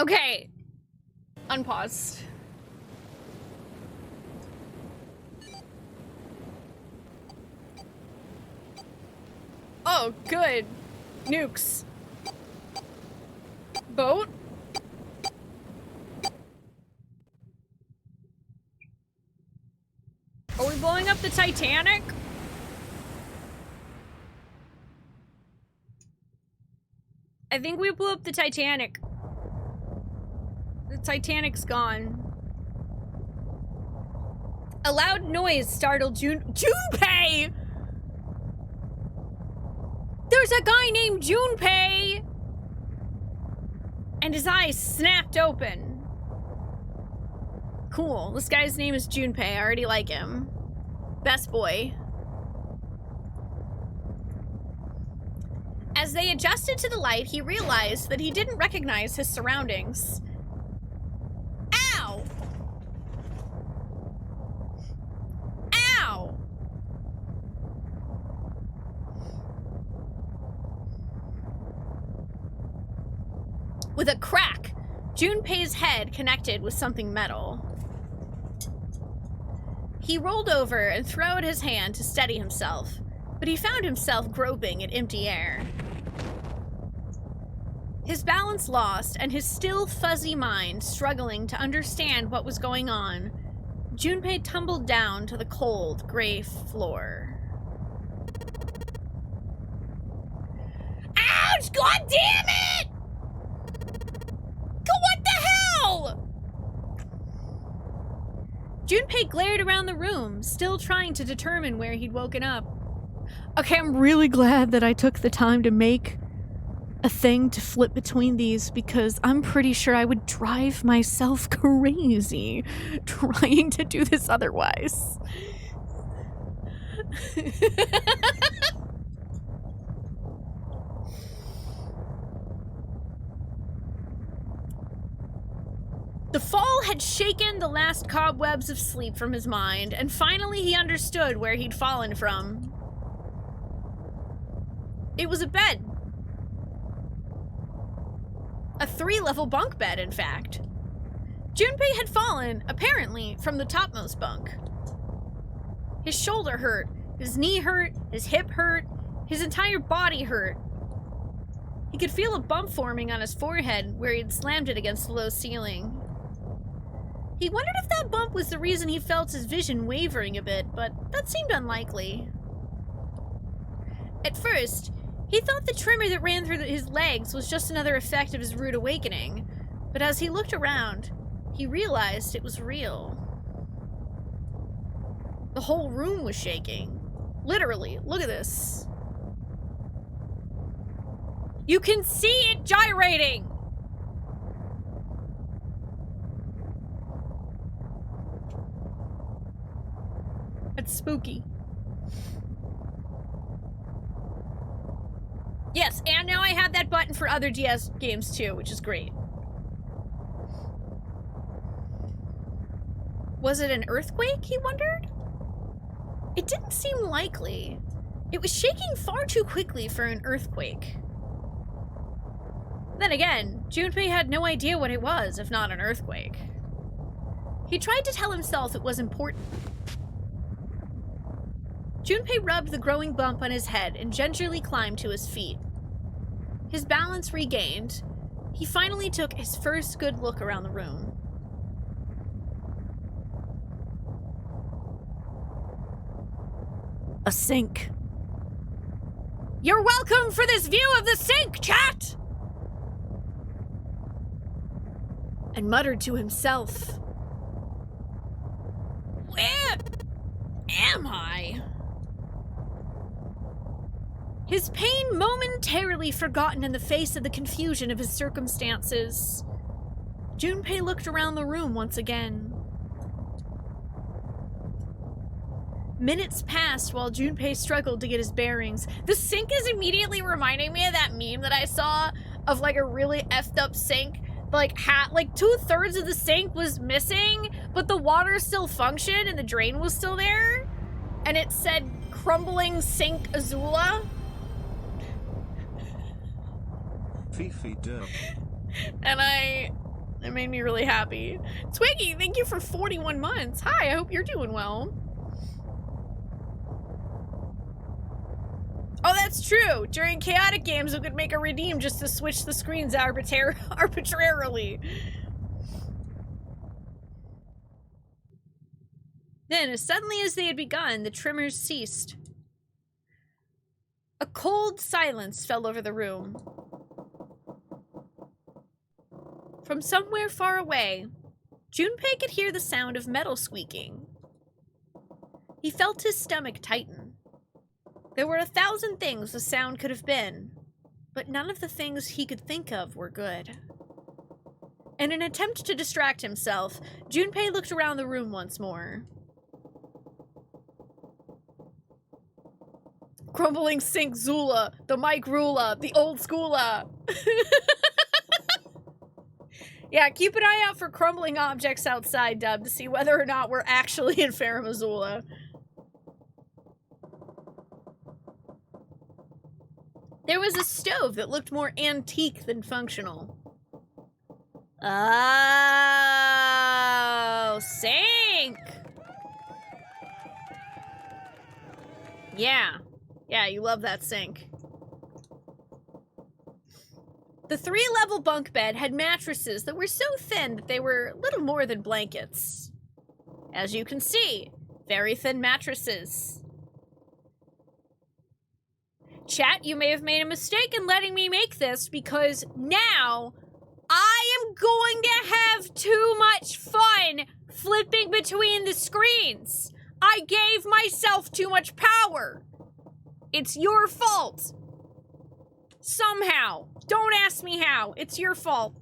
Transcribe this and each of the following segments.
Okay. Unpaused. Oh, good. Nukes. Boat? Are we blowing up the Titanic? I think we blew up the Titanic. The Titanic's gone. A loud noise startled Junpei! There's a guy named Junpei! And his eyes snapped open. Cool. This guy's name is Junpei. I already like him. Best boy. As they adjusted to the light, he realized that he didn't recognize his surroundings. Ow! Ow! With a crack, Junpei's head connected with something metal. He rolled over and threw out his hand to steady himself, but he found himself groping at empty air. His balance lost and his still fuzzy mind struggling to understand what was going on, Junpei tumbled down to the cold, gray floor. Ouch! God damn it! What the hell? Junpei glared around the room, still trying to determine where he'd woken up. Okay, I'm really glad that I took the time to make a thing to flip between these, because I'm pretty sure I would drive myself crazy trying to do this otherwise. The fall had shaken the last cobwebs of sleep from his mind, and finally he understood where he'd fallen from. It was a bed. A 3-level bunk bed, in fact. Junpei had fallen, apparently, from the topmost bunk. His shoulder hurt, his knee hurt, his hip hurt, his entire body hurt. He could feel a bump forming on his forehead where he had slammed it against the low ceiling. He wondered if that bump was the reason he felt his vision wavering a bit, but that seemed unlikely. At first, he thought the tremor that ran through his legs was just another effect of his rude awakening, but as he looked around, he realized it was real. The whole room was shaking. Literally, look at this. You can see it gyrating! It's spooky. Yes, and now I have that button for other DS games too, which is great. Was it an earthquake, he wondered? It didn't seem likely. It was shaking far too quickly for an earthquake. Then again, Junpei had no idea what it was, if not an earthquake. He tried to tell himself it was important. Junpei rubbed the growing bump on his head and gingerly climbed to his feet. His balance regained, he finally took his first good look around the room. A sink. You're welcome for this view of the sink, chat! And muttered to himself, where am I? His pain momentarily forgotten in the face of the confusion of his circumstances, Junpei looked around the room once again. Minutes passed while Junpei struggled to get his bearings. The sink is immediately reminding me of that meme that I saw of like a really effed up sink. Like 2/3 of the sink was missing, but the water still functioned and the drain was still there. And it said crumbling sink Azula. Fifi Dirk. And I It made me really happy. Twiggy, thank you for 41 months. Hi, I hope you're doing well. Oh, that's true. During chaotic games, we could make a redeem just to switch the screens arbitrarily. Then, as suddenly as they had begun, the tremors ceased. A cold silence fell over the room. From somewhere far away, Junpei could hear the sound of metal squeaking. He felt his stomach tighten. There were 1,000 things the sound could have been, but none of the things he could think of were good. In an attempt to distract himself, Junpei looked around the room once more. Crumbling sink Zula, the mic Rula, the old schoola. Yeah, keep an eye out for crumbling objects outside, Dub, to see whether or not we're actually in Faramazula. There was a stove that looked more antique than functional. Oh, sink! Yeah. Yeah, you love that sink. The 3-level bunk bed had mattresses that were so thin that they were little more than blankets. As you can see, very thin mattresses. Chat, you may have made a mistake in letting me make this because now I am going to have too much fun flipping between the screens. I gave myself too much power. It's your fault. Somehow. Don't ask me how. It's your fault.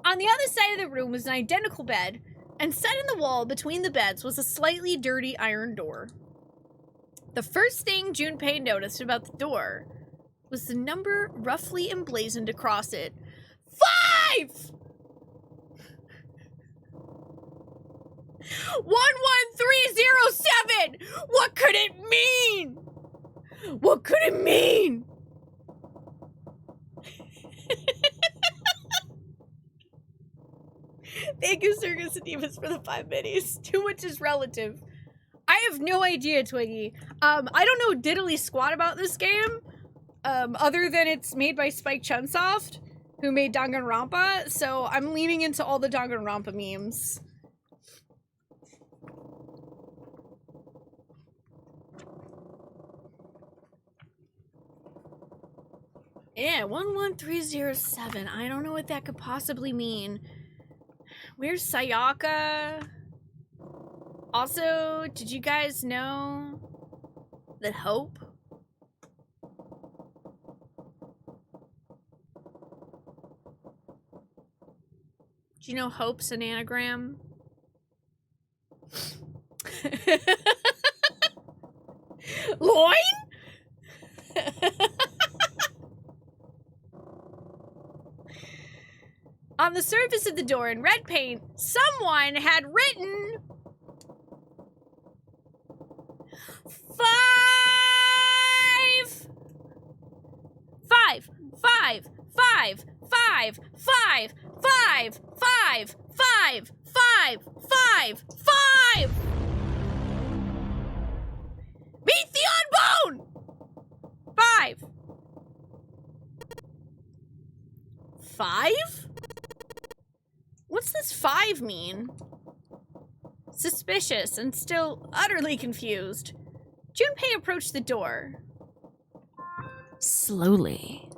On the other side of the room was an identical bed, and set in the wall between the beds was a slightly dirty iron door. The first thing Junpei noticed about the door was the number roughly emblazoned across it. 5! 11307! What could it mean? What could it mean? Thank you, Circus and Divas, for the 5 minis. Too much is relative. I have no idea, Twiggy. I don't know diddly squat about this game, other than it's made by Spike Chunsoft, who made Danganronpa, so I'm leaning into all the Danganronpa memes. Yeah, 11307. I don't know what that could possibly mean. Where's Sayaka? Also, did you guys know that Hope? Do you know Hope's an anagram? Loin? On the surface of the door in red paint, someone had written 5 5 5 5 5 5 5 5 5 5 5 5. Meet the unbone. 5 5. What's this 5 mean? Suspicious and still utterly confused, Junpei approached the door. Slowly.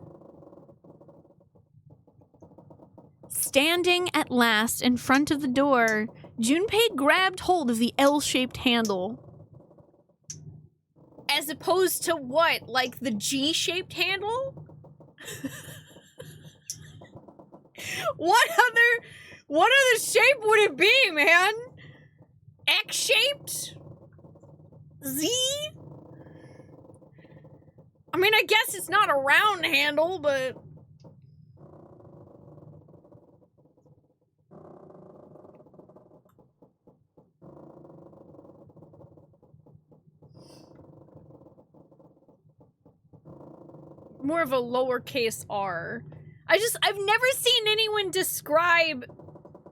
Standing at last in front of the door, Junpei grabbed hold of the L-shaped handle. As opposed to what? Like the G-shaped handle? What other shape would it be, man? X-shaped? Z? I mean, I guess it's not a round handle, but... more of a lowercase r. I've never seen anyone describe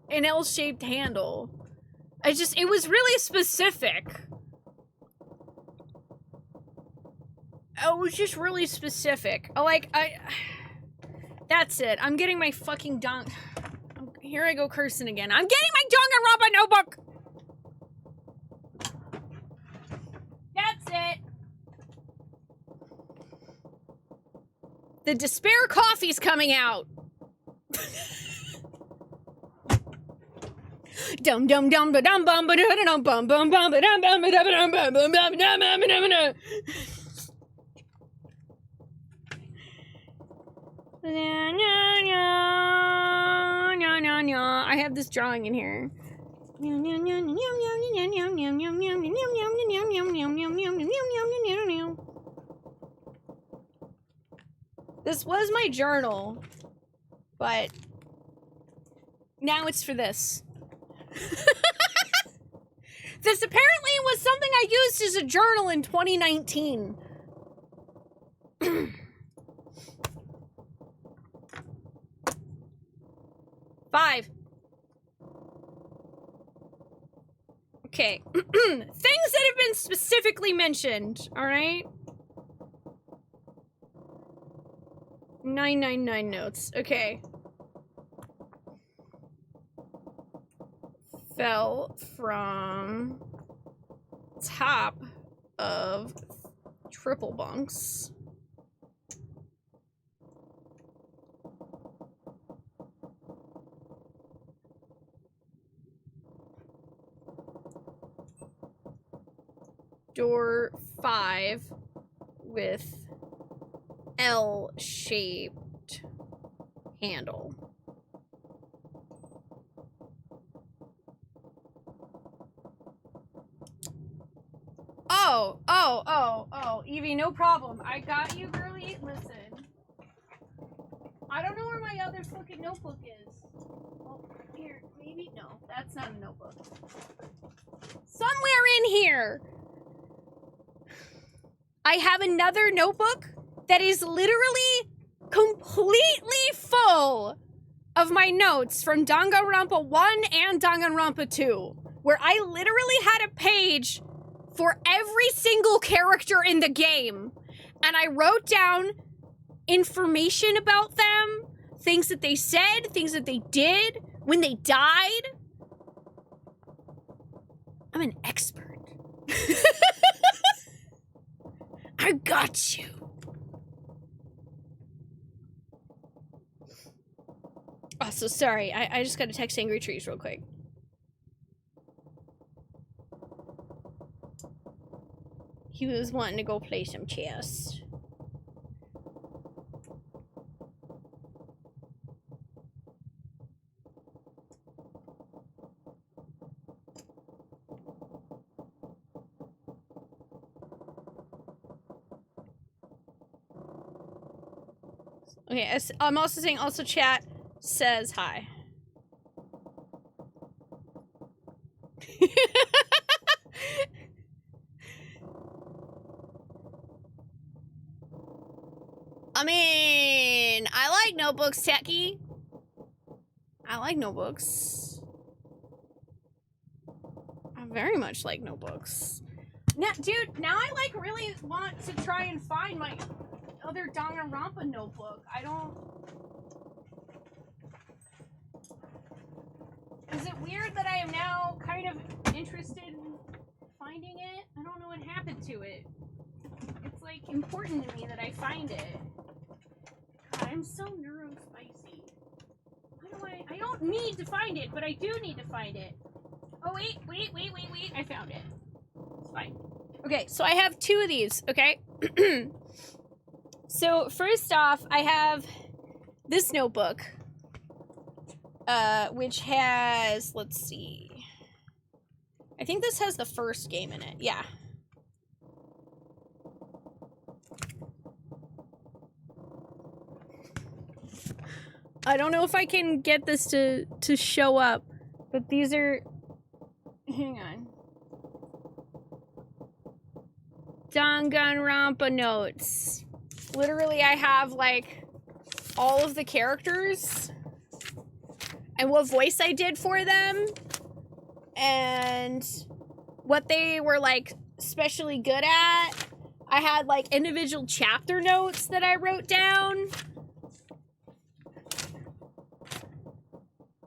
an L-shaped handle. It was really specific. It was just really specific. That's it. I'm getting my fucking here I go cursing again. I'm getting my Danganronpa notebook! That's it. The despair coffee's coming out. Dum dum dum ba dum bum ba dum bum bum bum ba dum bum ba dum bum bum bum dum. I have this drawing in here. This was my journal, but now it's for this. This apparently was something I used as a journal in 2019. 5. Okay. Things that have been specifically mentioned, alright? 999 notes. Okay. Fell from top of triple bunks. Door 5 with L-shaped handle. Oh, Evie, no problem. I got you, girlie. Listen. I don't know where my other fucking notebook is. Oh, here, maybe? No, that's not a notebook. Somewhere in here, I have another notebook that is literally completely full of my notes from Danganronpa 1 and Danganronpa 2, where I literally had a page for every single character in the game, and I wrote down information about them, things that they said, things that they did, when they died. I'm an expert. I got you. Oh, so sorry. I just gotta text Angry Trees real quick. He was wanting to go play some chess. Okay, I'm also saying chat says hi. I mean, I like notebooks, Techie. I like notebooks. I very much like notebooks. Now, dude, now I like really want to try and find my other Danganronpa notebook. I don't... Is it weird that I am now kind of interested in finding it? I don't know what happened to it. It's like important to me that I find it. God, I'm so neurospicy. Why do I don't need to find it, but I do need to find it. Oh, wait. I found it. It's fine. Okay, so I have 2 of these, okay? So, first off, I have this notebook, which has, let's see. I think this has the first game in it. Yeah. I don't know if I can get this to show up, but these are... Hang on. Danganronpa notes. literally I have like all of the characters and what voice I did for them and what they were like especially good at. I had like individual chapter notes that I wrote down.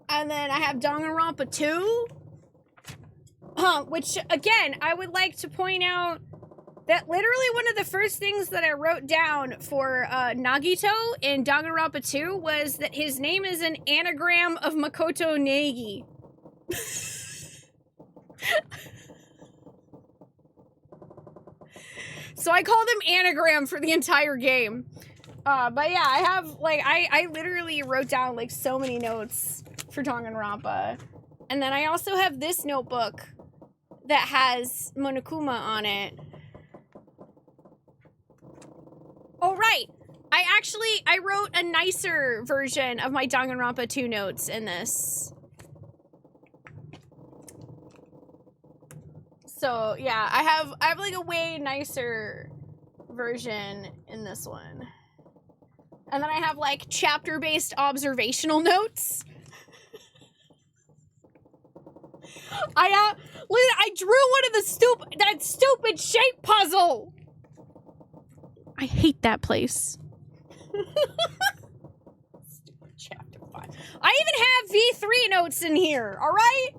And then I have Danganronpa 2. Which, again, I would like to point out that literally one of the first things that I wrote down for Nagito in Danganronpa 2 was that his name is an anagram of Makoto Negi. So I called him Anagram for the entire game. But yeah, I have, like, I literally wrote down, like, so many notes for Danganronpa. And then I also have this notebook that has Monokuma on it. Oh, right. I wrote a nicer version of my Danganronpa 2 notes in this. So, yeah, I have like a way nicer version in this one. And then I have like chapter-based observational notes. I drew one of the that stupid shape puzzle. I hate that place. Stupid chapter 5. I even have V3 notes in here, all right?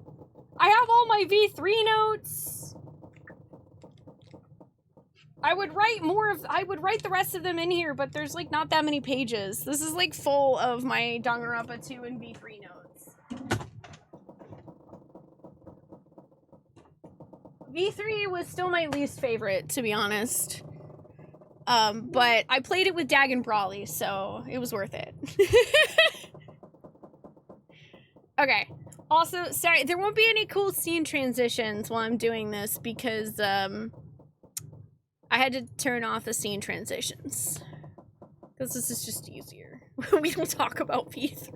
I have all my V3 notes. I would write the rest of them in here, but there's like not that many pages. This is like full of my Danganronpa 2 and V3 notes. V3 was still my least favorite, to be honest. But I played it with Dagon Brawley, so it was worth it. Okay. Also, sorry, there won't be any cool scene transitions while I'm doing this because, I had to turn off the scene transitions. Because this is just easier. We don't talk about V3.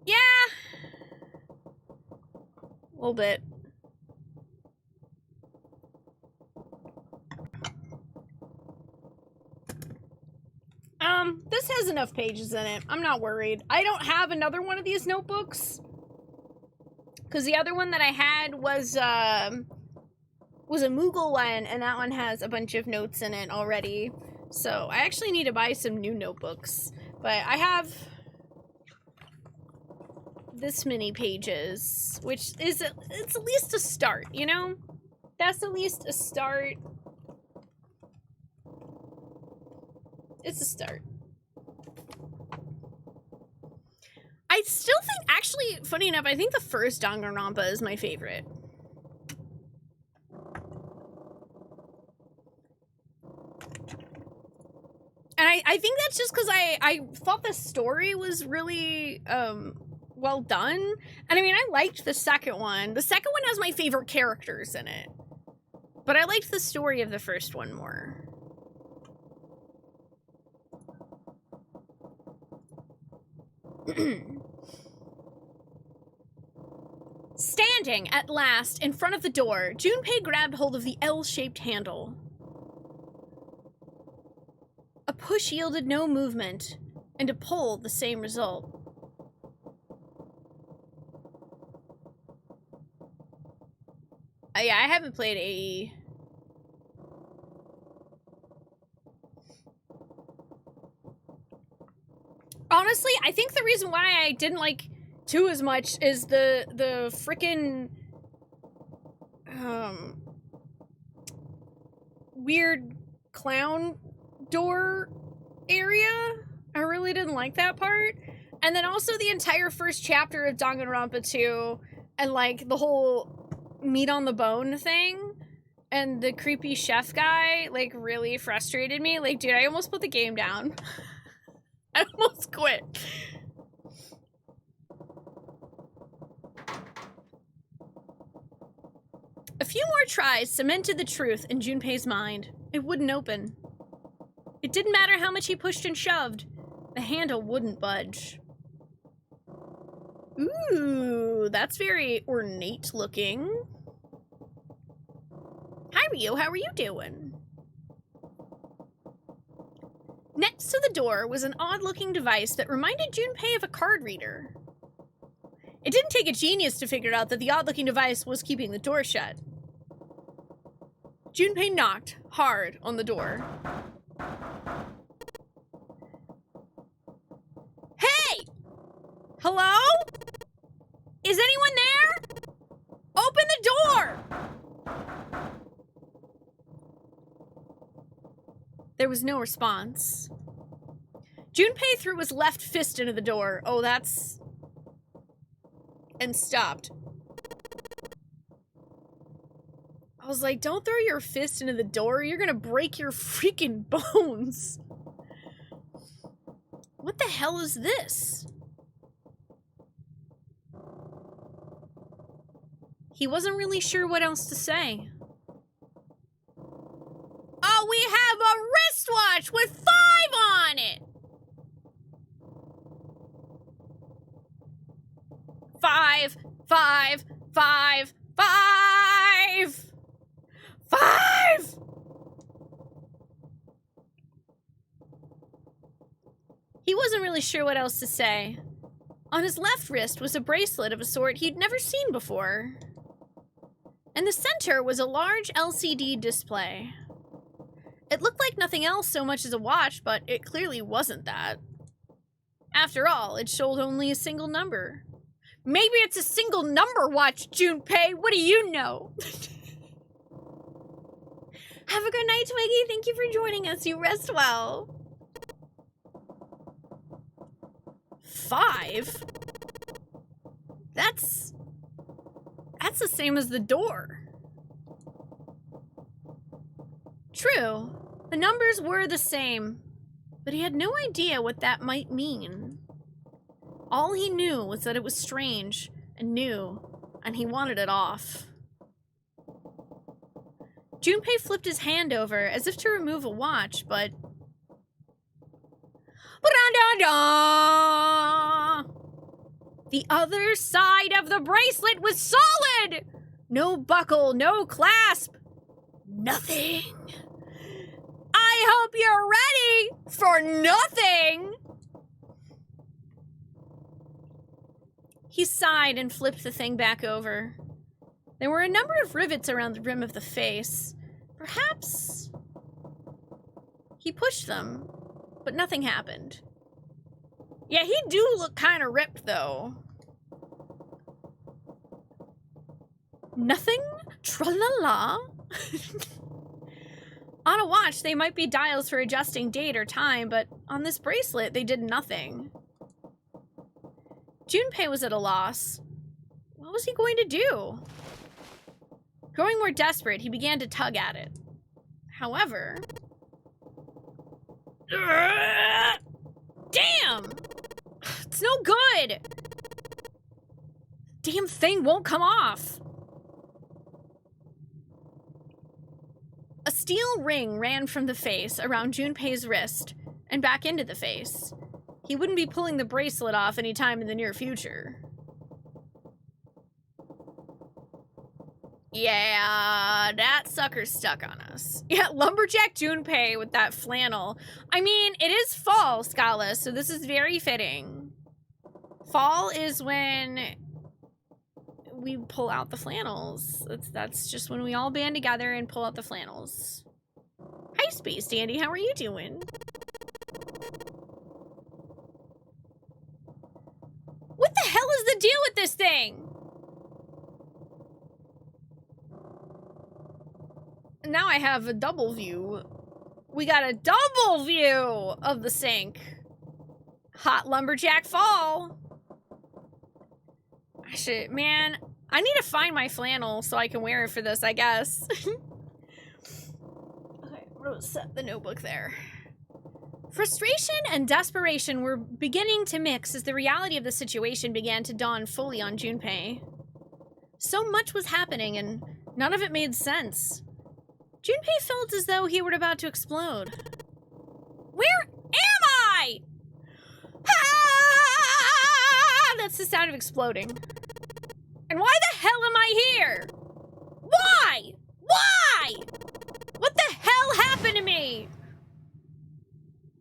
Yeah! A little bit. This has enough pages in it. I'm not worried. I don't have another one of these notebooks. Because the other one that I had was a Moogle one, and that one has a bunch of notes in it already. So I actually need to buy some new notebooks. But I have this many pages, which is, it's at least a start, you know? That's at least a start. It's a start. I still think, actually, funny enough, I think the first Danganronpa is my favorite. And I think that's just because I thought the story was really, well done. And I mean, I liked the second one. The second one has my favorite characters in it. But I liked the story of the first one more. Standing, at last, in front of the door, Junpei grabbed hold of the L-shaped handle. A push yielded no movement, and a pull the same result. Yeah, I haven't played AE. Honestly, I think the reason why I didn't like 2 as much is the frickin' weird clown door area. I really didn't like that part. And then also the entire first chapter of Danganronpa 2 and like the whole meat on the bone thing and the creepy chef guy like really frustrated me. Like, dude, I almost put the game down. I almost quit. A few more tries cemented the truth in Junpei's mind. It wouldn't open. It didn't matter how much he pushed and shoved. The handle wouldn't budge. Ooh, that's very ornate looking. Hi, Ryo, how are you doing? Next to the door was an odd-looking device that reminded Junpei of a card reader. It didn't take a genius to figure out that the odd-looking device was keeping the door shut. Junpei knocked hard on the door. Hey! Hello? Is anyone there? Open the door! There was no response. Junpei threw his left fist into the door. Oh, that's... and stopped. I was like, don't throw your fist into the door. You're gonna break your freaking bones. What the hell is this? He wasn't really sure what else to say. Oh, we have a wristwatch with 5 on it! 5, 5, 5, 5! 5! He wasn't really sure what else to say. On his left wrist was a bracelet of a sort he'd never seen before. In the center was a large LCD display. It looked like nothing else so much as a watch, but it clearly wasn't that. After all, it showed only a single number. Maybe it's a single number watch, Junpei. What do you know? Have a good night, Twiggy. Thank you for joining us. You rest well. 5? That's the same as the door. True, the numbers were the same, but he had no idea what that might mean. All he knew was that it was strange and new, and he wanted it off. Junpei flipped his hand over as if to remove a watch, but... the other side of the bracelet was solid! No buckle, no clasp, nothing. I hope you're ready for nothing! He sighed and flipped the thing back over. There were a number of rivets around the rim of the face. Perhaps... He pushed them, but nothing happened. Yeah, he do look kind of ripped, though. Nothing? Tra-la-la? On a watch, they might be dials for adjusting date or time, but on this bracelet, they did nothing. Junpei was at a loss. What was he going to do? Growing more desperate, he began to tug at it. However... Damn! It's no good! Damn thing won't come off! A steel ring ran from the face around Junpei's wrist and back into the face. He wouldn't be pulling the bracelet off anytime in the near future. Yeah, that sucker's stuck on us. Yeah, Lumberjack Junpei with that flannel. I mean, it is fall, Scala, so this is very fitting. Fall is when we pull out the flannels. That's just when we all band together and pull out the flannels. Hi, Space Dandy, how are you doing? What the hell is the deal with this thing? Now I have a double view. We got a double view of the sink. Hot Lumberjack Fall. Man, I need to find my flannel so I can wear it for this, I guess. Okay, we'll set the notebook there. Frustration and desperation were beginning to mix as the reality of the situation began to dawn fully on Junpei. So much was happening and none of it made sense. Junpei felt as though he were about to explode. Where am I? Ah! That's the sound of exploding. And why the hell am I here? Why? Why? What the hell happened to me?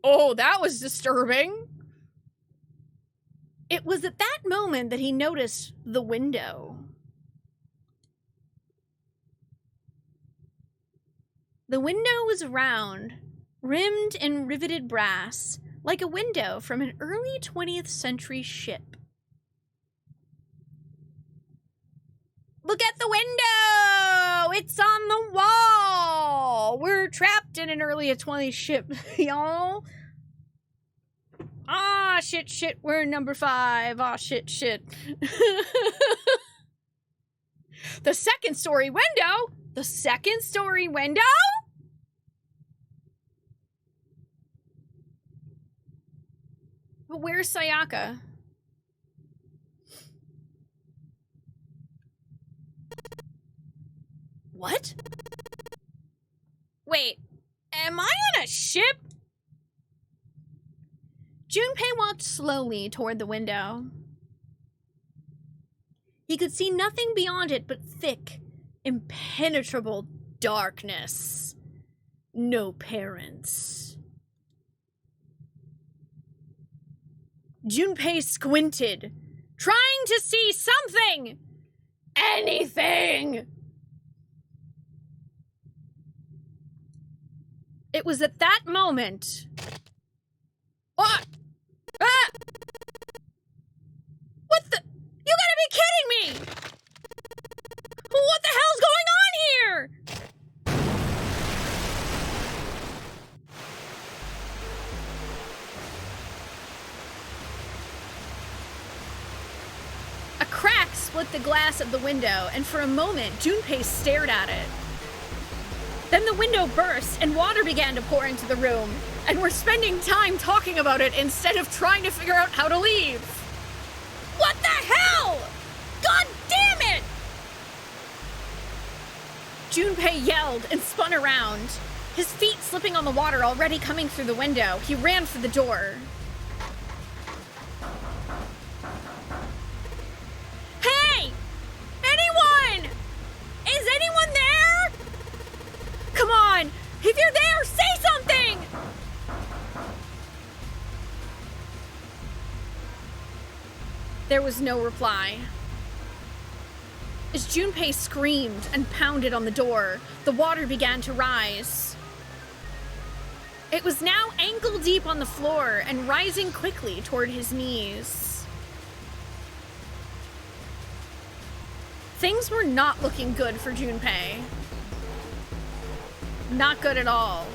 Oh, that was disturbing. It was at that moment that he noticed the window. The window was round, rimmed in riveted brass, like a window from an early 20th century ship. Look at the window! It's on the wall! We're trapped in an early 20th ship, y'all. Ah, shit, we're number 5. Ah, shit. The second story window? The second story window? But where's Sayaka? What? Wait, am I on a ship? Junpei walked slowly toward the window. He could see nothing beyond it but thick, impenetrable darkness. No parents. Junpei squinted, trying to see something! Anything! It was at that moment... What? Ah! What the? You gotta be kidding me! What the hell's going on here? A crack split the glass of the window, and for a moment, Junpei stared at it. Then the window burst, and water began to pour into the room. And we're spending time talking about it instead of trying to figure out how to leave. What the hell? God damn it! Junpei yelled and spun around. His feet slipping on the water already coming through the window, he ran for the door. Hey! Anyone! Is anyone there? Come on! If you're there, say something! There was no reply. As Junpei screamed and pounded on the door, the water began to rise. It was now ankle deep on the floor and rising quickly toward his knees. Things were not looking good for Junpei. Not good at all.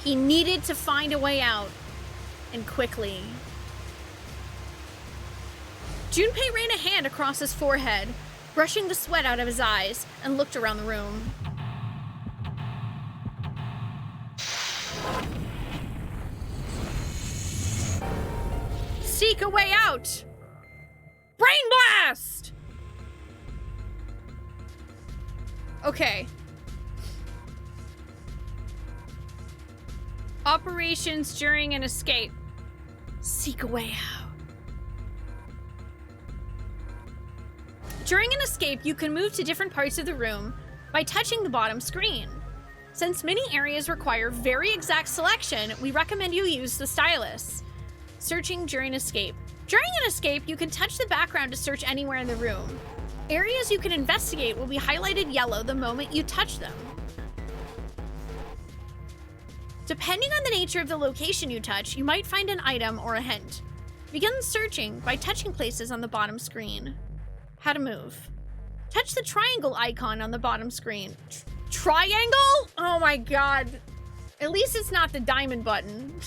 He needed to find a way out, and quickly. Junpei ran a hand across his forehead, brushing the sweat out of his eyes, and looked around the room. Seek a way out! Brain blast! Okay. Operations during an escape. Seek a way out. During an escape, you can move to different parts of the room by touching the bottom screen. Since many areas require very exact selection, we recommend you use the stylus. Searching during escape. During an escape, you can touch the background to search anywhere in the room. Areas you can investigate will be highlighted yellow the moment you touch them. Depending on the nature of the location you touch, you might find an item or a hint. Begin searching by touching places on the bottom screen. How to move. Touch the triangle icon on the bottom screen. Triangle? Oh my god. At least it's not the diamond button.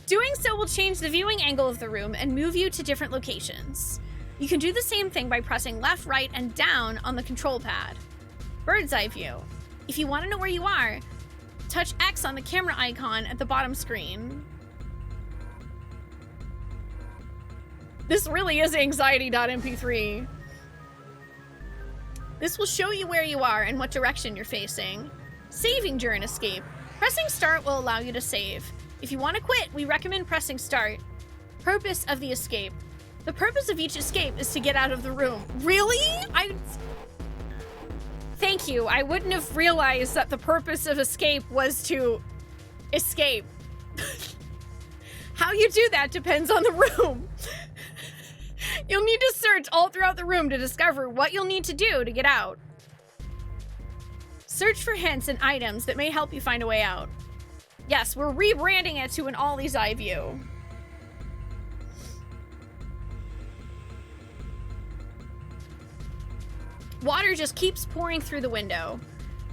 Doing so will change the viewing angle of the room and move you to different locations. You can do the same thing by pressing left, right, and down on the control pad. Bird's eye view. If you want to know where you are, touch X on the camera icon at the bottom screen. This really is anxiety.mp3. This will show you where you are and what direction you're facing. Saving during escape. Pressing start will allow you to save. If you want to quit, we recommend pressing start. Purpose of the escape. The purpose of each escape is to get out of the room. Really? Thank you. I wouldn't have realized that the purpose of escape was to Escape. How you do that depends on the room. You'll need to search all throughout the room to discover what you'll need to do to get out. Search for hints and items that may help you find a way out. Yes, we're rebranding it to an Ollie's Eye view. Water just keeps pouring through the window.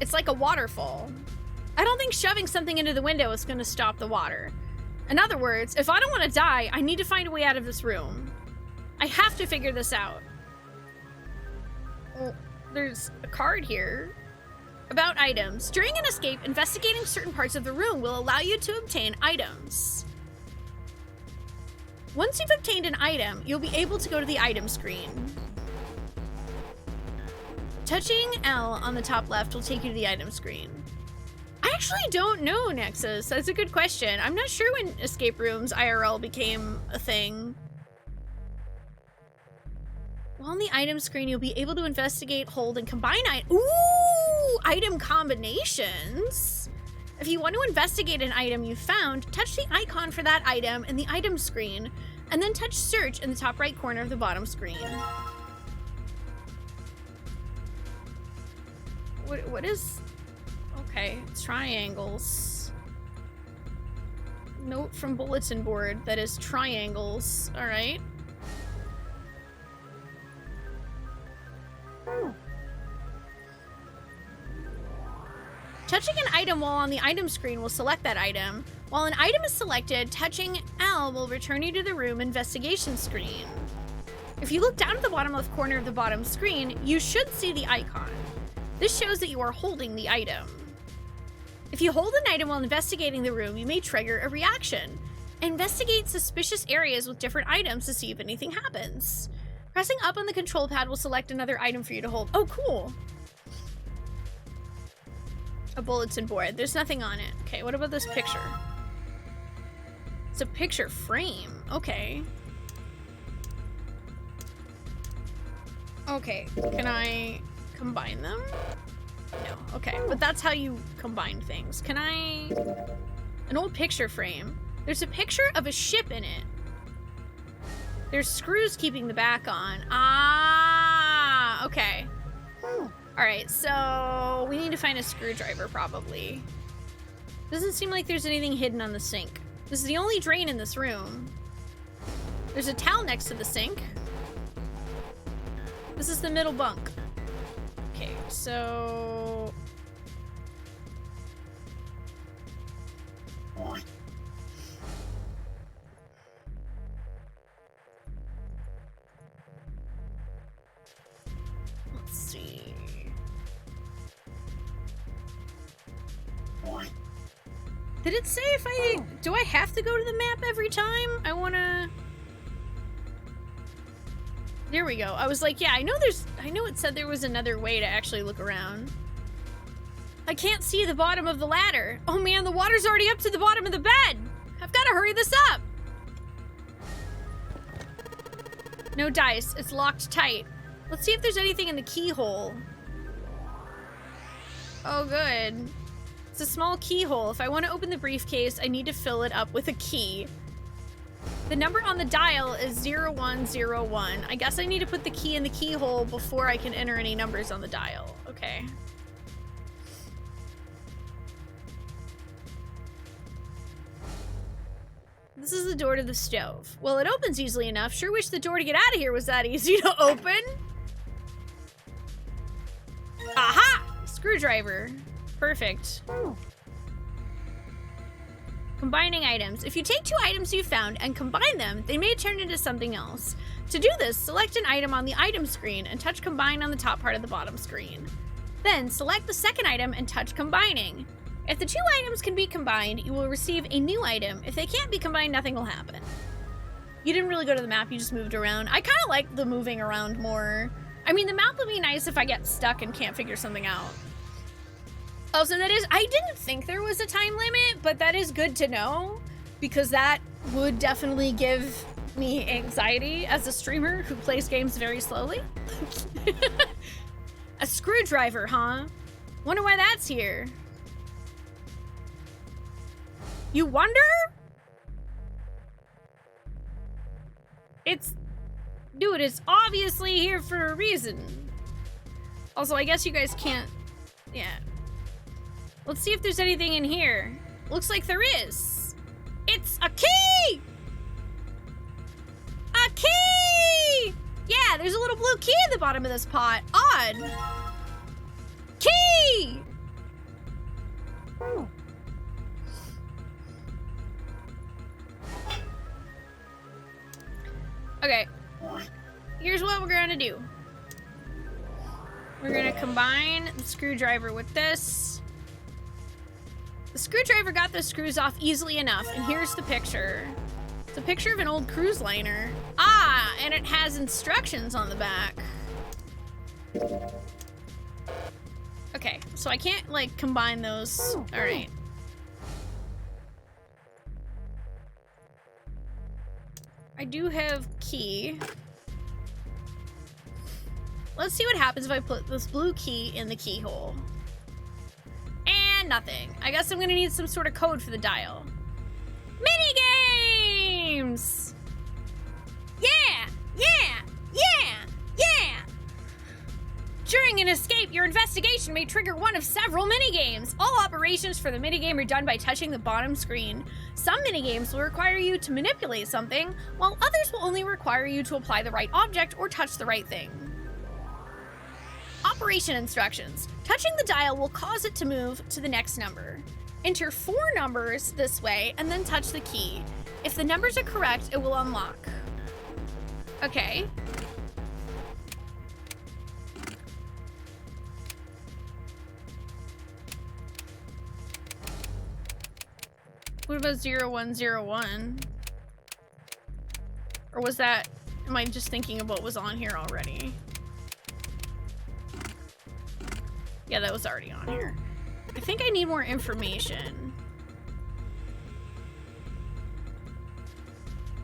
It's like a waterfall. I don't think shoving something into the window is going to stop the water. In other words, if I don't want to die, I need to find a way out of this room. I have to figure this out. Well, there's a card here. About items. During an escape, investigating certain parts of the room will allow you to obtain items. Once you've obtained an item, you'll be able to go to the item screen. Touching L on the top left will take you to the item screen. I actually don't know, Nexus. That's a good question. I'm not sure when escape rooms IRL became a thing. While on the item screen, you'll be able to investigate, hold, and combine item combinations. If you want to investigate an item you found, touch the icon for that item in the item screen, and then touch search in the top right corner of the bottom screen. What is... Okay, triangles. Note from bulletin board that is triangles. All right. Touching an item while on the item screen will select that item. While an item is selected, touching L will return you to the room investigation screen. If you look down at the bottom left corner of the bottom screen, you should see the icon. This shows that you are holding the item. If you hold an item while investigating the room, you may trigger a reaction. Investigate suspicious areas with different items to see if anything happens. Pressing up on the control pad will select another item for you to hold. Oh, cool. A bulletin board. There's nothing on it. Okay, what about this picture? It's a picture frame. Okay. Okay, can I combine them? No, okay, but that's how you combine things. Can I... An old picture frame. There's a picture of a ship in it. There's screws keeping the back on. Ah, okay. Alright, so we need to find a screwdriver, probably. Doesn't seem like there's anything hidden on the sink. This is the only drain in this room. There's a towel next to the sink. This is the middle bunk. Okay, so... Let's see... Did it say if I... Do I have to go to the map every time? I wanna... There we go. I was like, yeah, I know it said there was another way to actually look around. I can't see the bottom of the ladder. Oh man, the water's already up to the bottom of the bed. I've got to hurry this up. No dice. It's locked tight. Let's see if there's anything in the keyhole. Oh, good. It's a small keyhole. If I want to open the briefcase, I need to fill it up with a key. The number on the dial is 0101. I guess I need to put the key in the keyhole before I can enter any numbers on the dial. Okay. This is the door to the stove. Well, it opens easily enough. Sure wish the door to get out of here was that easy to open. Aha! Screwdriver. Perfect. Combining items. If you take two items you found and combine them, they may turn into something else. To do this, select an item on the item screen and touch combine on the top part of the bottom screen. Then select the second item and touch combining. If the two items can be combined, you will receive a new item. If they can't be combined, nothing will happen. You didn't really go to the map, you just moved around. I kind of like the moving around more. I mean, the map would be nice if I get stuck and can't figure something out. Also, that is, I didn't think there was a time limit, but that is good to know, because that would definitely give me anxiety as a streamer who plays games very slowly. A screwdriver, huh? Wonder why that's here. You wonder? Dude, it's obviously here for a reason. Also, I guess you guys can't... Yeah. Let's see if there's anything in here. Looks like there is. It's a key! A key! Yeah, there's a little blue key at the bottom of this pot. Odd. Key! Okay. Here's what we're gonna do. We're gonna combine the screwdriver with this. The screwdriver got the screws off easily enough, and here's the picture. It's a picture of an old cruise liner. Ah, and it has instructions on the back. Okay, so I can't, like, combine those. All right. I do have key. Let's see what happens if I put this blue key in the keyhole. And nothing. I guess I'm gonna need some sort of code for the dial. Mini games! Yeah! Yeah! Yeah! Yeah! During an escape, your investigation may trigger one of several minigames. All operations for the minigame are done by touching the bottom screen. Some minigames will require you to manipulate something, while others will only require you to apply the right object or touch the right thing. Operation instructions. Touching the dial will cause it to move to the next number. Enter 4 numbers this way and then touch the key. If the numbers are correct, it will unlock. Okay. What about 0101? Or was that, am I just thinking of what was on here already? Yeah, that was already on here. I think I need more information.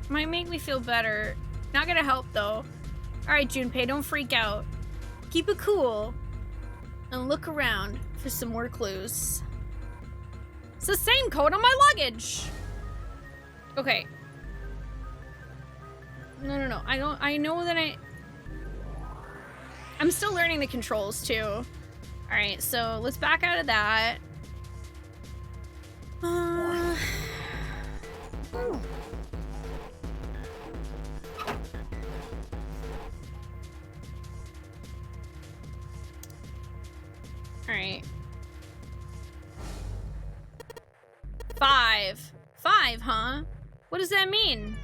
Might make me feel better. Not gonna help though. Alright, Junpei, don't freak out. Keep it cool and look around for some more clues. It's the same code on my luggage. Okay. No. I know that I'm still learning the controls too. Alright, so let's back out of that. Alright. 5. 5, huh? What does that mean?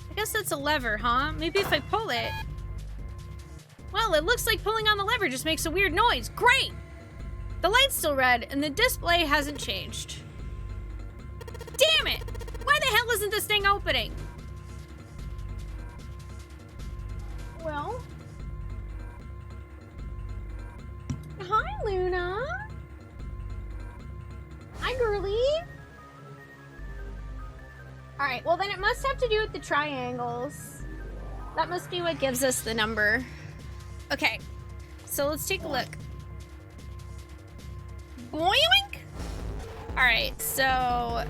I guess that's a lever, huh? Maybe if I pull it. Well, it looks like pulling on the lever just makes a weird noise. Great! The light's still red, and the display hasn't changed. Damn it! Why the hell isn't this thing opening? Well... Hi, Luna! Hi, girly! Alright, well then it must have to do with the triangles. That must be what gives us the number. Okay, so let's take a look. Boink! Alright, so...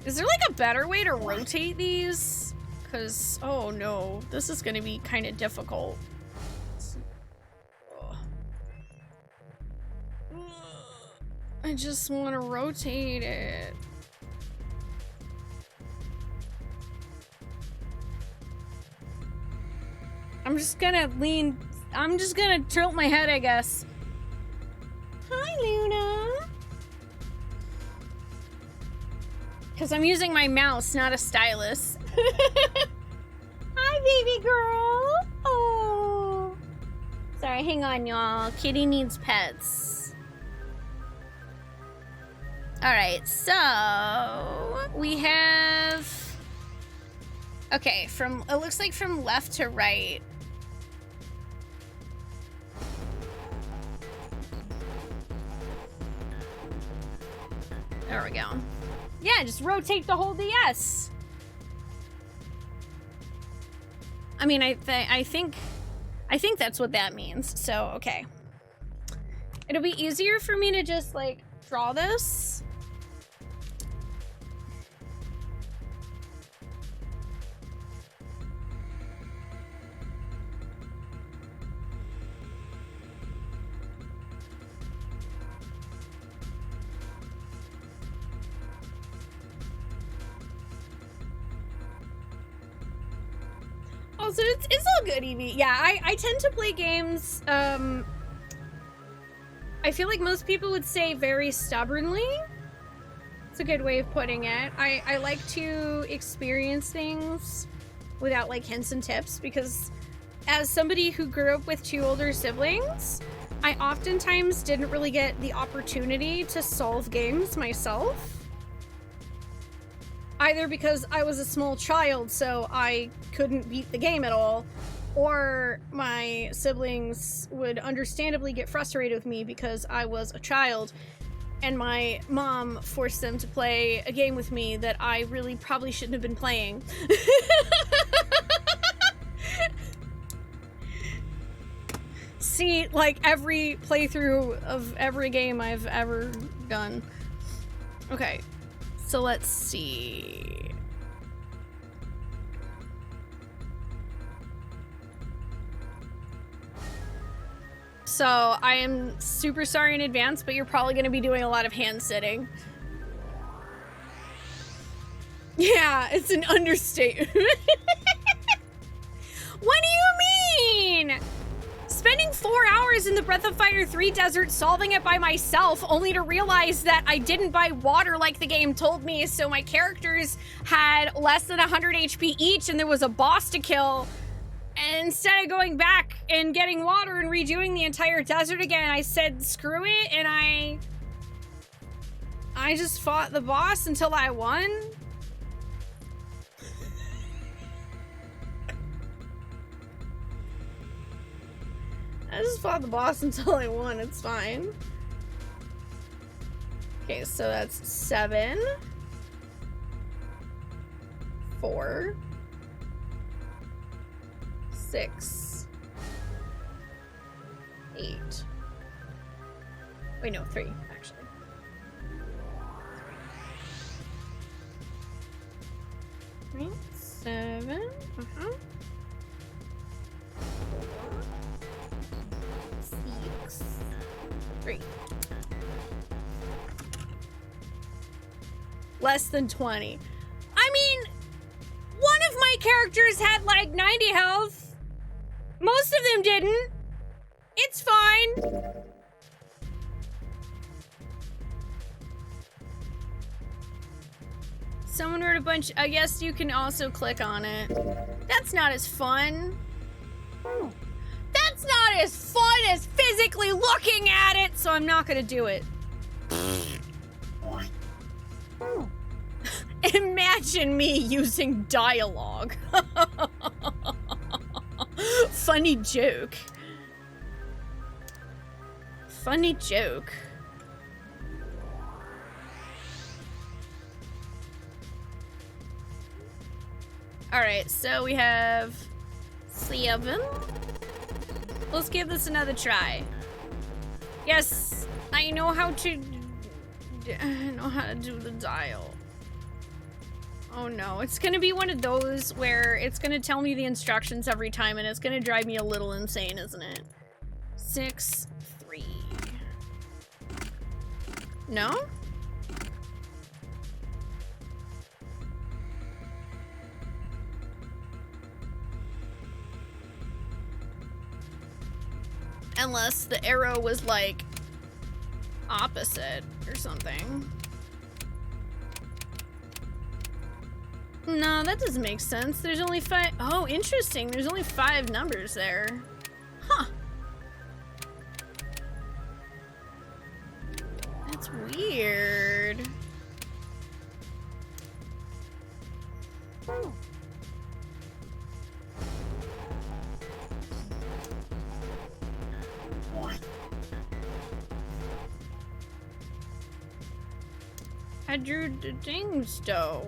is there like a better way to rotate these? Because, oh no, this is gonna be kind of difficult. I just want to rotate it. I'm just gonna tilt my head, I guess. Hi, Luna. Because I'm using my mouse, not a stylus. Hi, baby girl. Oh. Sorry, hang on, y'all. Kitty needs pets. Alright, so we have... Okay, it looks like from left to right. There we go. Yeah, just rotate to hold the S. I mean, I think that's what that means. So, okay. It'll be easier for me to just, like, draw this. Also, it's all good, Evie. Yeah, I tend to play games, I feel like most people would say very stubbornly. It's a good way of putting it. I like to experience things without, like, hints and tips, because as somebody who grew up with 2 older siblings, I oftentimes didn't really get the opportunity to solve games myself. Either because I was a small child, so I couldn't beat the game at all, or my siblings would understandably get frustrated with me because I was a child, and my mom forced them to play a game with me that I really probably shouldn't have been playing. See, like, every playthrough of every game I've ever done. Okay. So let's see. So I am super sorry in advance, but you're probably going to be doing a lot of hand sitting. Yeah, it's an understatement. What do you mean? Spending 4 hours in the Breath of Fire 3 desert solving it by myself, only to realize that I didn't buy water like the game told me, so my characters had less than 100 HP each and there was a boss to kill. And instead of going back and getting water and redoing the entire desert again, I said screw it, and I just fought the boss until I won. I just fought the boss until I won, it's fine. Okay, so that's 7. 4. 6. 8. Wait, no, 3, actually. 3, 7, 6, 3. Less than 20. I mean, one of my characters had like 90 health. Most of them didn't. It's fine. Someone wrote a bunch. I guess you can also click on it. That's not as fun. That's not as fun as physically looking at it, so I'm not gonna do it. Imagine me using dialogue. Funny joke. Funny joke. Alright, so we have 7. Let's give this another try. Yes, I know how to do the dial. Oh no, it's gonna be one of those where it's gonna tell me the instructions every time and it's gonna drive me a little insane, isn't it? 6, 3. No? Unless the arrow was like opposite or something. No, that doesn't make sense. There's only 5. Oh, interesting. There's only 5 numbers there. Huh. That's weird. I drew the things though.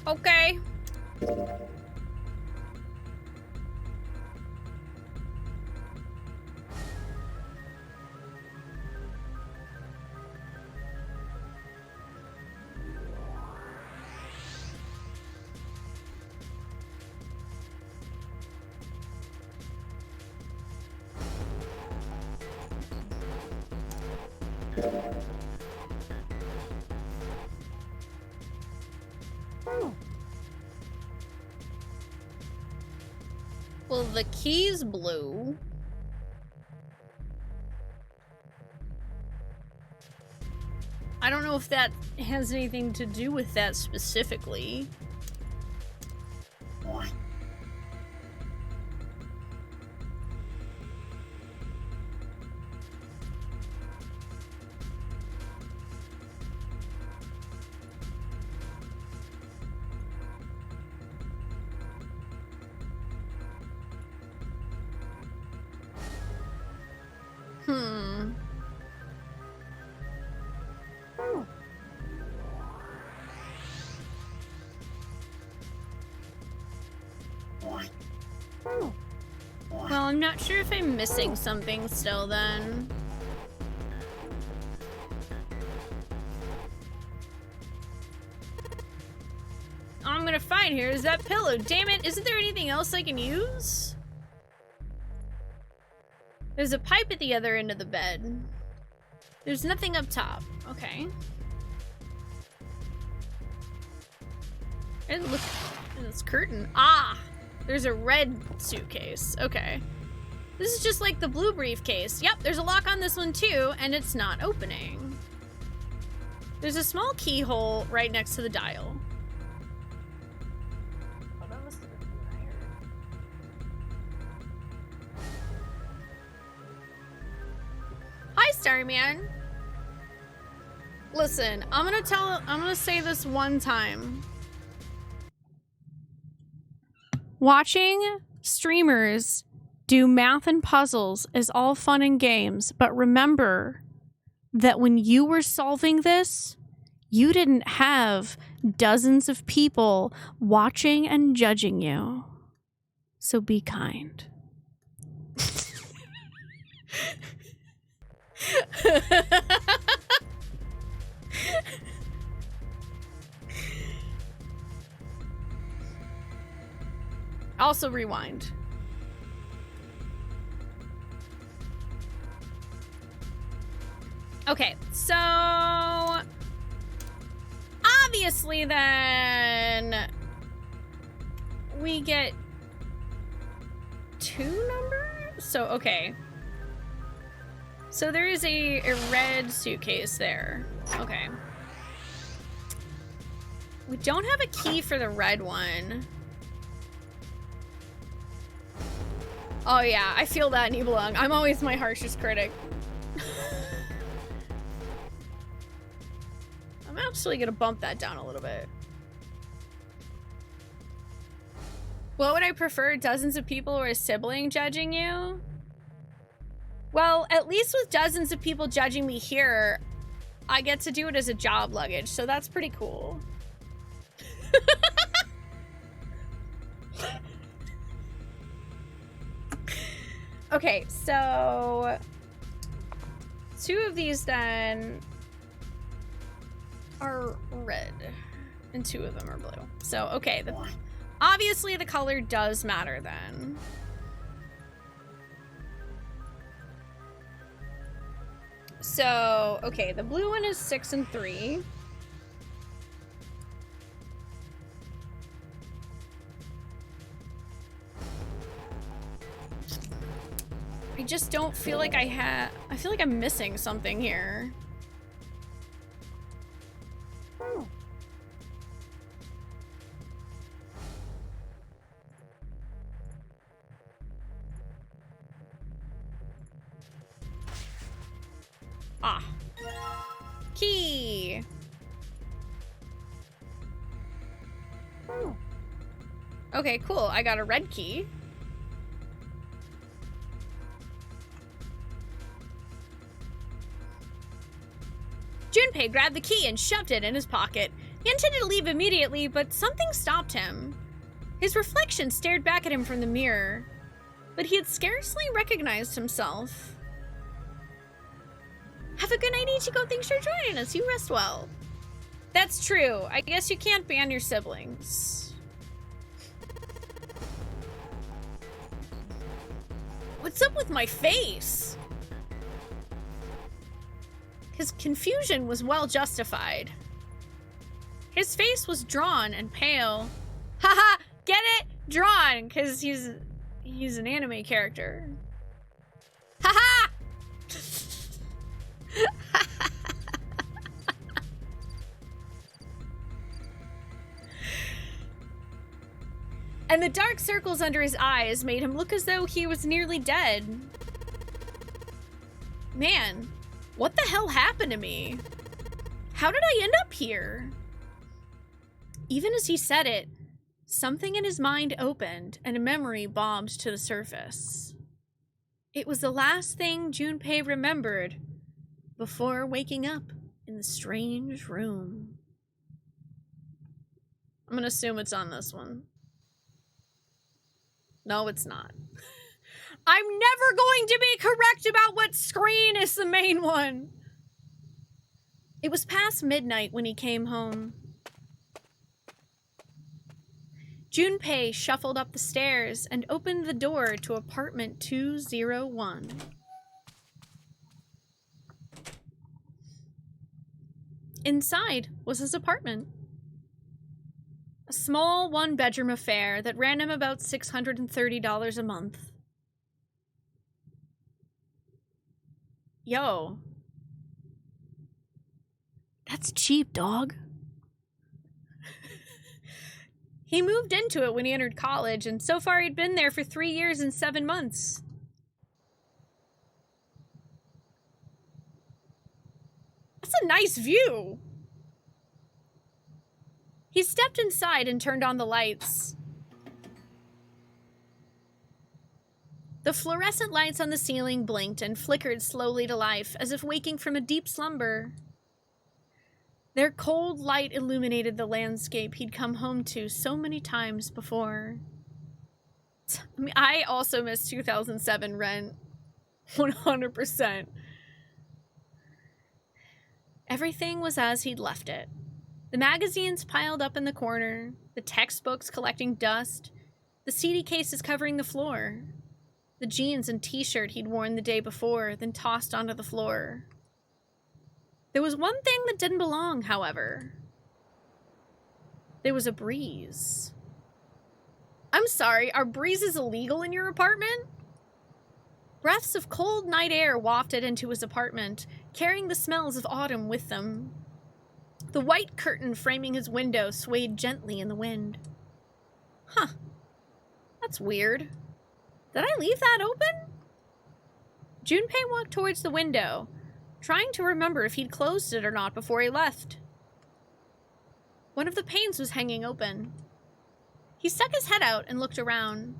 Okay. Well, the key's blue. I don't know if that has anything to do with that specifically. Well, I'm not sure if I'm missing something still then. All I'm gonna find here is that pillow. Damn it, isn't there anything else I can use? There's a pipe at the other end of the bed. There's nothing up top. Okay. And look at this curtain. Ah! There's a red suitcase. Okay. This is just like the blue briefcase. Yep, there's a lock on this one too, and it's not opening. There's a small keyhole right next to the dial. Oh, that must have been what I heard. Hi, Starman. Listen, I'm gonna say this one time. Watching streamers do math and puzzles is all fun and games, but remember that when you were solving this, you didn't have dozens of people watching and judging you. So be kind. Also rewind. Okay, so obviously then we get 2 numbers. So okay. So there is a red suitcase there. Okay. We don't have a key for the red one. Oh yeah, I feel that, Nibelung. I'm always my harshest critic. I'm actually gonna bump that down a little bit. What would I prefer? Dozens of people or a sibling judging you? Well, at least with dozens of people judging me here, I get to do it as a job luggage, so that's pretty cool. Okay, so 2 of these then are red and 2 of them are blue. So, okay, obviously the color does matter then. So, okay, the blue one is 6 and 3. I just don't feel like I feel like I'm missing something here. Ah. Key. Okay, cool. I got a red key. Junpei grabbed the key and shoved it in his pocket. He intended to leave immediately, but something stopped him. His reflection stared back at him from the mirror, but he had scarcely recognized himself. Have a good night, Ichigo. Thanks for joining us. You rest well. That's true. I guess you can't ban your siblings. What's up with my face? His confusion was well justified. His face was drawn and pale. Haha, get it? Drawn, because he's an anime character. Haha! And the dark circles under his eyes made him look as though he was nearly dead. Man, what the hell happened to me? How did I end up here? Even as he said it, something in his mind opened and a memory bobbed to the surface. It was the last thing Junpei remembered before waking up in the strange room. I'm gonna assume it's on this one. No, it's not. I'm never going to be correct about what screen is the main one. It was past midnight when he came home. Junpei shuffled up the stairs and opened the door to apartment 201. Inside was his apartment. A small one-bedroom affair that ran him about $630 a month. Yo. That's cheap, dog. He moved into it when he entered college, and so far he'd been there for 3 years and 7 months. That's a nice view. He stepped inside and turned on the lights. The fluorescent lights on the ceiling blinked and flickered slowly to life, as if waking from a deep slumber. Their cold light illuminated the landscape he'd come home to so many times before. I mean, I also missed 2007 Rent. 100%. Everything was as he'd left it. The magazines piled up in the corner, the textbooks collecting dust, the CD cases covering the floor, the jeans and t-shirt he'd worn the day before, then tossed onto the floor. There was one thing that didn't belong, however. There was a breeze. I'm sorry, are breezes illegal in your apartment? Breaths of cold night air wafted into his apartment, carrying the smells of autumn with them. The white curtain framing his window swayed gently in the wind. Huh. That's weird. Did I leave that open? Junpei walked towards the window, trying to remember if he'd closed it or not before he left. One of the panes was hanging open. He stuck his head out and looked around.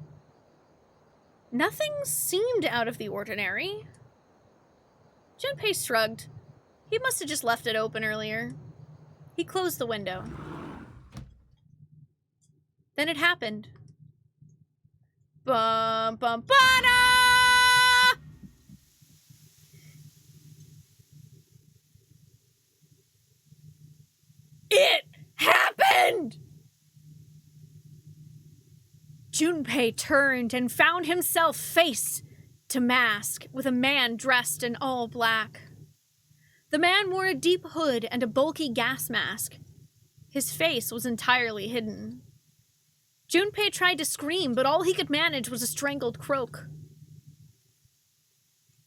Nothing seemed out of the ordinary. Junpei shrugged. He must have just left it open earlier. He closed the window. Then it happened. Bum bum ba-da! It happened! Junpei turned and found himself face to mask with a man dressed in all black. The man wore a deep hood and a bulky gas mask. His face was entirely hidden. Junpei tried to scream, but all he could manage was a strangled croak.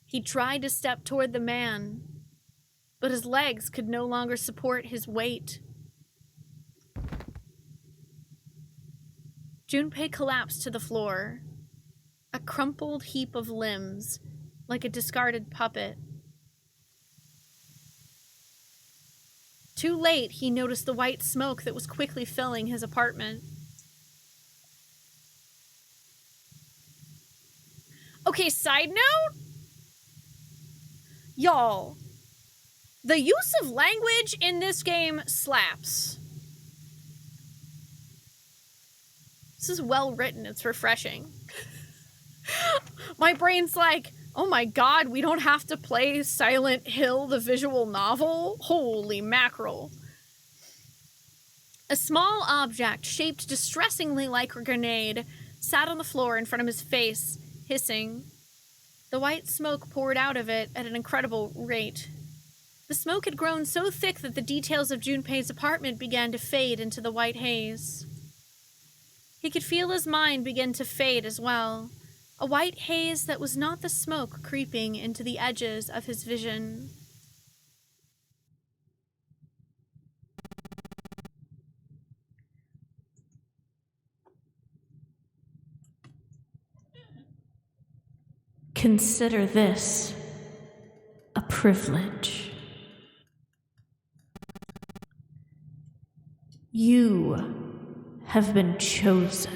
He tried to step toward the man, but his legs could no longer support his weight. Junpei collapsed to the floor, a crumpled heap of limbs, like a discarded puppet. Too late, he noticed the white smoke that was quickly filling his apartment. Okay, side note? Y'all, the use of language in this game slaps. This is well written. It's refreshing. My brain's like, oh my god, we don't have to play Silent Hill, the visual novel? Holy mackerel. A small object, shaped distressingly like a grenade, sat on the floor in front of his face, hissing. The white smoke poured out of it at an incredible rate. The smoke had grown so thick that the details of Junpei's apartment began to fade into the white haze. He could feel his mind begin to fade as well, a white haze that was not the smoke creeping into the edges of his vision. Consider this a privilege. You have been chosen.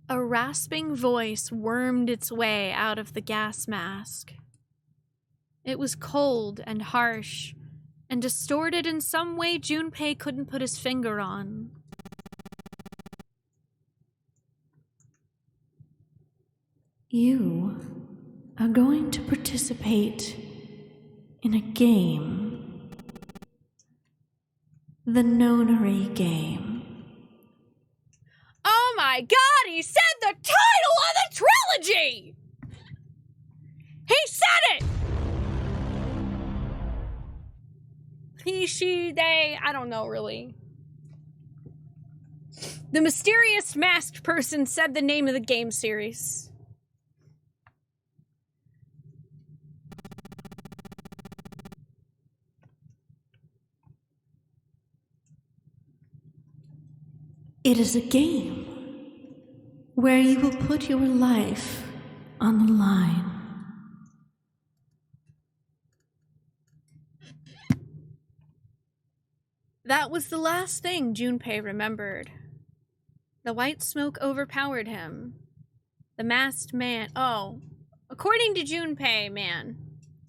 A rasping voice wormed its way out of the gas mask. It was cold and harsh, and distorted in some way Junpei couldn't put his finger on. You are going to participate in a game. The Nonary game. Oh my god, he said the title of the trilogy! He said it! He, she, they, I don't know really. The mysterious masked person said the name of the game series. It is a game where you will put your life on the line. That was the last thing Junpei remembered. The white smoke overpowered him. The masked man, according to Junpei,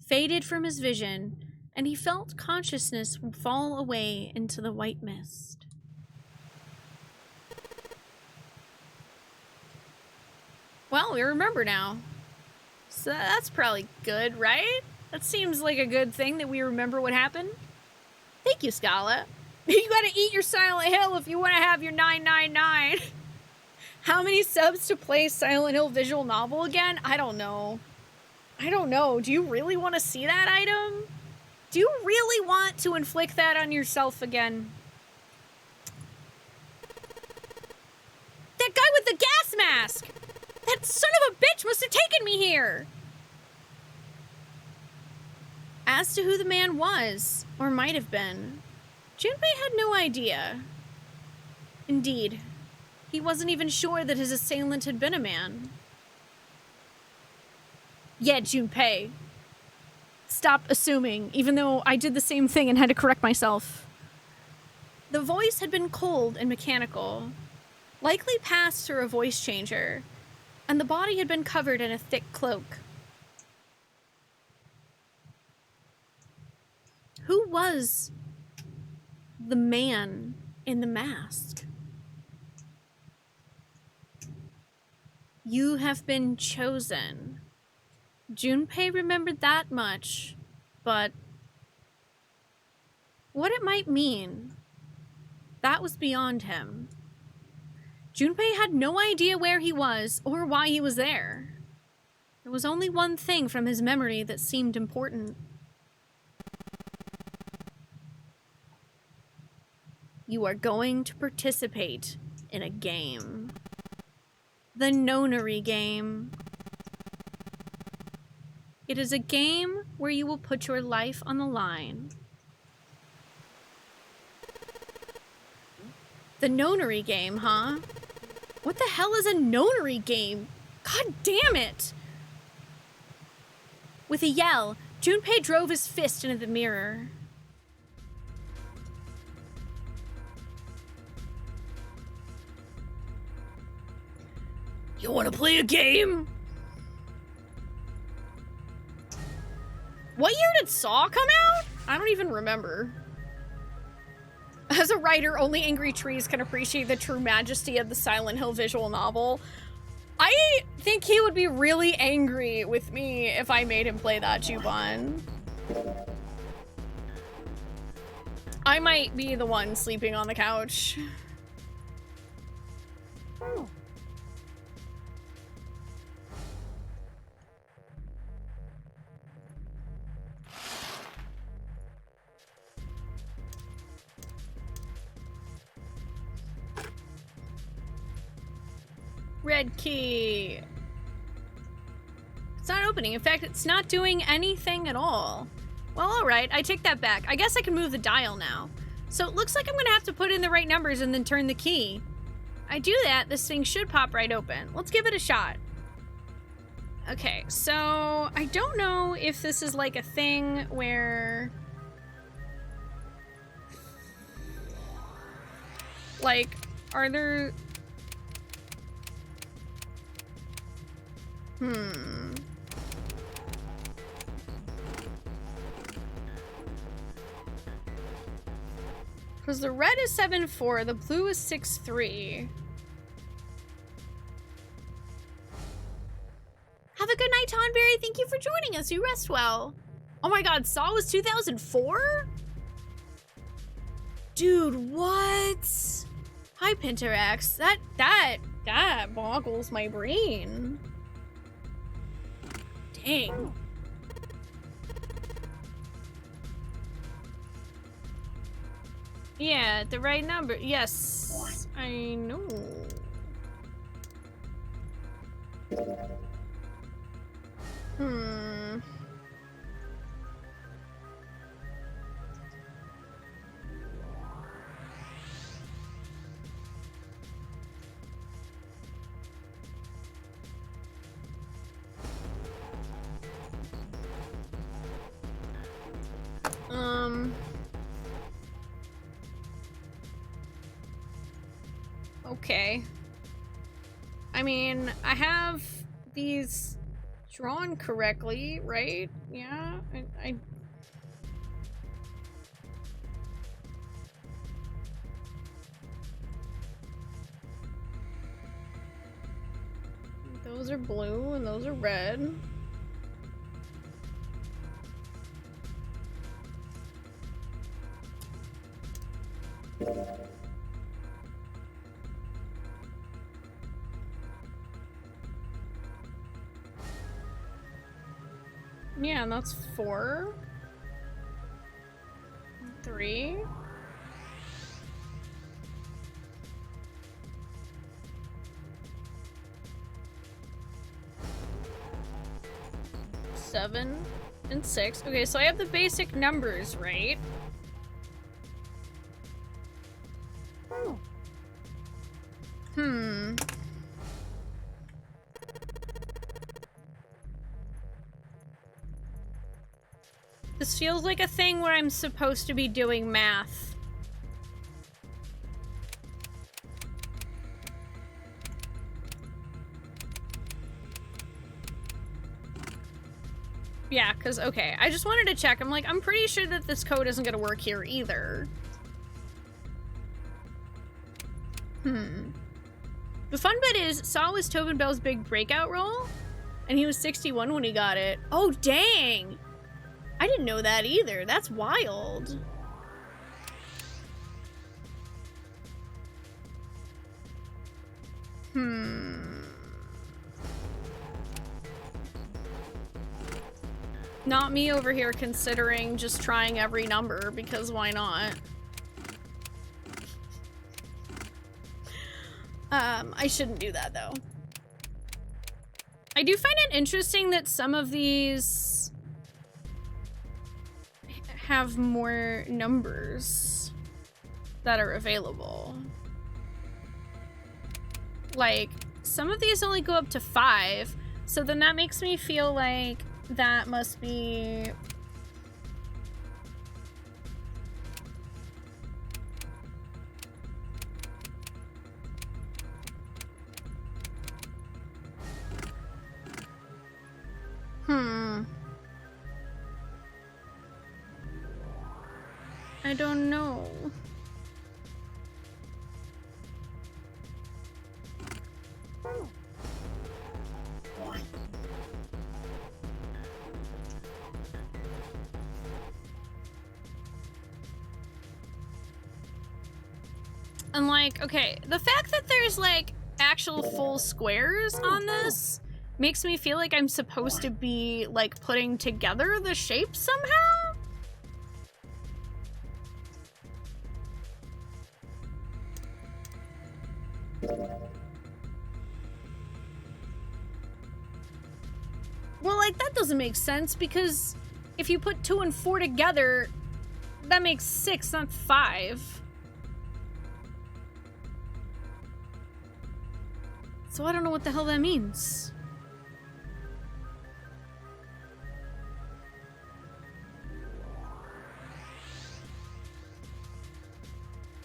faded from his vision, and he felt consciousness fall away into the white mist. Well, we remember now. So that's probably good, right? That seems like a good thing that we remember what happened. Thank you, Scala. You gotta eat your Silent Hill if you want to have your 999. How many subs to play Silent Hill visual novel again? I don't know. Do you really want to see that item? Do you really want to inflict that on yourself again? That guy with the gas mask! That son of a bitch must have taken me here! As to who the man was, or might have been, Junpei had no idea. Indeed, he wasn't even sure that his assailant had been a man. Yeah, Junpei. Stop assuming, even though I did the same thing and had to correct myself. The voice had been cold and mechanical, likely passed through a voice changer, and the body had been covered in a thick cloak. Who was the man in the mask? You have been chosen. Junpei remembered that much, but what it might mean, that was beyond him. Junpei had no idea where he was or why he was there. There was only one thing from his memory that seemed important. You are going to participate in a game. The Nonary game. It is a game where you will put your life on the line. The Nonary game, huh? What the hell is a Nonary game? God damn it! With a yell, Junpei drove his fist into the mirror. You want to play a game? What year did Saw come out? I don't even remember. As a writer, only angry trees can appreciate the true majesty of the Silent Hill visual novel. I think he would be really angry with me if I made him play that, Juban. I might be the one sleeping on the couch. Red key. It's not opening. In fact, it's not doing anything at all. Well, all right. I take that back. I guess I can move the dial now. So it looks like I'm going to have to put in the right numbers and then turn the key. I do that, this thing should pop right open. Let's give it a shot. Okay, so I don't know if this is like a thing where... Like, are there... Because the red is 7-4, the blue is 6-3. Have a good night, Tonberry. Thank you for joining us. You rest well. Oh my god, Saw was 2004? Dude, what? Hi, Pinterax. That boggles my brain. Dang. Yeah, the right number. Yes, I know. Okay. I mean, I have these drawn correctly, right? Yeah, I... Those are blue and those are red. Yeah, and that's 4. 3. 7 and 6. Okay, so I have the basic numbers, right? This feels like a thing where I'm supposed to be doing math. Yeah, because, okay, I just wanted to check. I'm like, I'm pretty sure that this code isn't going to work here either. The fun bit is, Saw was Tobin Bell's big breakout role, and he was 61 when he got it. Oh, dang! I didn't know that either. That's wild. Not me over here considering just trying every number, because why not? I shouldn't do that, though. I do find it interesting that some of these have more numbers that are available. Like, some of these only go up to 5, so then that makes me feel like that must be... I don't know. And like, okay, the fact that there's like actual full squares on this makes me feel like I'm supposed to be like putting together the shape somehow. Well, like that doesn't make sense because if you put 2 and 4 together, that makes 6, not 5. So I don't know what the hell that means.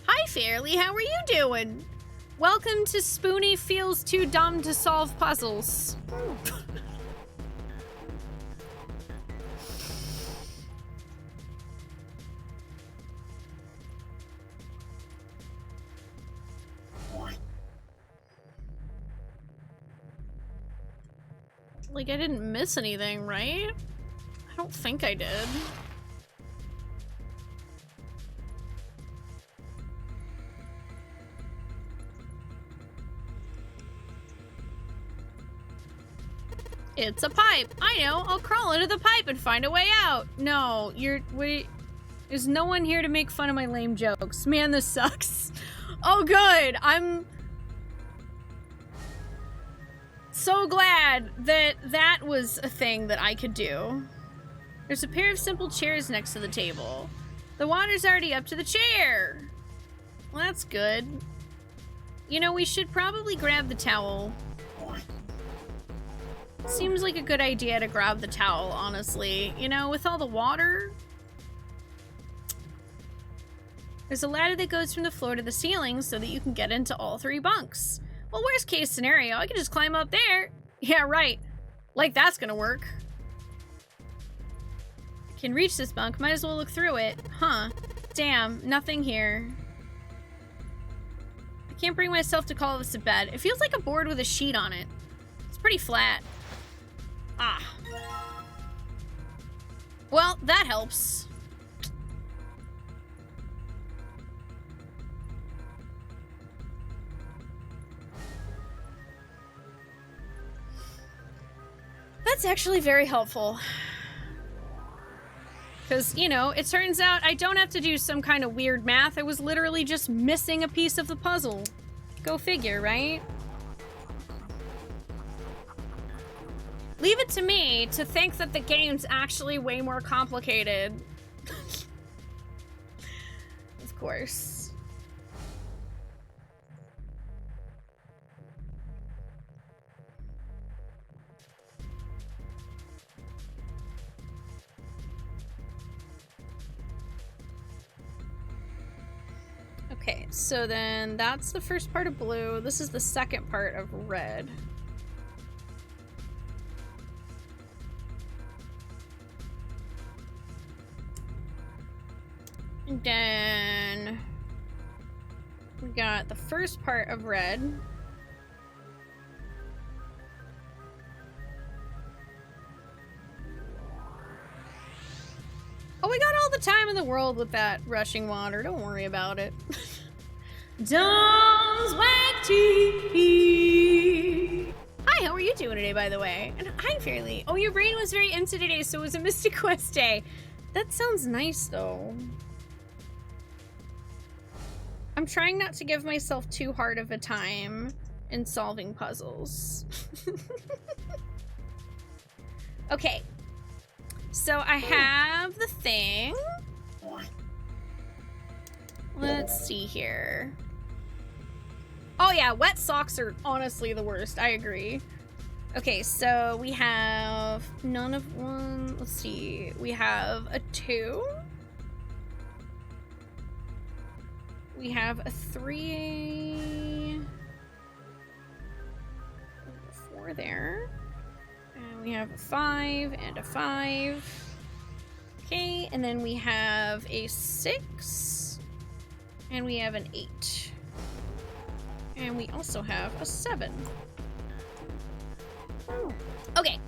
Hi, Fairly. How are you doing? Welcome to Spoonee Feels Too Dumb to Solve Puzzles. Like, I didn't miss anything, right? I don't think I did. It's a pipe. I know. I'll crawl into the pipe and find a way out. No, wait. There's no one here to make fun of my lame jokes. Man, this sucks. Oh, good. I'm so glad that that was a thing that I could do. There's a pair of simple chairs next to the table. The water's already up to the chair. Well, that's good. You know, we should probably grab the towel. Seems like a good idea to grab the towel, honestly. You know, with all the water. There's a ladder that goes from the floor to the ceiling so that you can get into all 3 bunks. Well, worst case scenario, I can just climb up there. Yeah, right. Like that's gonna work. I can reach this bunk, might as well look through it. Huh. Damn, nothing here. I can't bring myself to call this a bed. It feels like a board with a sheet on it. It's pretty flat. Ah. Well, that helps. That's actually very helpful. Because, you know, it turns out I don't have to do some kind of weird math. I was literally just missing a piece of the puzzle. Go figure, right? Leave it to me to think that the game's actually way more complicated. Of course. Okay, so then that's the first part of blue. This is the second part of red. And then we got the first part of red. Oh, we got all the time in the world with that rushing water. Don't worry about it. Dom's Whack Tea. Hi, how are you doing today, by the way? And hi, Fairly. Oh, your brain was very empty today, so it was a Mystic Quest day. That sounds nice, though. I'm trying not to give myself too hard of a time in solving puzzles. Okay. So I have the thing. Let's see here. Oh yeah, wet socks are honestly the worst. I agree. Okay, so we have none of one. Let's see. We have a 2. We have a 3. 4 there. And we have a 5 and a 5. Okay, and then we have a 6. And we have an 8. And we also have a 7. Okay.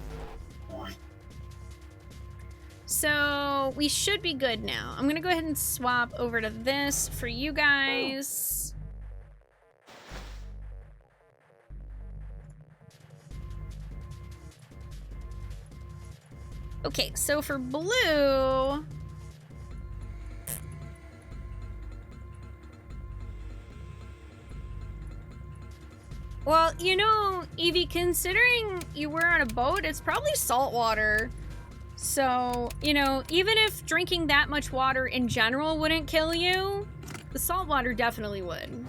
So we should be good now. I'm gonna go ahead and swap over to this for you guys. Okay, so for blue... Well, you know, Evie, considering you were on a boat, it's probably salt water. So, you know, even if drinking that much water in general wouldn't kill you, the salt water definitely would.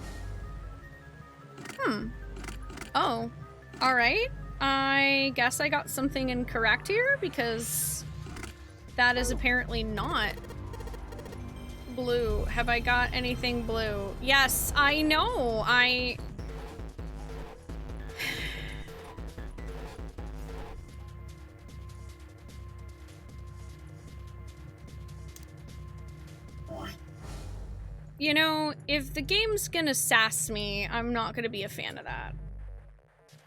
Oh, all right. I guess I got something incorrect here because that is apparently not blue. Have I got anything blue? Yes, I know. You know, if the game's gonna sass me, I'm not gonna be a fan of that.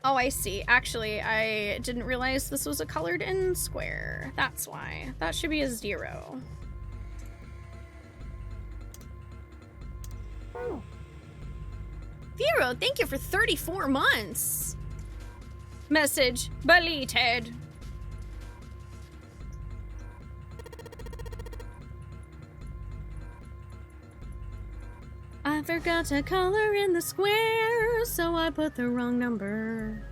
Oh, I see. Actually, I didn't realize this was a colored in square. That's why. That should be a 0. Oh. Vero, thank you for 34 months. Message deleted. I forgot to color in the square, so I put the wrong number.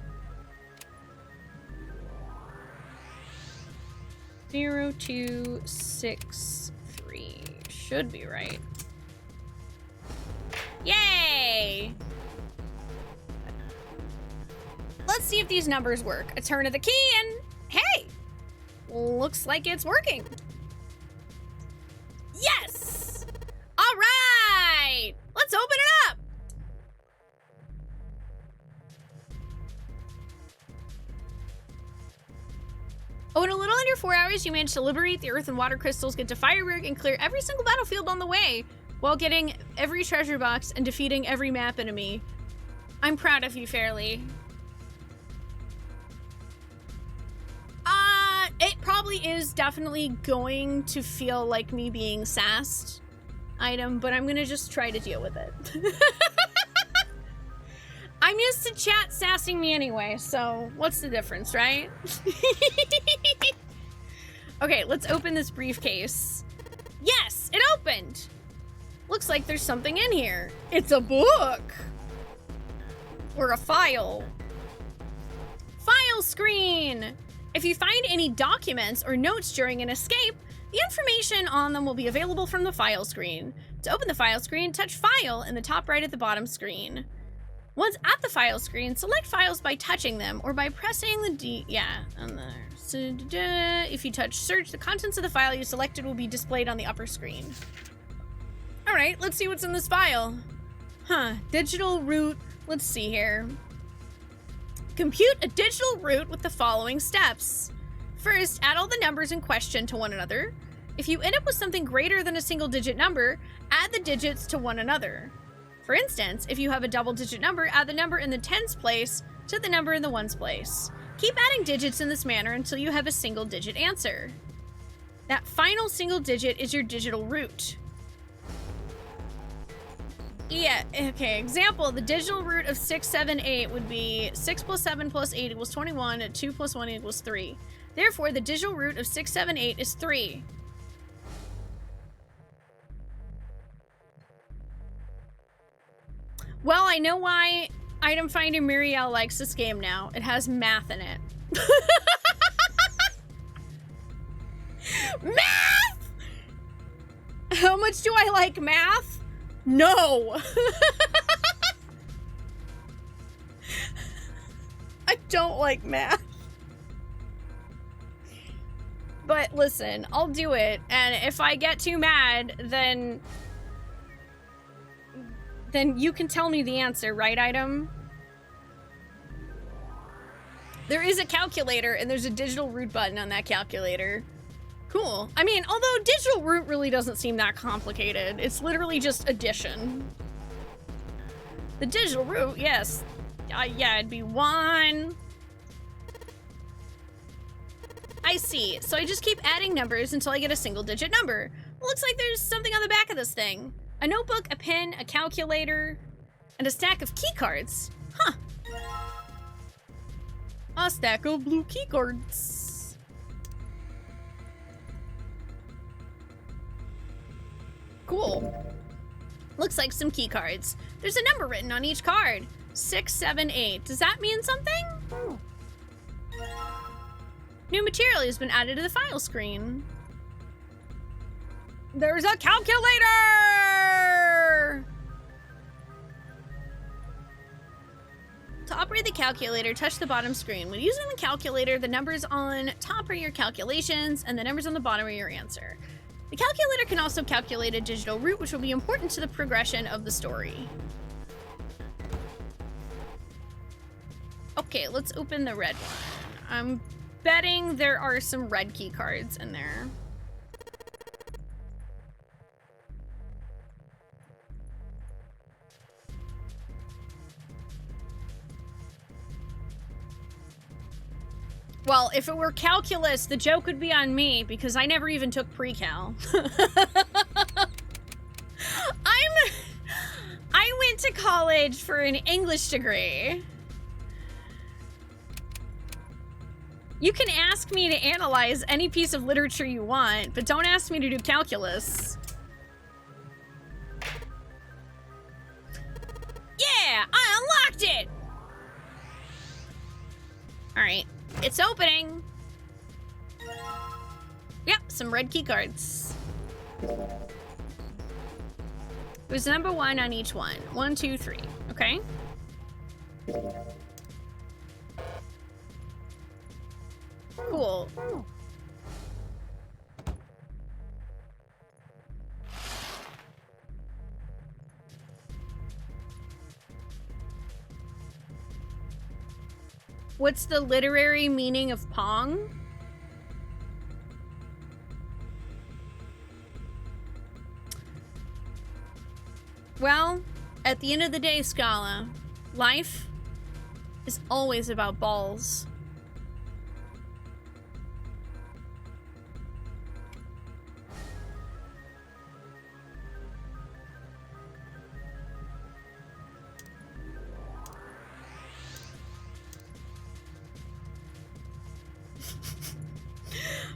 0263 should be right. Yay! Let's see if these numbers work. A turn of the key and hey! Looks like it's working. Yes! All right! Let's open it up! Oh, in a little under 4 hours, you managed to liberate the earth and water crystals, get to Firework, and clear every single battlefield on the way, while getting every treasure box and defeating every map enemy. I'm proud of you, Fairly. It probably is definitely going to feel like me being sassed, item, but I'm gonna just try to deal with it. I'm used to chat sassing me anyway, so what's the difference, right? Okay, let's open this briefcase. Yes, it opened! Looks like there's something in here. It's a book! Or a file. File screen! If you find any documents or notes during an escape, the information on them will be available from the file screen. To open the file screen, touch File in the top right at the bottom screen. Once at the file screen, select files by touching them or by pressing the D. Yeah, on there. So, if you touch Search, the contents of the file you selected will be displayed on the upper screen. All right, let's see what's in this file. Digital route. Let's see here. Compute a digital route with the following steps. First, add all the numbers in question to one another. If you end up with something greater than a single-digit number, add the digits to one another. For instance, if you have a double-digit number, add the number in the tens place to the number in the ones place. Keep adding digits in this manner until you have a single-digit answer. That final single digit is your digital root. Yeah, okay, example, the digital root of 6, 7, 8 would be 6 plus 7 plus 8 equals 21, and 2 plus 1 equals 3. Therefore, the digital root of 6, 7, 8 is 3. Well, I know why Item Finder Muriel likes this game now. It has math in it. Math! How much do I like math? No! I don't like math. But listen, I'll do it, and if I get too mad, then you can tell me the answer, right, Item? There is a calculator, and there's a digital root button on that calculator. Cool. I mean, although digital root really doesn't seem that complicated. It's literally just addition. The digital root, yes. Yeah, it'd be 1. I see. So I just keep adding numbers until I get a single-digit number. Looks like there's something on the back of this thing. A notebook, a pen, a calculator, and a stack of key cards. Huh. A stack of blue key cards. Cool. Looks like some key cards. There's a number written on each card. 6, 7, 8. Does that mean something? New material has been added to the file screen. There's a calculator! To operate the calculator, touch the bottom screen. When using the calculator, the numbers on top are your calculations, and the numbers on the bottom are your answer. The calculator can also calculate a digital route, which will be important to the progression of the story. Okay, let's open the red one. I'm betting there are some red key cards in there. Well, if it were calculus, the joke would be on me because I never even took pre-cal. I went to college for an English degree. You can ask me to analyze any piece of literature you want, but don't ask me to do calculus. Yeah, I unlocked it! All right. It's opening. Yep, some red key cards. There's number 1 on each one. 1, 2, 3. Okay. Cool. What's the literary meaning of Pong? Well, at the end of the day, Scala, life is always about balls.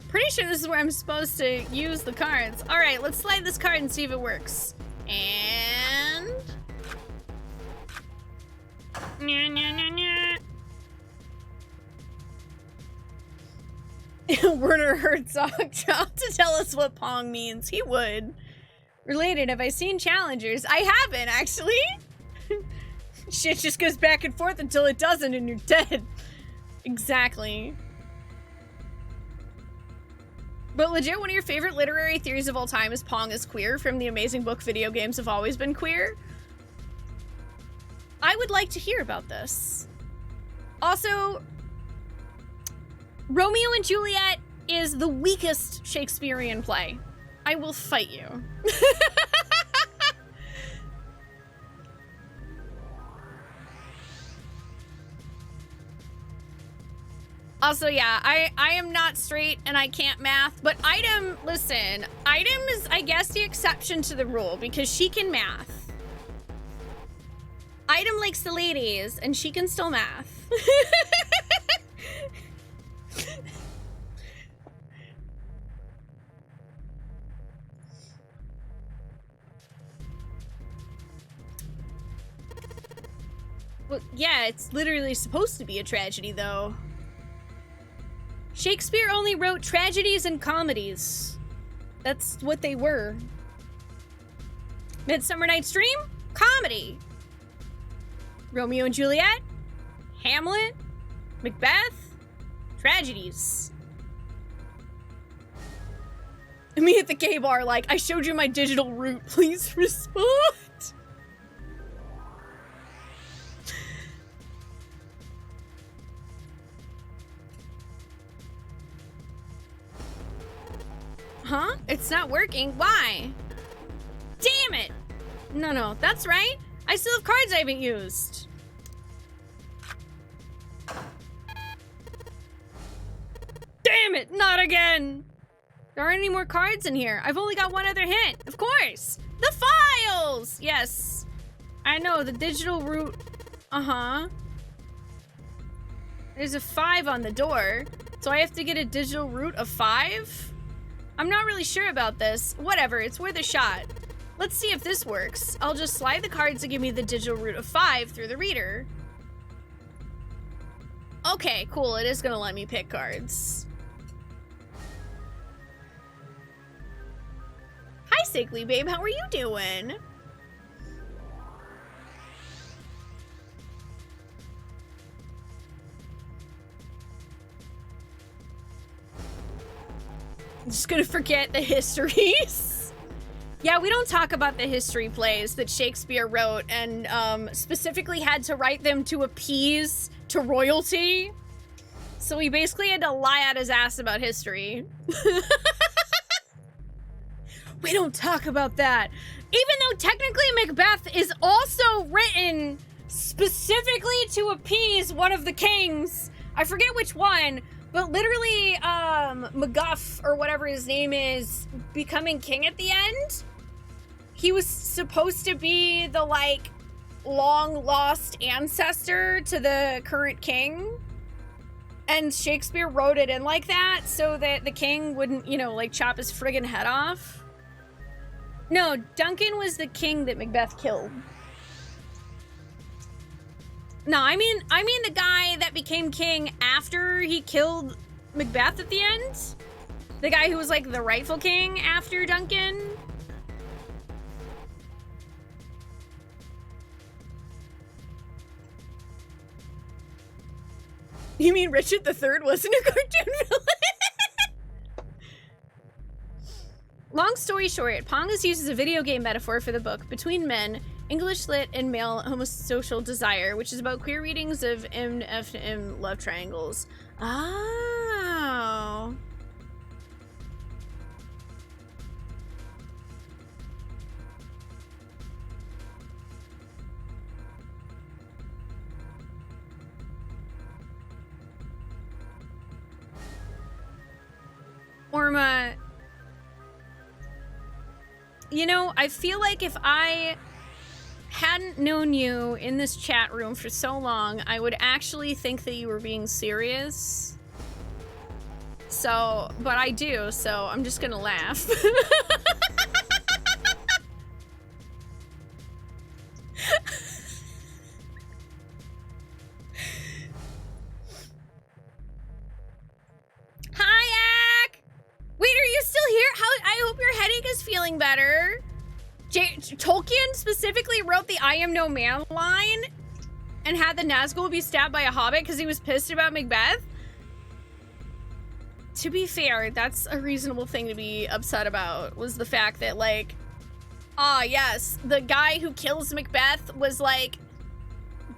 Pretty sure this is where I'm supposed to use the cards. All right, let's slide this card and see if it works. And... Nya, nya, nya, nya. Werner Herzog dropped to tell us what Pong means. He would. Related, have I seen Challengers? I haven't, actually. Shit just goes back and forth until it doesn't and you're dead. Exactly. But legit, one of your favorite literary theories of all time is Pong is queer from the amazing book Video Games Have Always Been Queer. I would like to hear about this. Also, Romeo and Juliet is the weakest Shakespearean play. I will fight you. Also, yeah, I am not straight and I can't math, but Item, listen, Item is, I guess, the exception to the rule because she can math. Item likes the ladies and she can still math. Well, yeah, it's literally supposed to be a tragedy, though. Shakespeare only wrote tragedies and comedies. That's what they were. Midsummer Night's Dream? Comedy. Romeo and Juliet? Hamlet? Macbeth? Tragedies. Me at the gay bar like, I showed you my digital route, please respond. Huh? It's not working? Why? Damn it! No, that's right. I still have cards I haven't used. Damn it, not again! There aren't any more cards in here. I've only got one other hint. Of course! The files! Yes. I know, the digital route. Uh-huh. There's a 5 on the door. So I have to get a digital route of 5? I'm not really sure about this. Whatever, it's worth a shot. Let's see if this works. I'll just slide the cards to give me the digital root of 5 through the reader. Okay, cool. It is gonna let me pick cards. Hi, Sickly Babe. How are you doing? I'm just gonna forget the histories. Yeah, we don't talk about the history plays that Shakespeare wrote and specifically had to write them to appease to royalty. So he basically had to lie out his ass about history. We don't talk about that. Even though technically Macbeth is also written specifically to appease one of the kings. I forget which one, but literally MacGuff, or whatever his name is, becoming king at the end. He was supposed to be the, like, long-lost ancestor to the current king. And Shakespeare wrote it in like that so that the king wouldn't, you know, like, chop his friggin' head off. No, Duncan was the king that Macbeth killed. No, I mean the guy that became king after he killed Macbeth at the end. The guy who was, like, the rightful king after Duncan. You mean Richard III wasn't a cartoon villain? Long story short, Pong is used as a video game metaphor for the book Between Men, English Lit and Male Homosocial Desire, which is about queer readings of M, F, M love triangles. Oh. Orma, you know, I feel like if I hadn't known you in this chat room for so long, I would actually think that you were being serious. So, but I do, so I'm just gonna laugh. Hi, Ak! Wait, are you still here? I hope your headache is feeling better. Tolkien specifically wrote the I am no man line and had the Nazgul be stabbed by a hobbit because he was pissed about Macbeth. To be fair, that's a reasonable thing to be upset about, was the fact that, like, yes, the guy who kills Macbeth was, like,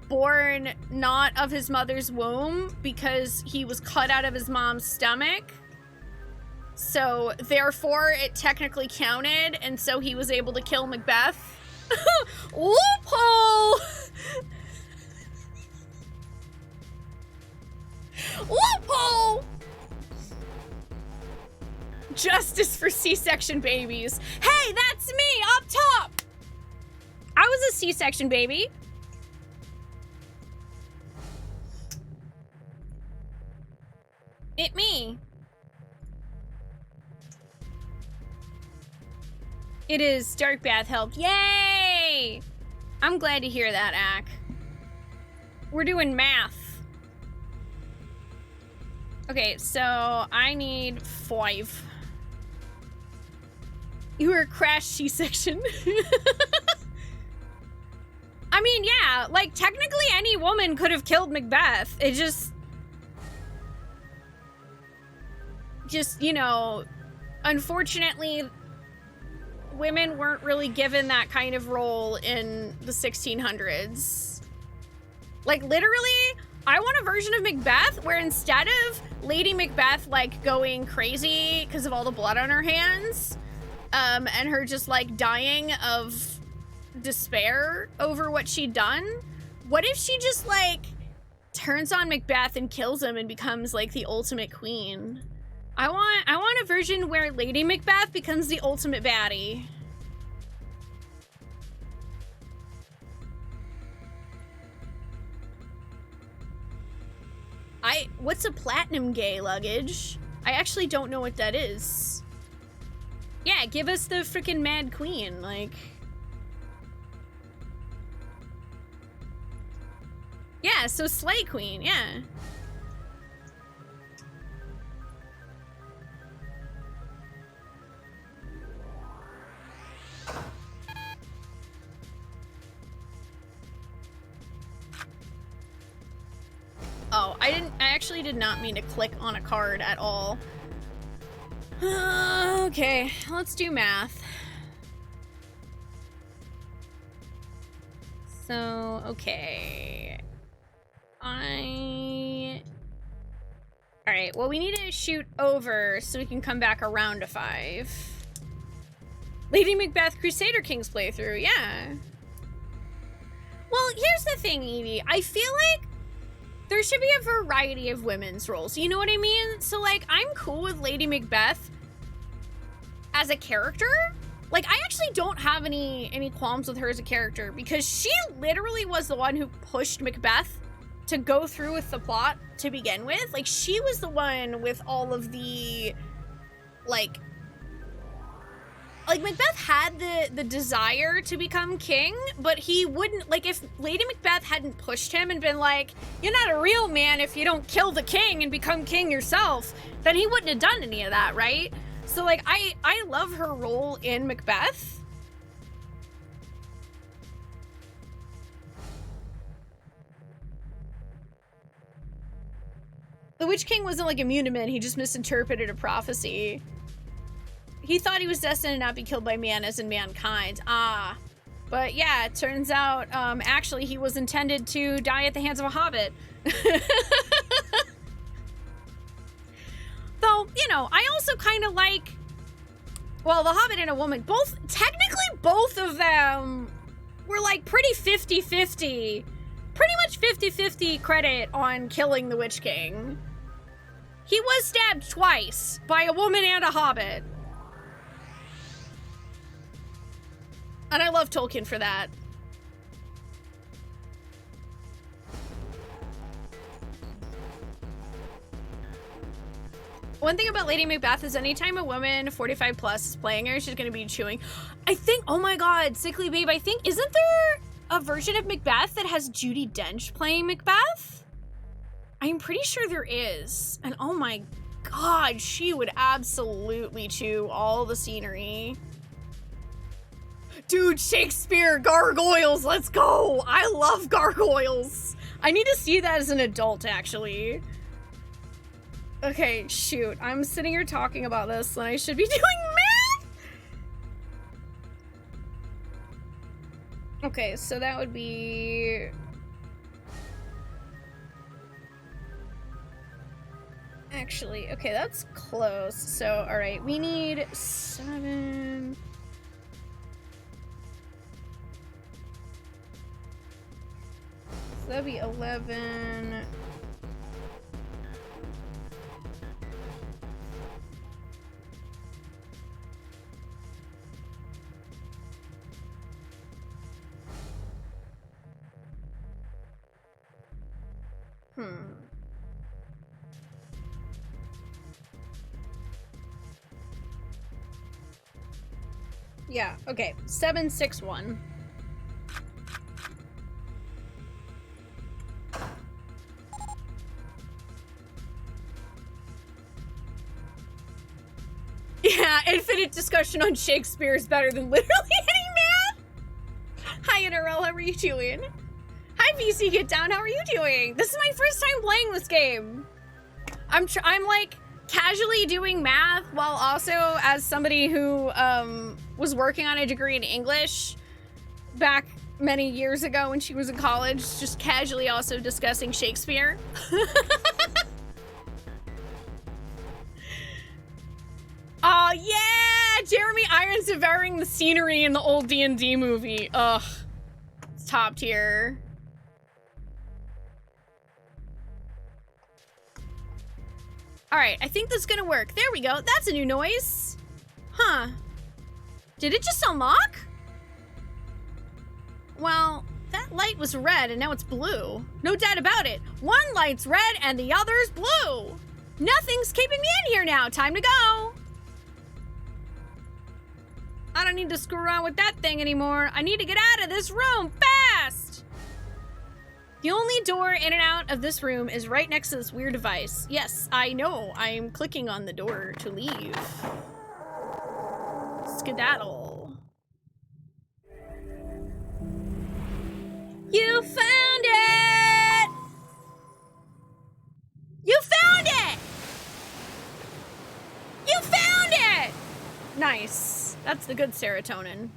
born not of his mother's womb because he was cut out of his mom's stomach. So, therefore, it technically counted, and so he was able to kill Macbeth. Loophole! Loophole! Justice for C-section babies. Hey, that's me, up top! I was a C-section baby. It me. It is. Dark Bath helped. Yay! I'm glad to hear that, Ak. We're doing math. Okay, so I need 5. You were a crash C-section. I mean, yeah, like, technically any woman could have killed Macbeth. It just, you know, unfortunately, women weren't really given that kind of role in the 1600s. Like, literally, I want a version of Macbeth where instead of Lady Macbeth, like, going crazy because of all the blood on her hands, and her just, like, dying of despair over what she'd done, what if she just, like, turns on Macbeth and kills him and becomes, like, the ultimate queen? I want a version where Lady Macbeth becomes the ultimate baddie. What's a platinum gay luggage? I actually don't know what that is. Yeah, give us the freaking Mad Queen, like... Yeah, so Slay Queen, yeah. Oh, I actually did not mean to click on a card at all. Okay, let's do math. So, okay. Alright, well, we need to shoot over so we can come back around to 5. Lady Macbeth Crusader Kings playthrough, yeah. Well, here's the thing, Evie. I feel like there should be a variety of women's roles. You know what I mean? So, like, I'm cool with Lady Macbeth as a character. Like, I actually don't have any qualms with her as a character because she literally was the one who pushed Macbeth to go through with the plot to begin with. Like, she was the one with all of the, like Macbeth had the desire to become king, but he wouldn't, like, if Lady Macbeth hadn't pushed him and been like, you're not a real man if you don't kill the king and become king yourself, then he wouldn't have done any of that, right? So, like, I love her role in Macbeth. The Witch King wasn't, like, immune to men, he just misinterpreted a prophecy. He thought he was destined to not be killed by man as in mankind. Ah. But yeah, it turns out, actually he was intended to die at the hands of a hobbit. Though, you know, I also kind of like, well, the hobbit and a woman, technically both of them were like pretty 50-50. Pretty much 50-50 credit on killing the Witch King. He was stabbed twice by a woman and a hobbit. And I love Tolkien for that. One thing about Lady Macbeth is anytime a woman 45 plus is playing her, she's gonna be chewing. I think, oh my god, Sickly Babe, I think, isn't there a version of Macbeth that has Judi Dench playing Macbeth? I'm pretty sure there is. And oh my god, she would absolutely chew all the scenery. Dude, Shakespeare, gargoyles, let's go! I love gargoyles! I need to see that as an adult, actually. Okay, shoot. I'm sitting here talking about this when I should be doing math! Okay, so that would be... Actually, okay, that's close. So, alright, we need 7... That'd be 11. Yeah, okay. 761. Yeah, infinite discussion on Shakespeare is better than literally any man. Hi, NRL, how are you doing? Hi, VC Get Down, how are you doing? This is my first time playing this game. I'm like casually doing math while also as somebody who was working on a degree in English back many years ago when she was in college, just casually also discussing Shakespeare. Oh yeah, Jeremy Irons devouring the scenery in the old D&D movie. Ugh, it's top tier. All right, I think that's gonna work. There we go. That's a new noise. Huh. Did it just unlock? Well, that light was red and now it's blue. No doubt about it. One light's red and the other's blue. Nothing's keeping me in here now. Time to go. don't need to screw around with that thing anymore. I need to get out of this room fast! The only door in and out of this room is right next to this weird device. Yes, I know. I'm clicking on the door to leave. Skedaddle. You found it! You found it! You found it! Nice. That's the good serotonin.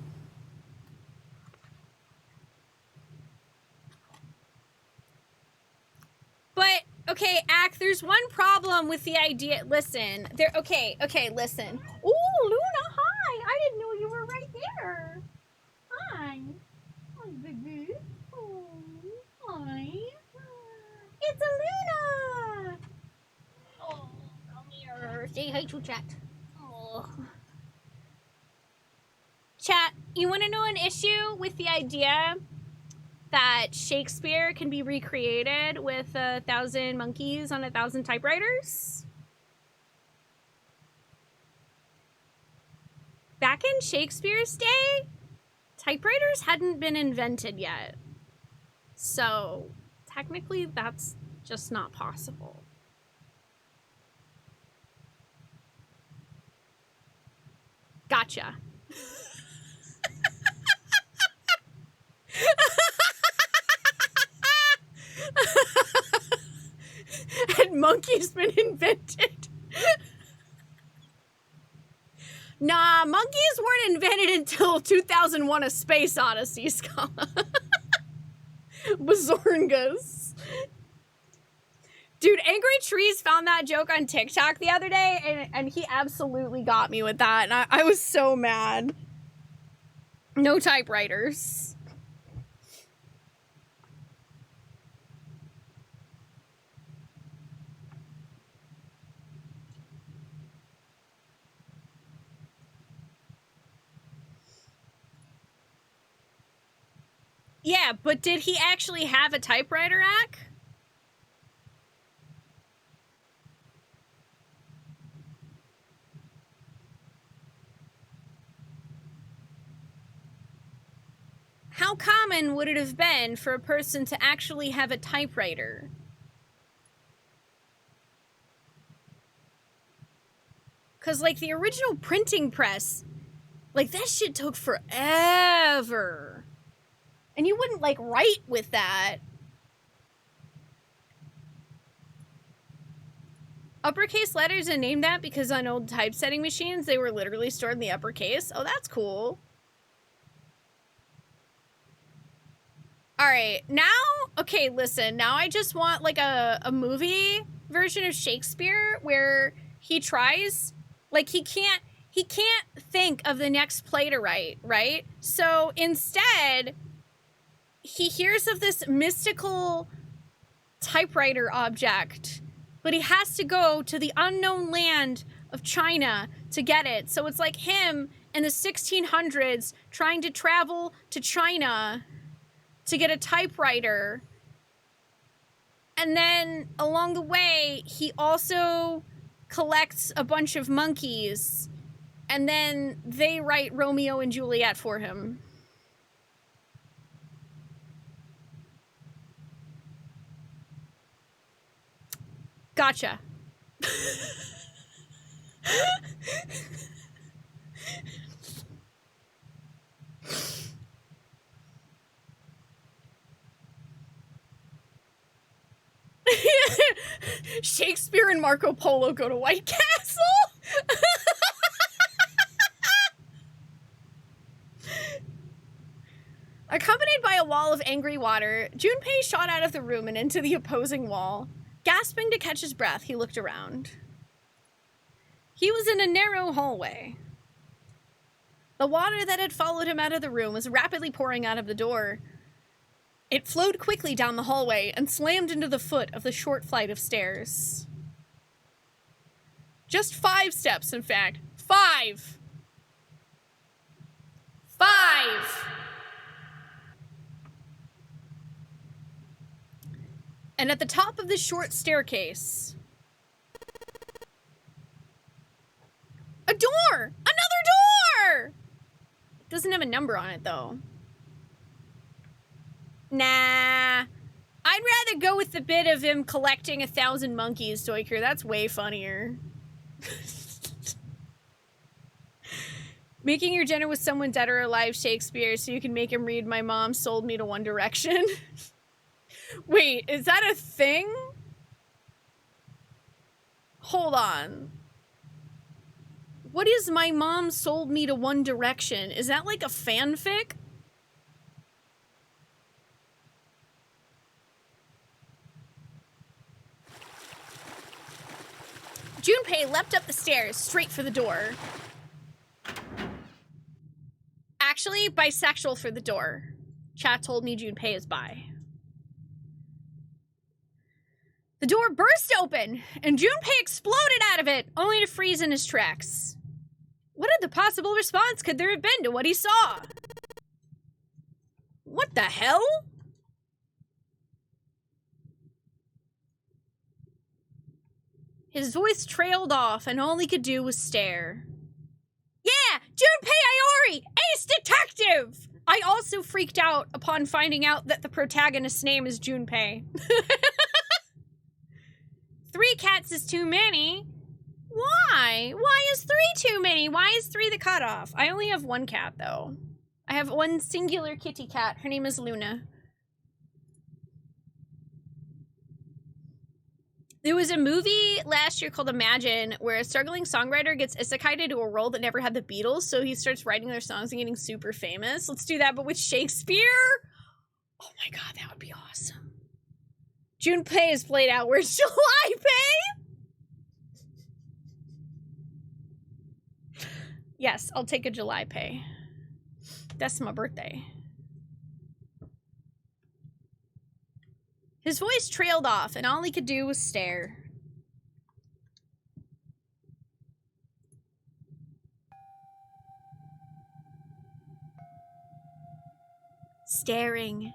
But, okay, Ack, there's one problem with the idea. Listen, okay, listen. Ooh, Luna, hi! I didn't know you were right there. Hi. Hi, baby. Oh, hi. It's a Luna! Oh, come here. Say hi to chat. Oh. Chat, you want to know an issue with the idea that Shakespeare can be recreated with 1,000 monkeys on 1,000 typewriters? Back in Shakespeare's day, typewriters hadn't been invented yet. So, technically, that's just not possible. Gotcha. Had monkeys been invented? Nah, monkeys weren't invented until 2001: A Space Odyssey, Scala. Bazorngas. Dude, Angry Trees found that joke on TikTok the other day, and he absolutely got me with that, and I was so mad. No typewriters. Yeah, but did he actually have a typewriter, Ack? How common would it have been for a person to actually have a typewriter? Because, like, the original printing press, like, that shit took forever. And you wouldn't, like, write with that. Uppercase letters are named that because on old typesetting machines, they were literally stored in the uppercase. Oh, that's cool. Alright, now, okay, listen, now I just want, like, a movie version of Shakespeare where he tries, like, he can't think of the next play to write, right? So, instead, he hears of this mystical typewriter object, but he has to go to the unknown land of China to get it. So it's like him in the 1600s trying to travel to China to get a typewriter. And then along the way, he also collects a bunch of monkeys, and then they write Romeo and Juliet for him. Gotcha. Shakespeare and Marco Polo go to White Castle? Accompanied by a wall of angry water, Junpei shot out of the room and into the opposing wall. Gasping to catch his breath, he looked around. He was in a narrow hallway. The water that had followed him out of the room was rapidly pouring out of the door. It flowed quickly down the hallway and slammed into the foot of the short flight of stairs. Just 5 steps, in fact. 5! 5! And at the top of the short staircase, a door! Another door! doesn't have a number on it, though. Nah. I'd rather go with the bit of him collecting 1,000 monkeys, Toyker. That's way funnier. Making your dinner with someone dead or alive, Shakespeare, so you can make him read My Mom Sold Me to One Direction. Wait, is that a thing? Hold on. What is My Mom Sold Me to One Direction? Is that like a fanfic? Junpei leapt up the stairs, straight for the door. Actually, bisexual for the door. Chat told me Junpei is bi. The door burst open, and Junpei exploded out of it, only to freeze in his tracks. What other possible response could there have been to what he saw? What the hell? His voice trailed off, and all he could do was stare. Yeah! Junpei Iori! Ace Detective! I also freaked out upon finding out that the protagonist's name is Junpei. 3 cats is too many. Why? Why is 3 too many? Why is 3 the cutoff? I only have 1 cat, though. I have 1 singular kitty cat. Her name is Luna. There was a movie last year called Imagine where a struggling songwriter gets isekai'd into a role that never had the Beatles, so he starts writing their songs and getting super famous. Let's do that, but with Shakespeare? Oh my god, that would be awesome. Junpei is played out. Where's July pay? Yes, I'll take a July pay. That's my birthday. His voice trailed off, and all he could do was stare. Staring.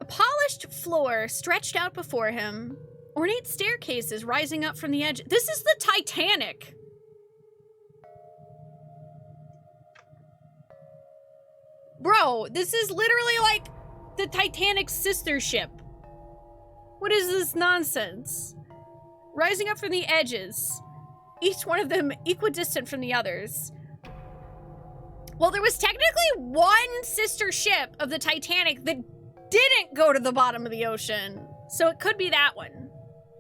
A polished floor stretched out before him. Ornate staircases rising up from the edge. This is the Titanic! Bro, this is literally like the Titanic's sister ship. What is this nonsense? Rising up from the edges. Each one of them equidistant from the others. Well, there was technically 1 sister ship of the Titanic that didn't go to the bottom of the ocean. So it could be that one.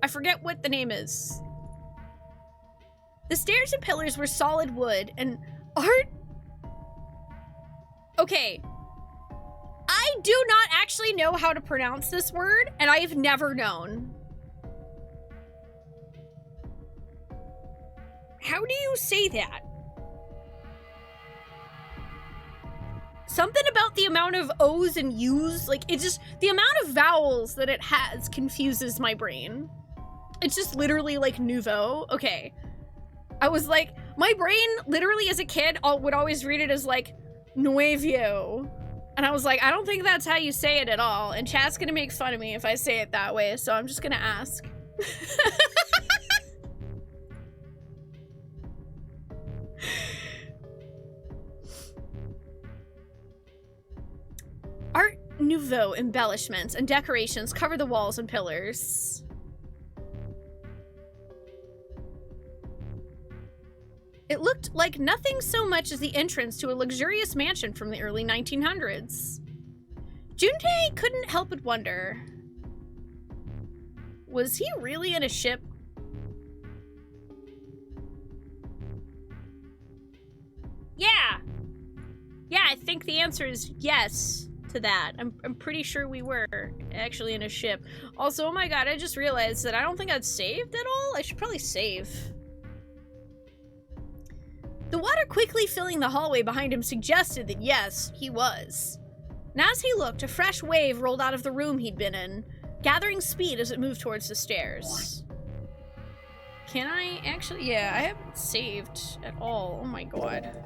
I forget what the name is. The stairs and pillars were solid wood and art. Okay. I do not actually know how to pronounce this word, and I've never known. How do you say that? Something about the amount of O's and U's, like, it just, the amount of vowels that it has confuses my brain. It's just literally like nouveau. Okay. I was like, my brain literally as a kid would always read it as like, nuevio. And I was like, I don't think that's how you say it at all. And chat's gonna make fun of me if I say it that way, so I'm just gonna ask. Art Nouveau embellishments and decorations cover the walls and pillars. It looked like nothing so much as the entrance to a luxurious mansion from the early 1900s. Junpei couldn't help but wonder, was he really in a ship? Yeah! Yeah, I think the answer is yes to that. I'm pretty sure we were actually in a ship. Also, oh my god, I just realized that I don't think I'd saved at all. I should probably save. The water quickly filling the hallway behind him suggested that yes, he was. And as he looked, a fresh wave rolled out of the room he'd been in, gathering speed as it moved towards the stairs. Can I actually? Yeah, I haven't saved at all. Oh my god.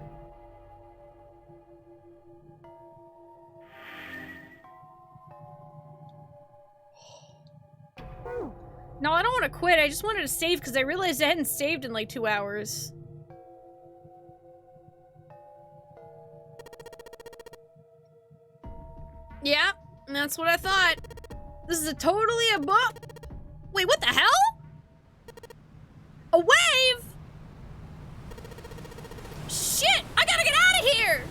No, I don't want to quit. I just wanted to save because I realized I hadn't saved in like 2 hours. Yeah, that's what I thought. This is totally a book. Wait, what the hell? A wave? Shit, I gotta get out of here!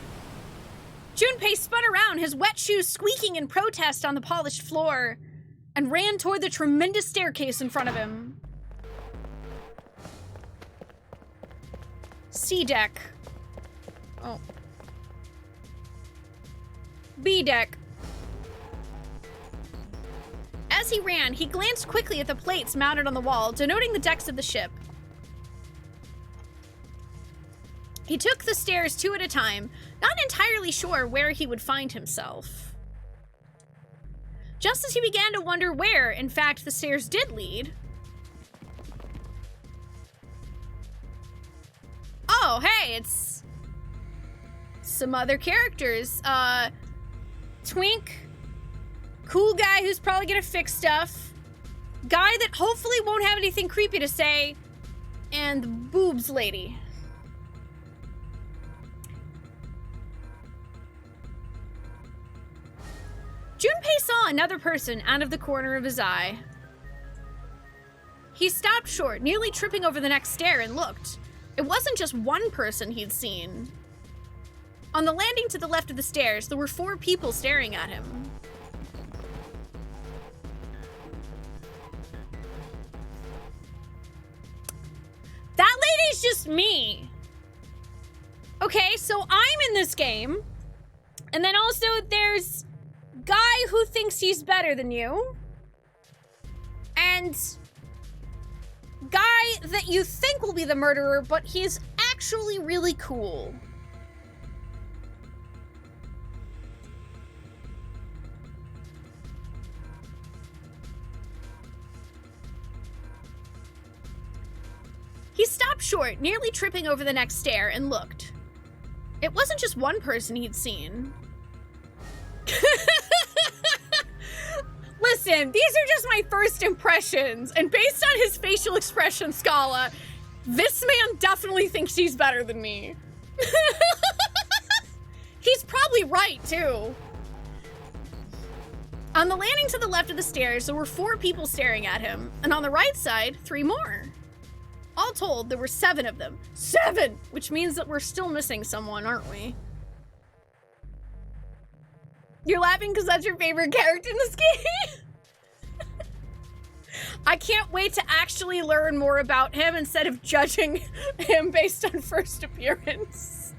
Junpei spun around, his wet shoes squeaking in protest on the polished floor, and ran toward the tremendous staircase in front of him. C deck. Oh. B deck. As he ran, he glanced quickly at the plates mounted on the wall, denoting the decks of the ship. He took the stairs 2 at a time, not entirely sure where he would find himself. Just as he began to wonder where, in fact, the stairs did lead. Oh, hey, it's some other characters. Twink, cool guy who's probably gonna fix stuff, guy that hopefully won't have anything creepy to say, and the boobs lady. Junpei saw another person out of the corner of his eye. He stopped short, nearly tripping over the next stair, and looked. It wasn't just one person he'd seen. On the landing to the left of the stairs, there were 4 people staring at him. That lady's just me. Okay, so I'm in this game. And then also there's guy who thinks he's better than you. And guy that you think will be the murderer, but he's actually really cool. He stopped short, nearly tripping over the next stair, and looked. It wasn't just one person he'd seen. Listen, these are just my first impressions, and based on his facial expression scala, this man definitely thinks he's better than me. He's probably right, too. On the landing to the left of the stairs, there were 4 people staring at him, and on the right side, 3 more. All told, there were 7 of them. 7! Which means that we're still missing someone, aren't we? You're laughing because that's your favorite character in this game? I can't wait to actually learn more about him instead of judging him based on first appearance.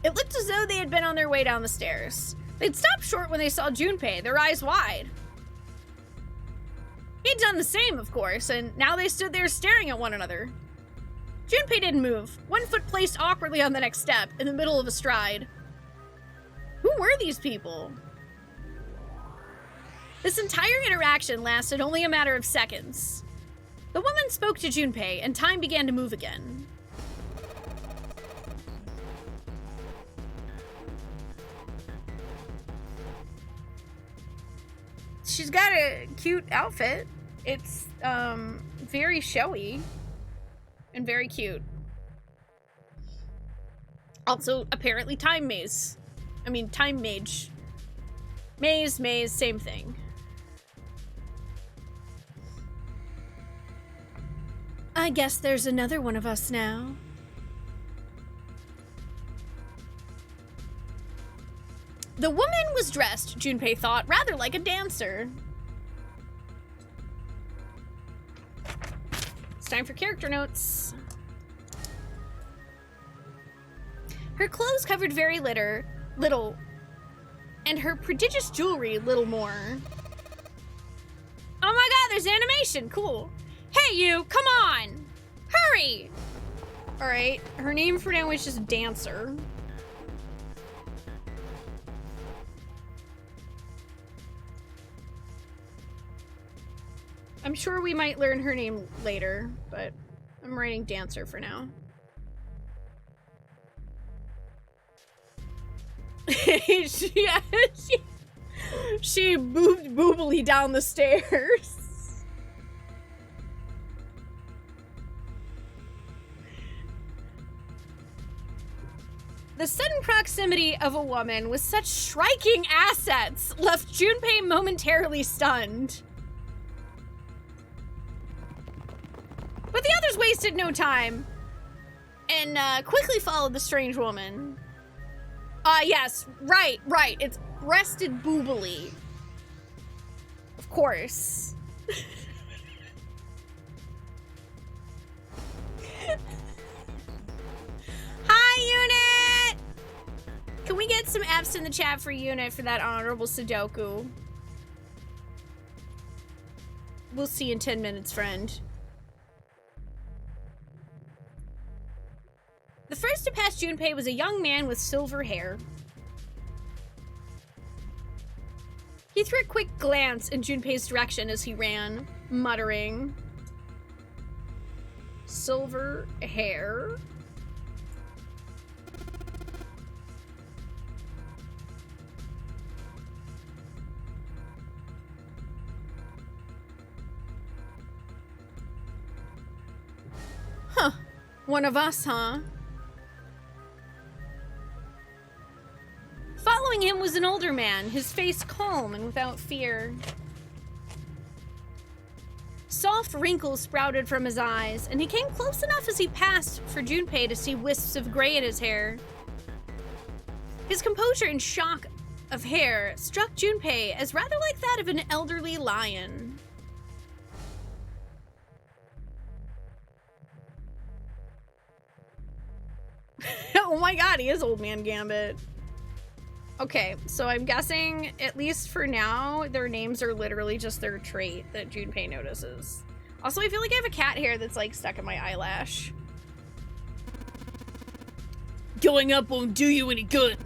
It looked as though they had been on their way down the stairs. They'd stopped short when they saw Junpei, their eyes wide. He'd done the same, of course, and now they stood there staring at one another. Junpei didn't move, one foot placed awkwardly on the next step, in the middle of a stride. Who were these people? This entire interaction lasted only a matter of seconds. The woman spoke to Junpei, and time began to move again. She's got a cute outfit. It's, very showy and very cute. Also, apparently time mage. Maze, same thing. I guess there's another one of us now. The woman was dressed, Junpei thought, rather like a dancer. It's time for character notes. Her clothes covered very little, and her prodigious jewelry little more. Oh my god, there's animation, cool. Hey you, come on, hurry! All right, her name for now is just Dancer. I'm sure we might learn her name later, but I'm writing Dancer for now. she boobed boobily down the stairs. The sudden proximity of a woman with such striking assets left Junpei momentarily stunned. But the others wasted no time and quickly followed the strange woman. Yes, right. It's breasted boobily. Of course. Hi, Unit! Can we get some F's in the chat for Unit for that honorable Sudoku? We'll see you in 10 minutes, friend. The first to pass Junpei was a young man with silver hair. He threw a quick glance in Junpei's direction as he ran, muttering, "Silver hair?" Huh. One of us, huh? Following him was an older man, his face calm and without fear. Soft wrinkles sprouted from his eyes, and he came close enough as he passed for Junpei to see wisps of gray in his hair. His composure and shock of hair struck Junpei as rather like that of an elderly lion. Oh my god, he is Old Man Gambit. Okay, so I'm guessing, at least for now, their names are literally just their trait that Junpei notices. Also, I feel like I have a cat hair that's, like, stuck in my eyelash. Going up won't do you any good.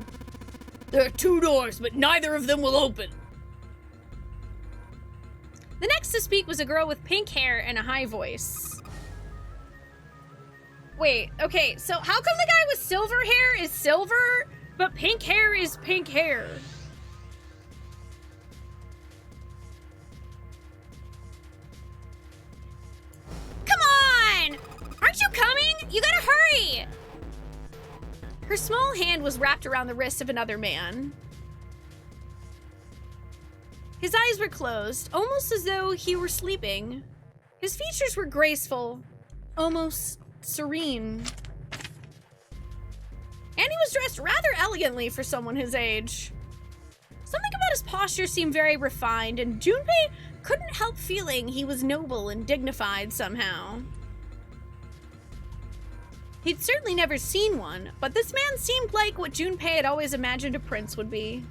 There are 2 doors, but neither of them will open. The next to speak was a girl with pink hair and a high voice. Wait, okay, so how come the guy with silver hair is silver, but pink hair is pink hair? Come on! Aren't you coming? You gotta hurry! Her small hand was wrapped around the wrist of another man. His eyes were closed, almost as though he were sleeping. His features were graceful, almost serene. And he was dressed rather elegantly for someone his age. Something about his posture seemed very refined, and Junpei couldn't help feeling he was noble and dignified somehow. He'd certainly never seen one, but this man seemed like what Junpei had always imagined a prince would be.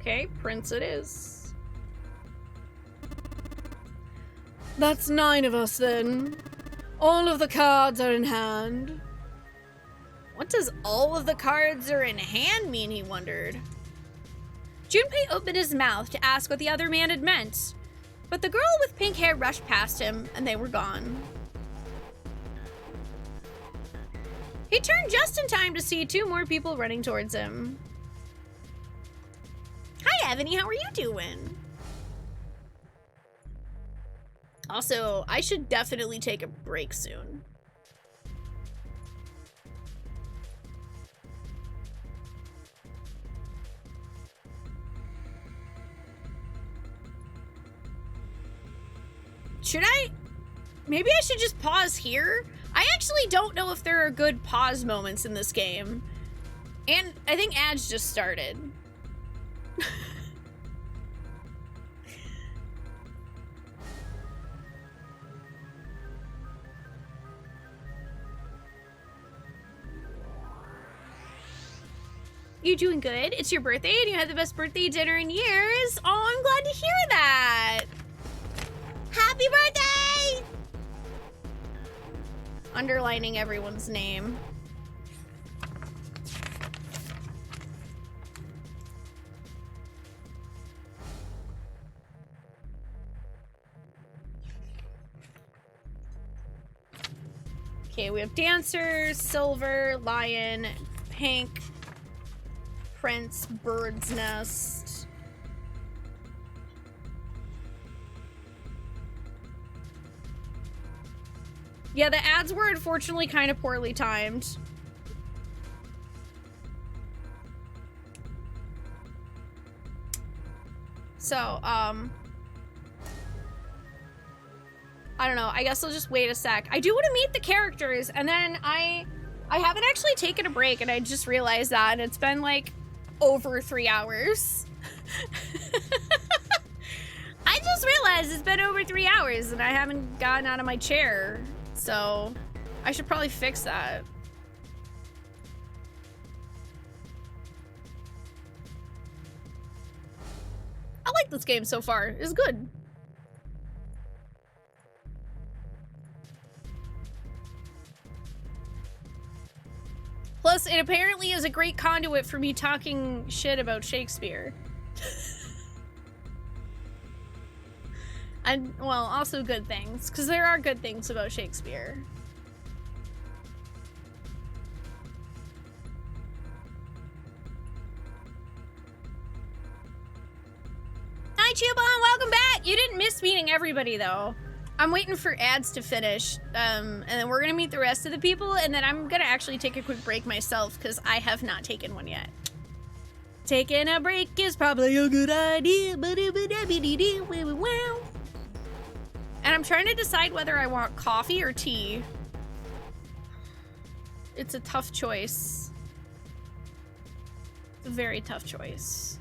Okay, prince it is. That's 9 of us then. All of the cards are in hand. What does all of the cards are in hand mean, he wondered. Junpei opened his mouth to ask what the other man had meant, but the girl with pink hair rushed past him, and they were gone. He turned just in time to see 2 more people running towards him. Hi, Ebony, how are you doing? Also, I should definitely take a break soon. Should I? Maybe I should just pause here? I actually don't know if there are good pause moments in this game. And I think ads just started. You doing good? It's your birthday and you had the best birthday dinner in years. Oh, I'm glad to hear that. Happy birthday! Underlining everyone's name. Okay, we have Dancer, Silver, Lion, Pink, Prince, Bird's Nest. Yeah, the ads were unfortunately kind of poorly timed. So, I don't know. I guess I'll just wait a sec. I do want to meet the characters, and then I haven't actually taken a break, and I just realized that, and it's been like over 3 hours. I just realized it's been over 3 hours, and I haven't gotten out of my chair, so I should probably fix that. I like this game so far. It's good. Plus, it apparently is a great conduit for me talking shit about Shakespeare. And, well, also good things, because there are good things about Shakespeare. Hi, Chubon, welcome back! You didn't miss meeting everybody, though. I'm waiting for ads to finish, and then we're gonna meet the rest of the people, and then I'm gonna actually take a quick break myself, because I have not taken one yet. Taking a break is probably a good idea, and I'm trying to decide whether I want coffee or tea. It's a tough choice. It's a very tough choice.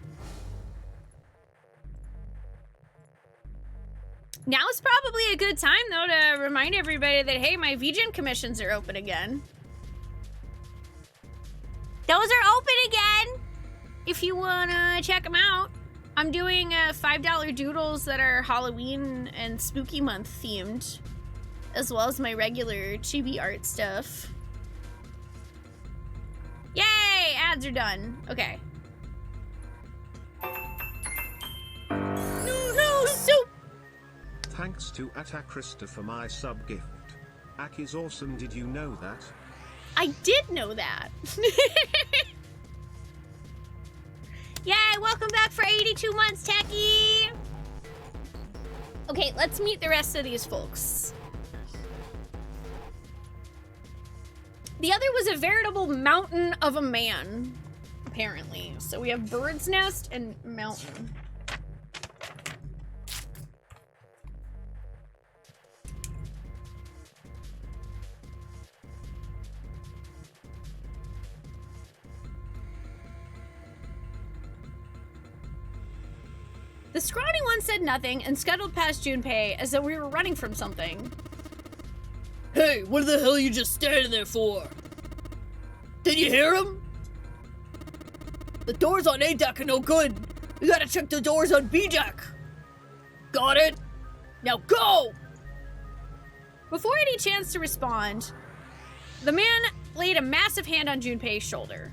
Now is probably a good time, though, to remind everybody that, hey, my VGen commissions are open again. Those are open again! If you wanna check them out. I'm doing $5 doodles that are Halloween and Spooky Month themed, as well as my regular chibi art stuff. Yay! Ads are done. Okay. No, soup! Thanks to Krista for my sub gift. Ak is awesome, did you know that? I did know that. Yay, welcome back for 82 months, Techie! Okay, let's meet the rest of these folks. The other was a veritable mountain of a man, apparently. So we have Bird's Nest and Mountain. The scrawny one said nothing and scuttled past Junpei as though we were running from something. Hey, what the hell are you just standing there for? Did you hear him? The doors on A deck are no good. You gotta check the doors on B deck. Got it? Now go! Before any chance to respond, the man laid a massive hand on Junpei's shoulder.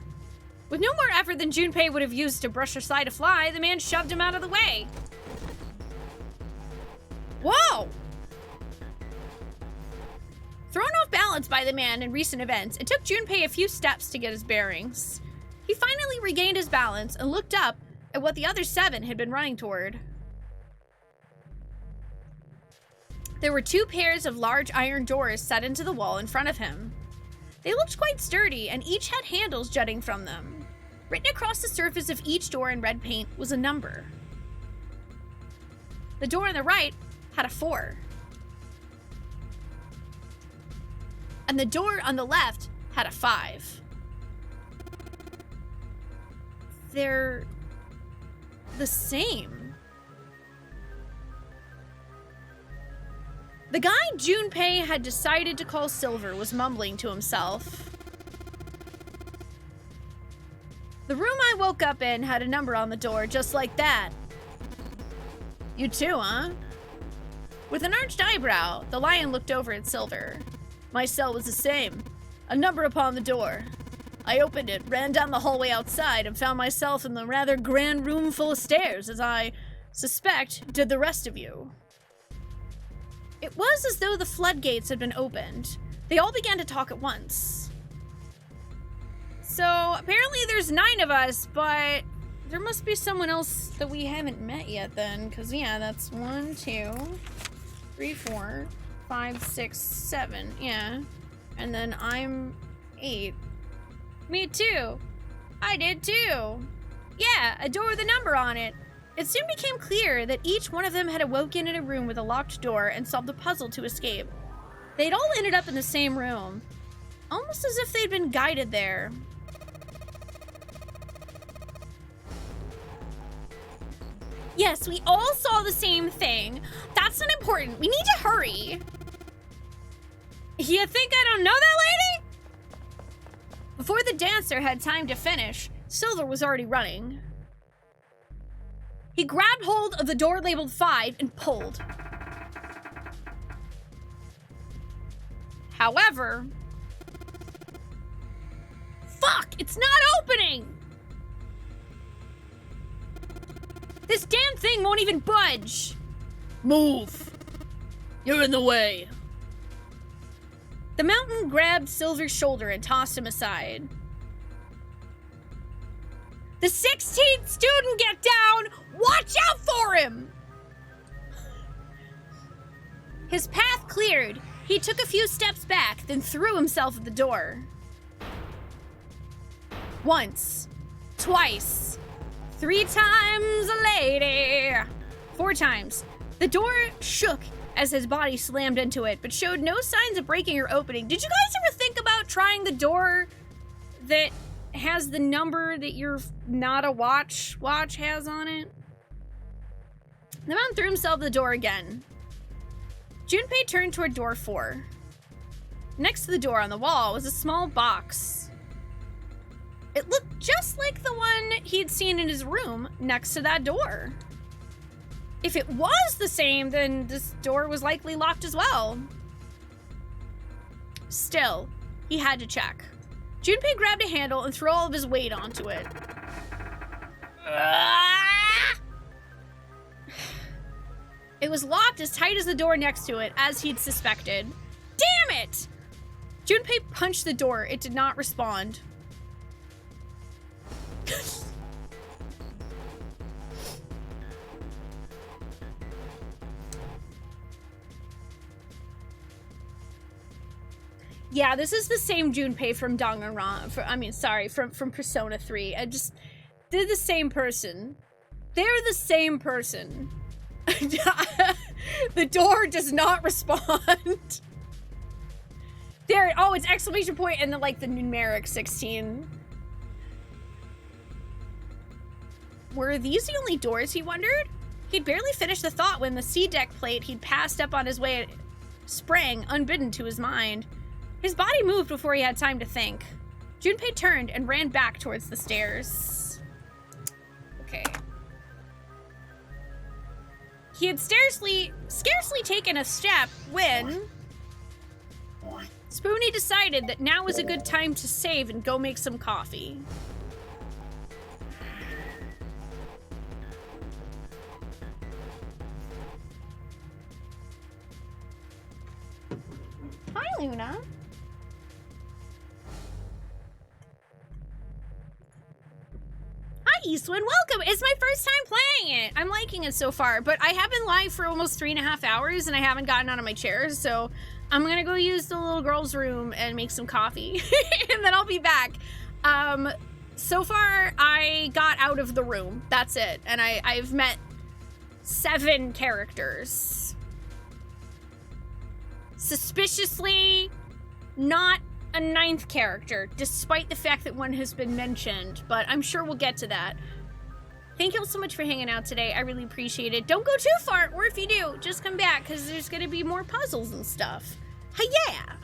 With no more effort than Junpei would have used to brush aside a fly, the man shoved him out of the way. Whoa! Thrown off balance by the man in recent events, it took Junpei a few steps to get his bearings. He finally regained his balance and looked up at what the other 7 had been running toward. There were 2 pairs of large iron doors set into the wall in front of him. They looked quite sturdy, and each had handles jutting from them. Written across the surface of each door in red paint was a number. The door on the right had a 4. And the door on the left had a 5. They're the same. The guy Junpei had decided to call Silver was mumbling to himself. The room I woke up in had a number on the door just like that. You too, huh? With an arched eyebrow, the lion looked over at Silver. My cell was the same. A number upon the door. I opened it, ran down the hallway outside, and found myself in the rather grand room full of stairs, as I suspect did the rest of you. It was as though the floodgates had been opened. They all began to talk at once. So, apparently there's 9 of us, but there must be someone else that we haven't met yet then, because, yeah, that's 1, 2, 3, 4, 5, 6, 7, yeah. And then I'm 8. Me too. I did too. Yeah, a door with a number on it. It soon became clear that each one of them had awoken in a room with a locked door and solved a puzzle to escape. They'd all ended up in the same room, almost as if they'd been guided there. Yes, we all saw the same thing. That's not important. We need to hurry. You think I don't know that lady? Before the dancer had time to finish, Silver was already running. He grabbed hold of the door labeled 5 and pulled. However, fuck, it's not opening! This damn thing won't even budge. Move. You're in the way. The mountain grabbed Silver's shoulder and tossed him aside. The 16th student, get down! Watch out for him! His path cleared. He took a few steps back, then threw himself at the door. Once. Twice. 3 times a lady. 4 times. The door shook as his body slammed into it, but showed no signs of breaking or opening. Did you guys ever think about trying the door that has the number that your not a watch has on it? The man threw himself at the door again. Junpei turned toward door 4. Next to the door on the wall was a small box. It looked just like the one he'd seen in his room next to that door. If it was the same, then this door was likely locked as well. Still, he had to check. Junpei grabbed a handle and threw all of his weight onto it. It was locked as tight as the door next to it, as he'd suspected. Damn it! Junpei punched the door. It did not respond. Yeah, this is the same Junpei from Danganronpa. From Persona 3. They're the same person. They're the same person. The door does not respond. There, oh, it's exclamation point and then like the numeric 16. Were these the only doors, he wondered? He'd barely finished the thought when the C-deck plate he'd passed up on his way sprang unbidden to his mind. His body moved before he had time to think. Junpei turned and ran back towards the stairs. Okay. He had scarcely taken a step when Spoonee decided that now was a good time to save and go make some coffee. Hi, Luna. Hi, Eastwood. Welcome. It's my first time playing it. I'm liking it so far, but I have been live for almost 3.5 hours and I haven't gotten out of my chair, so I'm gonna go use the little girl's room and make some coffee, and then I'll be back. So far, I got out of the room. That's it. And I've met 7 characters. Suspiciously, not a 9th character, despite the fact that one has been mentioned, but I'm sure we'll get to that. Thank you all so much for hanging out today. I really appreciate it. Don't go too far, or if you do, just come back, because there's going to be more puzzles and stuff. Hi-yeah!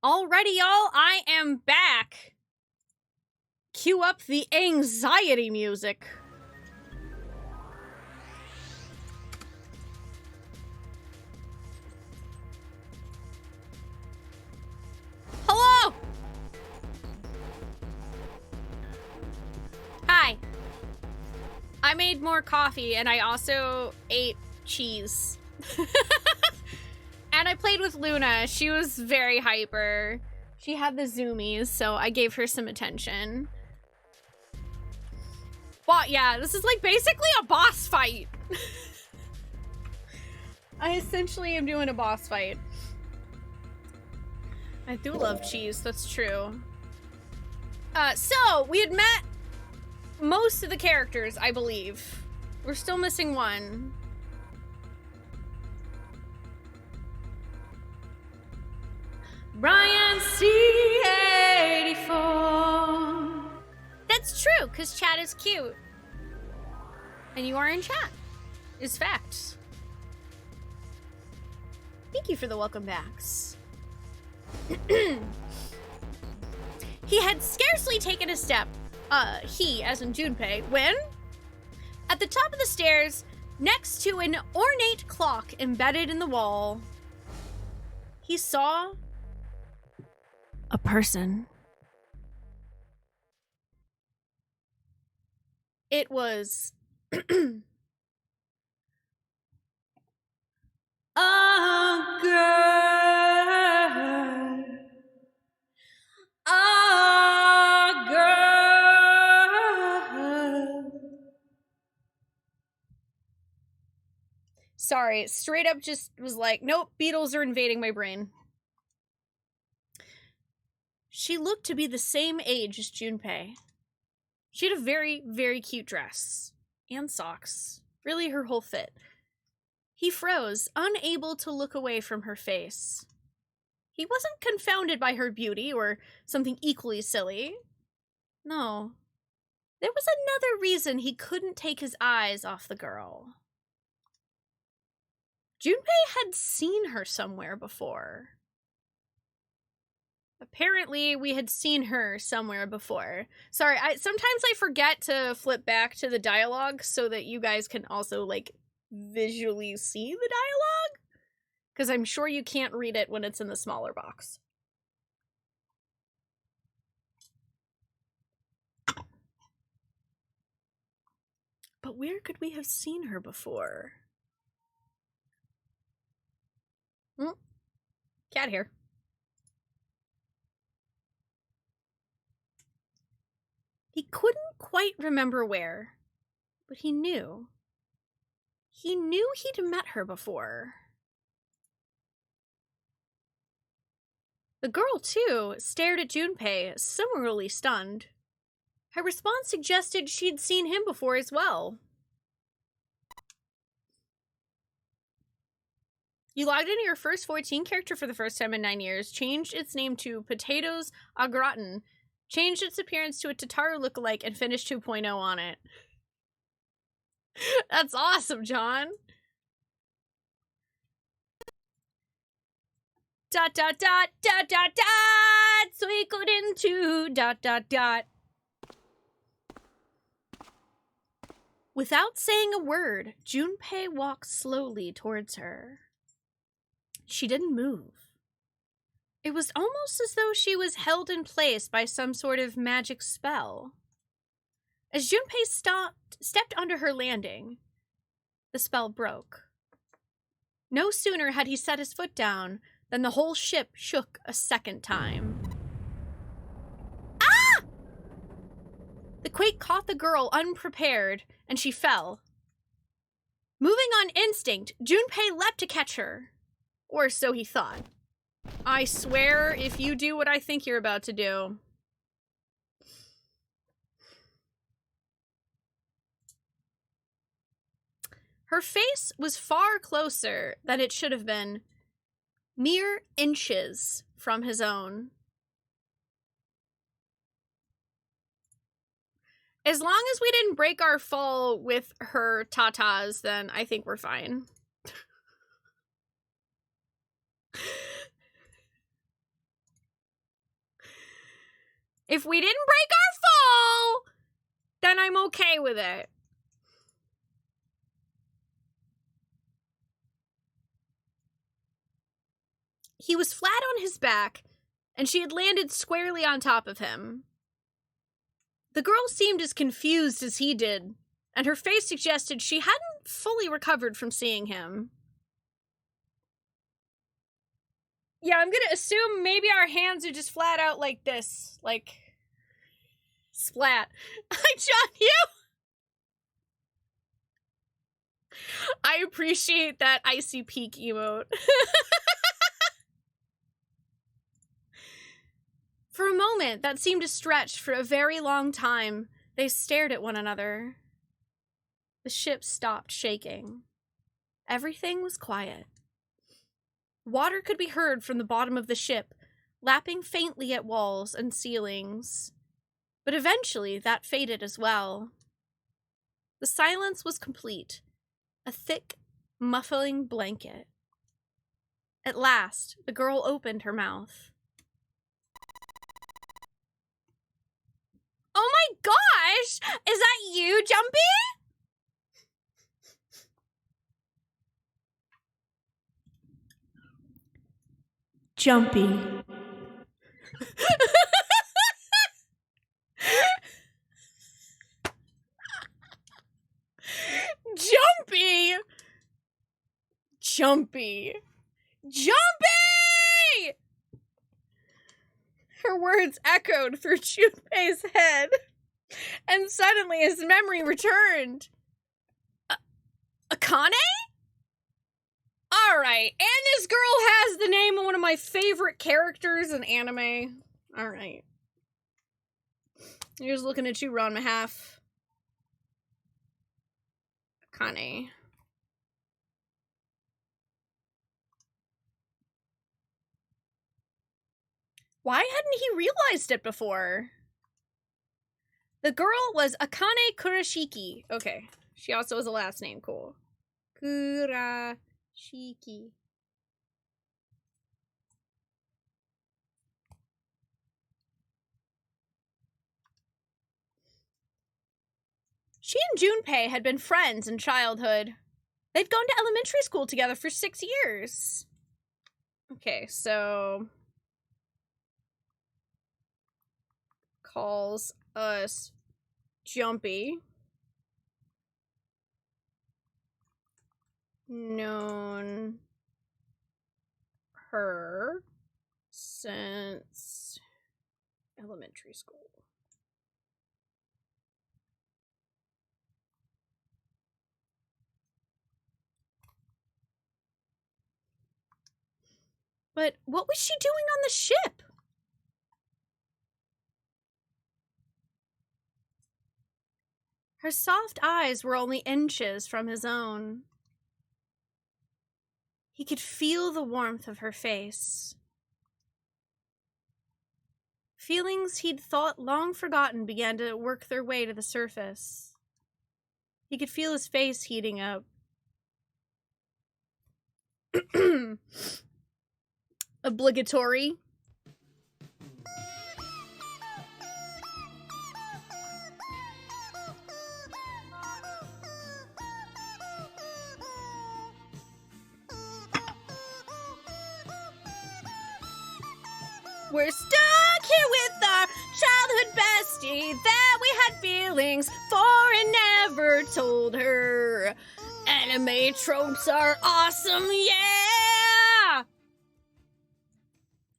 Alrighty, y'all, I am back. Cue up the anxiety music. Hello! Hi. I made more coffee and I also ate cheese. And I played with Luna. She was very hyper. She had the zoomies, so I gave her some attention. But yeah, this is like basically a boss fight. I essentially am doing a boss fight. I do love cheese, that's true. So we had met most of the characters, I believe. We're still missing one. Brian C84. That's true, because chat is cute. And you are in chat. Is fact. Thank you for the welcome backs. He had scarcely taken a step, he, as in Junpei, when, at the top of the stairs, next to an ornate clock embedded in the wall, he saw a person. It was a girl. A girl. Sorry, straight up just was like, nope, Beatles are invading my brain. She looked to be the same age as Junpei. She had a very, very cute dress. And socks. Really her whole fit. He froze, unable to look away from her face. He wasn't confounded by her beauty or something equally silly. No. There was another reason he couldn't take his eyes off the girl. Junpei had seen her somewhere before. Apparently, we had seen her somewhere before. Sorry, sometimes I forget to flip back to the dialogue so that you guys can also, like, visually see the dialogue. Because I'm sure you can't read it when it's in the smaller box. But where could we have seen her before? Cat hair. He couldn't quite remember where, but he knew. He knew he'd met her before. The girl, too, stared at Junpei, similarly stunned. Her response suggested she'd seen him before as well. You logged into your first 14 character for the first time in 9 years, changed its name to Potatoes au gratin, changed its appearance to a Tataru lookalike, and finished 2.0 on it. That's awesome, John. Dot dot dot dot dot dot. So he got into dot dot dot. Without saying a word, Junpei walked slowly towards her. She didn't move. It was almost as though she was held in place by some sort of magic spell. As Junpei stepped onto her landing, the spell broke. No sooner had he set his foot down than the whole ship shook a second time. Ah! The quake caught the girl unprepared, and she fell. Moving on instinct, Junpei leapt to catch her. Or so he thought. I swear, if you do what I think you're about to do. Her face was far closer than it should have been, mere inches from his own. As long as we didn't break our fall with her tatas, then I think we're fine. If we didn't break our fall, then I'm okay with it. He was flat on his back, and she had landed squarely on top of him. The girl seemed as confused as he did, and her face suggested she hadn't fully recovered from seeing him. Yeah, I'm gonna assume maybe our hands are just flat out like this. Like, splat. I shot you! I appreciate that icy peak emote. For a moment, that seemed to stretch for a very long time. They stared at one another. The ship stopped shaking. Everything was quiet. Water could be heard from the bottom of the ship, lapping faintly at walls and ceilings. But eventually, that faded as well. The silence was complete, a thick, muffling blanket. At last, the girl opened her mouth. Oh my gosh! Is that you, Jumpy? Jumpy. Jumpy! Jumpy! Jumpy! Her words echoed through Junpei's head, and suddenly his memory returned. Akane? Alright, and this girl has the name of one of my favorite characters in anime. Alright. Here's looking at you, Ron Mahaff. Akane. Why hadn't he realized it before? The girl was Akane Kurashiki. Okay. She also has a last name. Cool. Kurashiki. She and Junpei had been friends in childhood. They'd gone to elementary school together for 6 years. Okay, so... calls us Jumpy. Known her since elementary school. But what was she doing on the ship? Her soft eyes were only inches from his own. He could feel the warmth of her face. Feelings he'd thought long forgotten began to work their way to the surface. He could feel his face heating up. Obligatory. We're stuck here with our childhood bestie that we had feelings for and never told her. Anime tropes are awesome, yeah!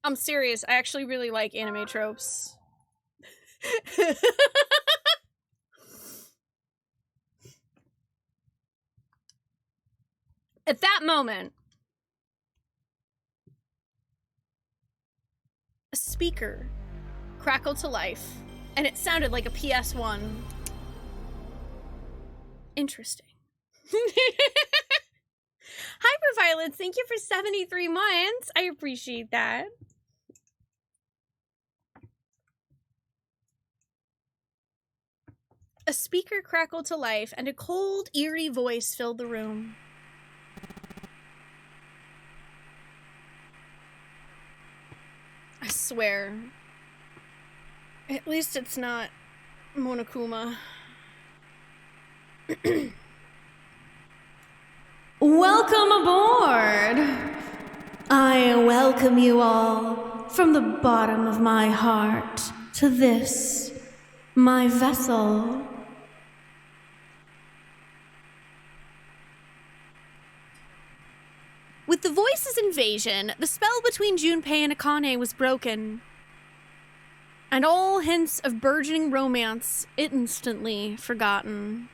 I'm serious, I actually really like anime tropes. At that moment, a speaker crackled to life, and it sounded like a PS1. Interesting. Hyperviolence, thank you for 73 months. I appreciate that. A speaker crackled to life, and a cold, eerie voice filled the room. I swear. At least it's not Monokuma. Welcome aboard! I welcome you all from the bottom of my heart to this, my vessel. With the Voices invasion, the spell between Junpei and Akane was broken, and all hints of burgeoning romance instantly forgotten.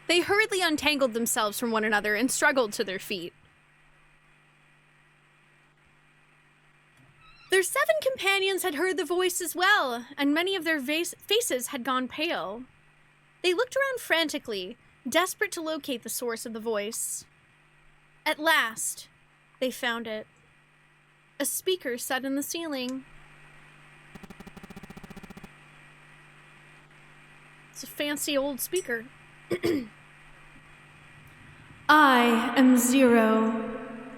They hurriedly untangled themselves from one another and struggled to their feet. Their 7 companions had heard the voice as well, and many of their faces had gone pale. They looked around frantically, desperate to locate the source of the voice. At last, they found it. A speaker set in the ceiling. It's a fancy old speaker. I am Zero,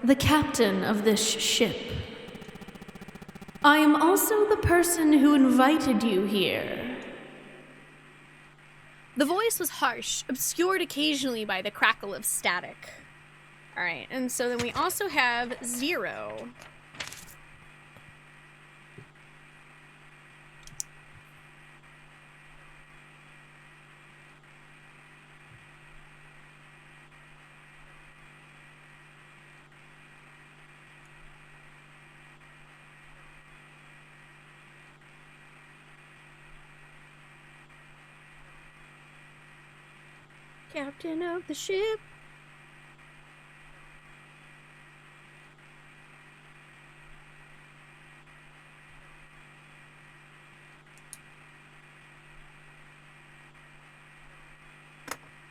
the captain of this ship. I am also the person who invited you here. The voice was harsh, obscured occasionally by the crackle of static. Alright, and so then we also have Zero. Captain of the ship.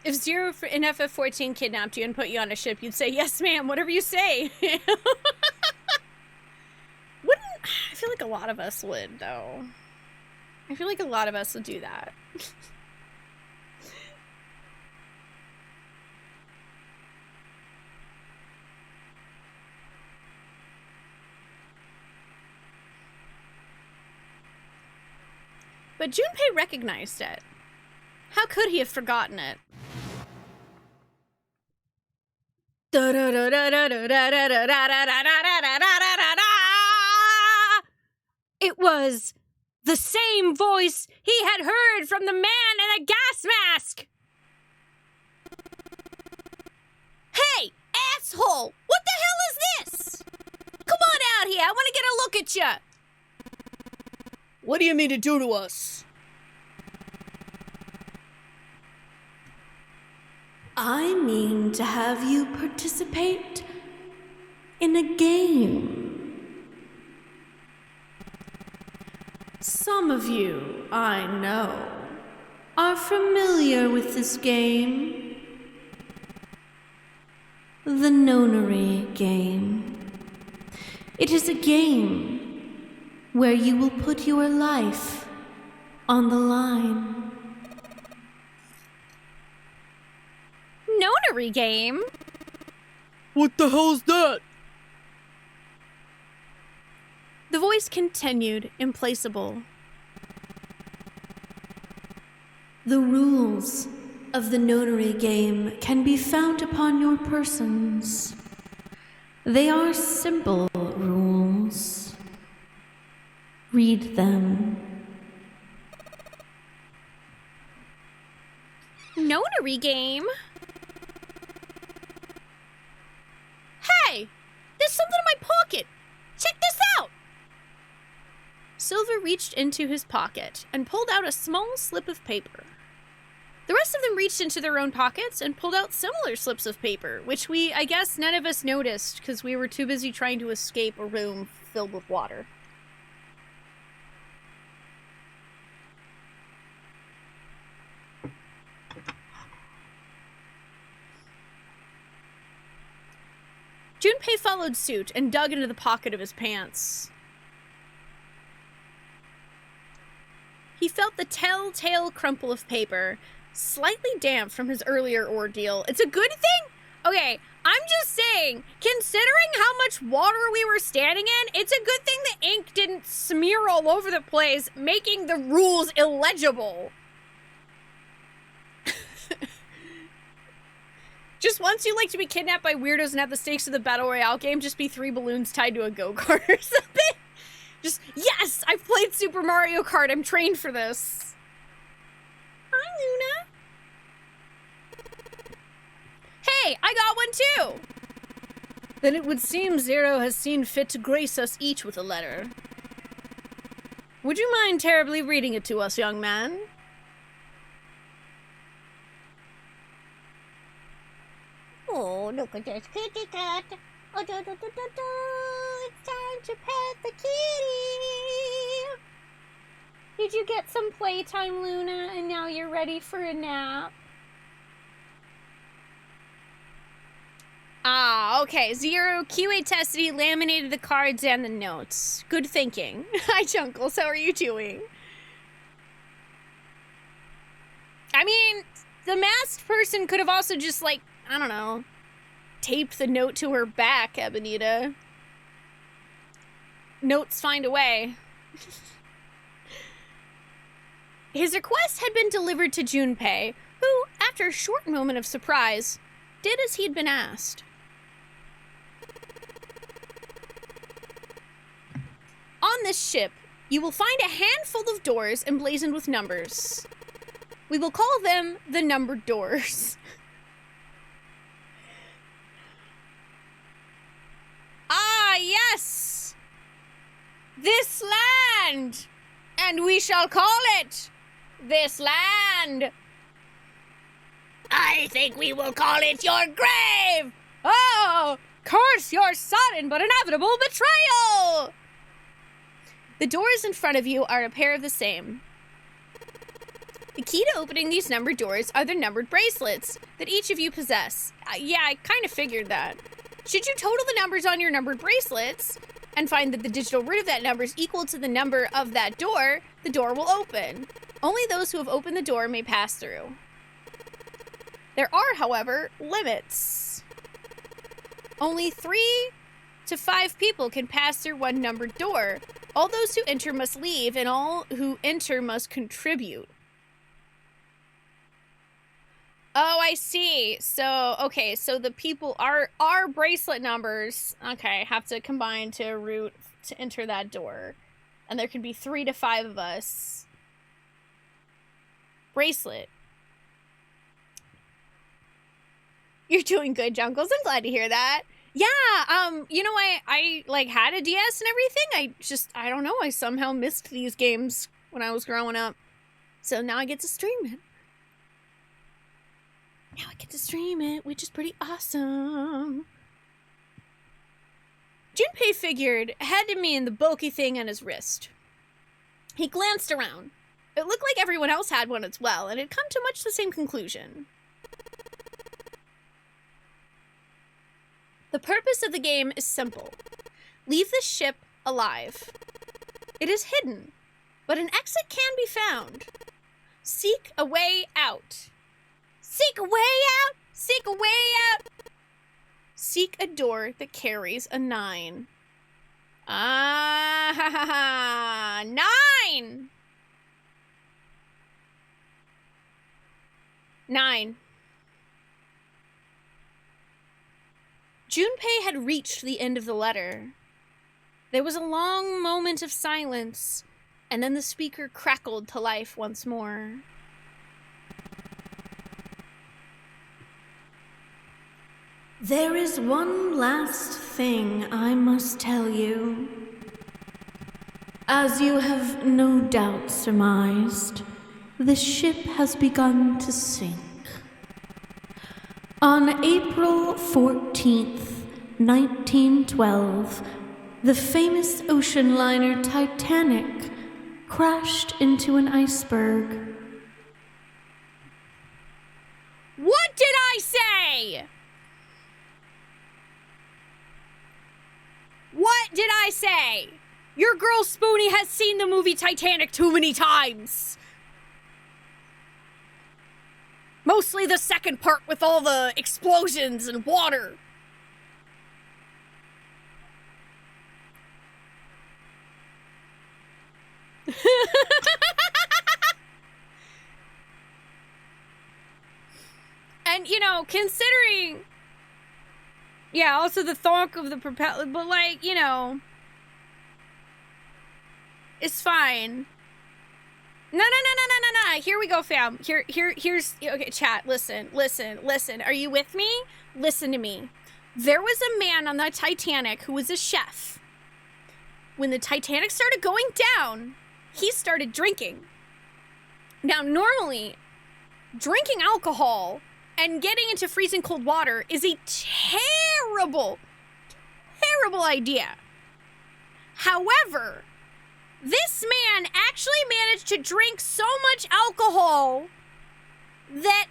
If Zero in FF14 kidnapped you and put you on a ship, you'd say, yes, ma'am, whatever you say. Wouldn't... I feel like a lot of us would, though. I feel like a lot of us would do that. But Junpei recognized it. How could he have forgotten it? It was the same voice he had heard from the man in the gas mask! Hey, asshole! What the hell is this? Come on out here, I want to get a look at you! What do you mean to do to us? I mean to have you participate in a game. Some of you, I know, are familiar with this game. The Nonary game. It is a game where you will put your life on the line. Nonary game? What the hell's that? The voice continued, implacable. The rules of the Nonary game can be found upon your persons. They are simple rules. Read them. Nonary game? Hey! There's something in my pocket! Check this out! Silver reached into his pocket and pulled out a small slip of paper. The rest of them reached into their own pockets and pulled out similar slips of paper, which I guess none of us noticed because we were too busy trying to escape a room filled with water. Junpei followed suit and dug into the pocket of his pants. He felt the telltale crumple of paper, slightly damp from his earlier ordeal. It's a good thing? Okay, I'm just saying, considering how much water we were standing in, it's a good thing the ink didn't smear all over the place, making the rules illegible. Just once you like to be kidnapped by weirdos and have the stakes of the Battle Royale game just be 3 balloons tied to a go-kart or something. Just, yes, I've played Super Mario Kart, I'm trained for this. Hi, Luna. Hey, I got one too! Then it would seem Zero has seen fit to grace us each with a letter. Would you mind terribly reading it to us, young man? Oh, look at this kitty cat. Oh, do, do, do, do, do. It's time to pet the kitty. Did you get some playtime, Luna, and now you're ready for a nap? Ah, okay. Zero QA tested, he laminated the cards and the notes. Good thinking. Hi, Chunkles. How are you doing? I mean, the masked person could have also just, like, I don't know, taped the note to her back, Ebonita. Notes find a way. His request had been delivered to Junpei, who, after a short moment of surprise, did as he'd been asked. On this ship, you will find a handful of doors emblazoned with numbers. We will call them the numbered doors. Ah, yes! This land! And we shall call it this land! I think we will call it your grave! Oh! Curse your sudden but inevitable betrayal! The doors in front of you are a pair of the same. The key to opening these numbered doors are the numbered bracelets that each of you possess. Yeah, I kind of figured that. Should you total the numbers on your numbered bracelets and find that the digital root of that number is equal to the number of that door, the door will open. Only those who have opened the door may pass through. There are, however, limits. Only 3 to 5 people can pass through one numbered door. All those who enter must leave, and all who enter must contribute. Oh, I see. So, okay, so the people are bracelet numbers, okay, have to combine to a route to enter that door. And there can be 3 to 5 of us. Bracelet. You're doing good, Junkles. I'm glad to hear that. Yeah, you know, I like had a DS and everything. I don't know, I somehow missed these games when I was growing up. So now I get to stream it. Now I get to stream it, which is pretty awesome. Junpei figured had to mean the bulky thing on his wrist. He glanced around. It looked like everyone else had one as well, and had come to much the same conclusion. The purpose of the game is simple. Leave the ship alive. It is hidden, but an exit can be found. Seek a way out. Seek a way out! Seek a way out! Seek a door that carries a 9. Ah, ha, ha, ha. 9! 9. Junpei had reached the end of the letter. There was a long moment of silence, and then the speaker crackled to life once more. There is one last thing I must tell you. As you have no doubt surmised, the ship has begun to sink. On April 14th, 1912, the famous ocean liner Titanic crashed into an iceberg. What did I say? What did I say? Your girl Spoonee has seen the movie Titanic too many times. Mostly the second part with all the explosions and water. And, you know, considering... Yeah, also the thonk of the propeller, but, like, you know... It's fine. No. Here we go, fam. Here's... Okay, chat, listen. Are you with me? Listen to me. There was a man on the Titanic who was a chef. When the Titanic started going down, he started drinking. Now, normally, drinking alcohol and getting into freezing cold water is a terrible idea. However, this man actually managed to drink so much alcohol that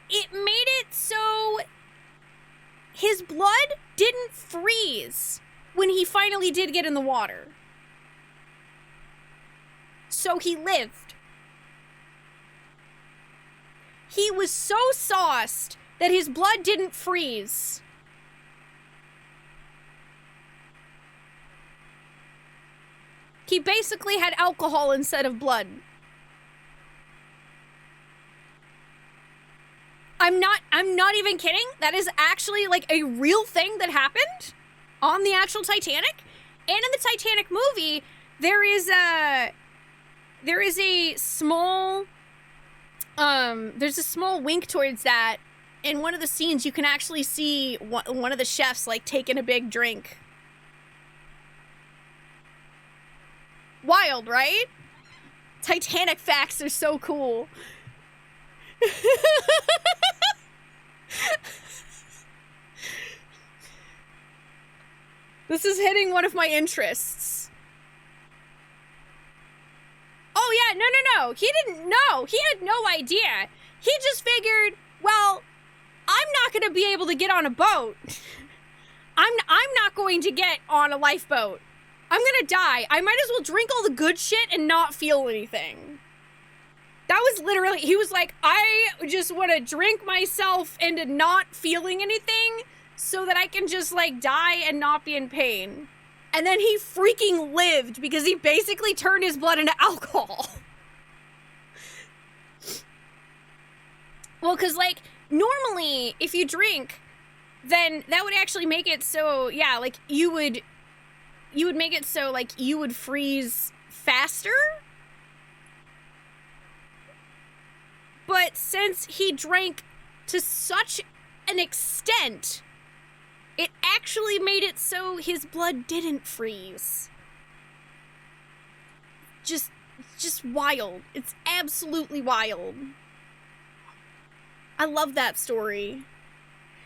it made it so his blood didn't freeze when he finally did get in the water. So he lived. He was so sauced that his blood didn't freeze. He basically had alcohol instead of blood. I'm not even kidding. That is actually like a real thing that happened on the actual Titanic. And in the Titanic movie, there is a small there's a small wink towards that. In one of the scenes, you can actually see one of the chefs like taking a big drink. Wild, right? Titanic facts are so cool. This is hitting one of my interests. Oh yeah, no. He didn't know. He had no idea. He just figured, well, I'm not going to be able to get on a boat. I'm not going to get on a lifeboat. I'm gonna die. I might as well drink all the good shit and not feel anything. That was literally, he was like, I just want to drink myself into not feeling anything so that I can just like die and not be in pain. And then he freaking lived because he basically turned his blood into alcohol. Well, because like normally if you drink, then that would actually make it so, yeah, like you would make it so, like, you would freeze faster? But since he drank to such an extent, it actually made it so his blood didn't freeze. Just wild. It's absolutely wild. I love that story.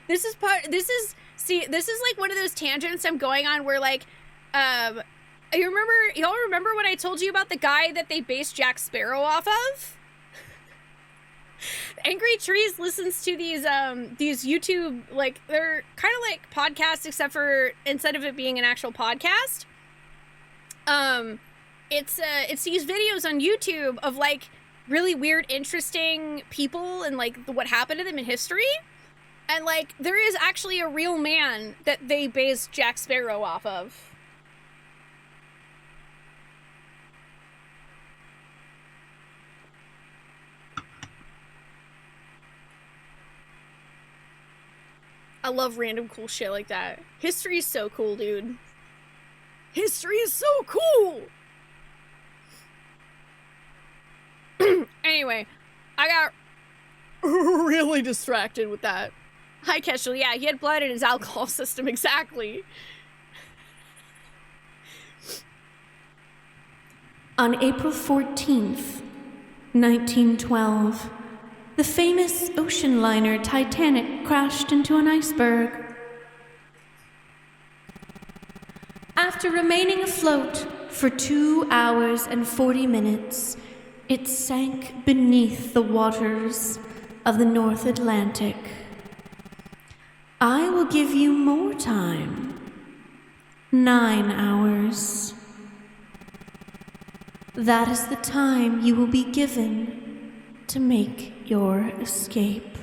This is like one of those tangents I'm going on where, like, y'all remember when I told you about the guy that they based Jack Sparrow off of? Angry Trees listens to these YouTube, like, they're kind of like podcasts, except for instead of it being an actual podcast, it's these videos on YouTube of like really weird, interesting people and like what happened to them in history. And like, there is actually a real man that they based Jack Sparrow off of. I love random cool shit like that. History is so cool, dude. History is so cool! Anyway, I got really distracted with that. Hi, Kestrel. Yeah, he had blood in his alcohol system, exactly. On April 14th, 1912, the famous ocean liner Titanic crashed into an iceberg. After remaining afloat for 2 hours and 40 minutes, it sank beneath the waters of the North Atlantic. I will give you more time. 9 hours. That is the time you will be given to make your escape.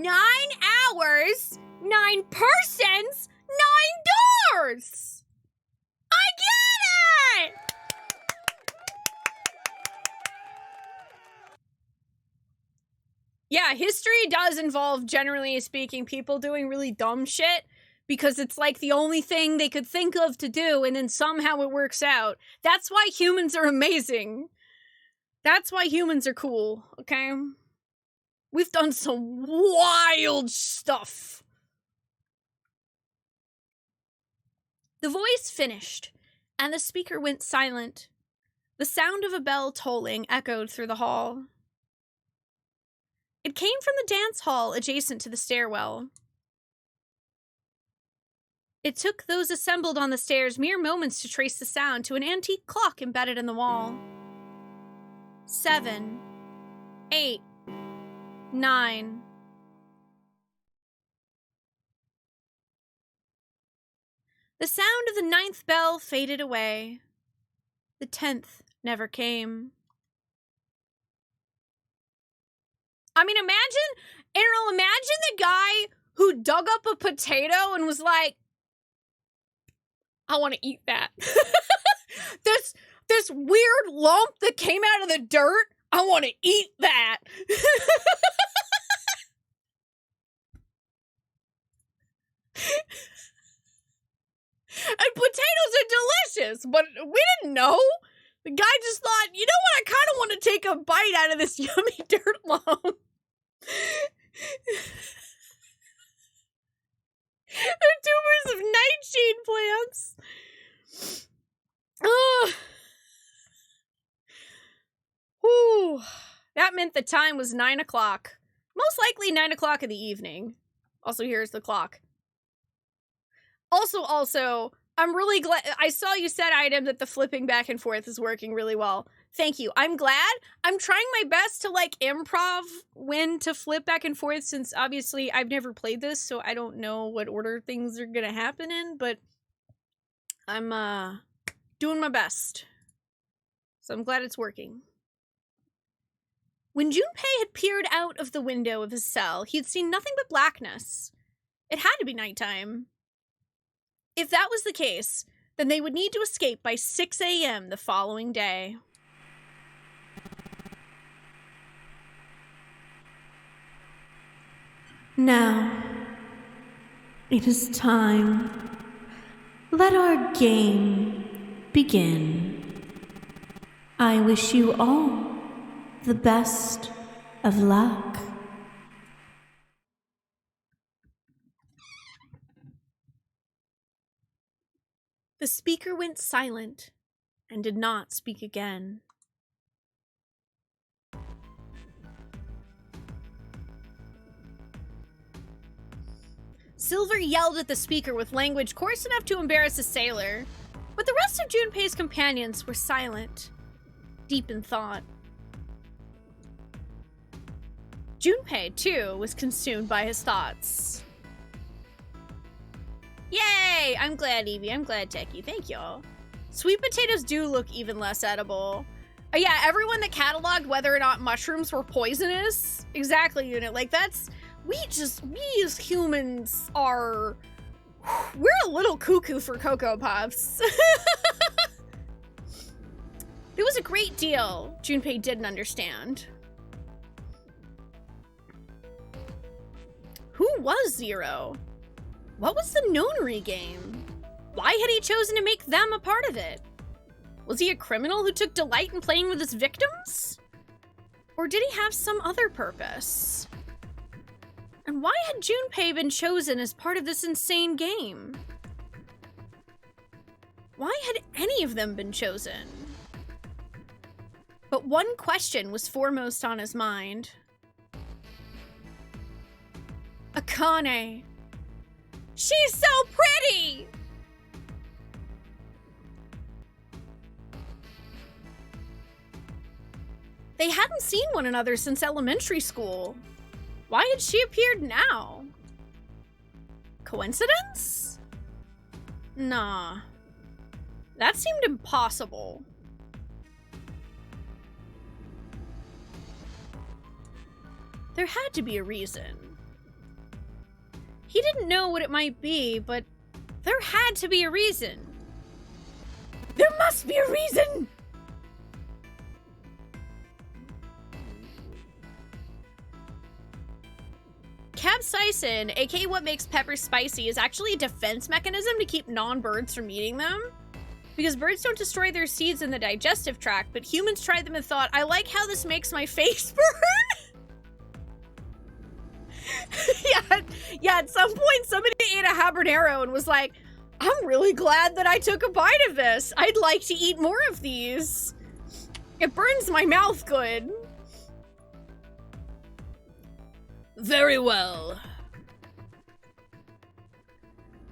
9 hours, 9 persons, 9 doors! I get it! Yeah, history does involve, generally speaking, people doing really dumb shit because it's like the only thing they could think of to do, and then somehow it works out. That's why humans are amazing. That's why humans are cool, okay? We've done some wild stuff. The voice finished, and the speaker went silent. The sound of a bell tolling echoed through the hall. It came from the dance hall adjacent to the stairwell. It took those assembled on the stairs mere moments to trace the sound to an antique clock embedded in the wall. 7, 8, 9. The sound of the 9th bell faded away. The 10th never came. I mean, imagine the guy who dug up a potato and was like, I want to eat that. This weird lump that came out of the dirt, I want to eat that. And potatoes are delicious, but we didn't know. The guy just thought, you know what, I kind of want to take a bite out of this yummy dirt lump. The tumors of nightshade plants. Ugh. Whew. That meant the time was 9 o'clock. Most likely 9 o'clock in the evening. Also, here's the clock. Also, I'm really glad. I saw you said, Item, that the flipping back and forth is working really well. Thank you. I'm glad. I'm trying my best to, like, improv when to flip back and forth, since obviously I've never played this, so I don't know what order things are gonna happen in, but I'm, doing my best. So I'm glad it's working. When Junpei had peered out of the window of his cell, he had seen nothing but blackness. It had to be nighttime. If that was the case, then they would need to escape by 6 a.m. the following day. Now, it is time. Let our game begin. I wish you all the best of luck. The speaker went silent and did not speak again. Silver yelled at the speaker with language coarse enough to embarrass a sailor, but the rest of Junpei's companions were silent, deep in thought. Junpei, too, was consumed by his thoughts. Yay! I'm glad, Evie. I'm glad, Techie. Thank y'all. Sweet potatoes do look even less edible. Yeah, everyone that cataloged whether or not mushrooms were poisonous. Exactly, Unit. Like, that's... We as humans are... We're a little cuckoo for Cocoa Puffs. There was a great deal Junpei didn't understand. Who was Zero? What was the nonary game? Why had he chosen to make them a part of it? Was he a criminal who took delight in playing with his victims? Or did he have some other purpose? And why had Junpei been chosen as part of this insane game? Why had any of them been chosen? But one question was foremost on his mind. Akane. She's so pretty! They hadn't seen one another since elementary school. Why had she appeared now? Coincidence? Nah. That seemed impossible. There had to be a reason. He didn't know what it might be, but there had to be a reason. There must be a reason! Capsaicin, aka what makes peppers spicy, is actually a defense mechanism to keep non-birds from eating them. Because birds don't destroy their seeds in the digestive tract, but humans tried them and thought, I like how this makes my face burn. yeah, at some point somebody ate a habanero and was like, I'm really glad that I took a bite of this. I'd like to eat more of these. It burns my mouth good. Very well.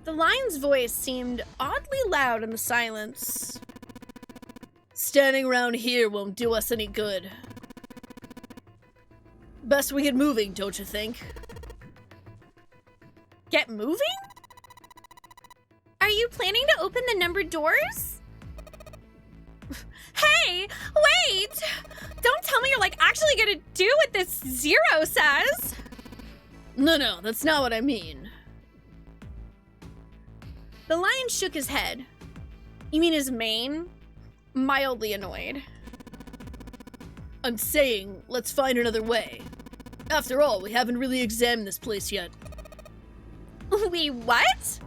The lion's voice seemed oddly loud in the silence. Standing around here won't do us any good. Best we get moving, don't you think? Get moving? Are you planning to open the numbered doors? Hey, wait! Don't tell me you're like actually gonna do what this zero says. No, that's not what I mean. The lion shook his head. You mean his mane? Mildly annoyed. I'm saying, let's find another way. After all, we haven't really examined this place yet. We what?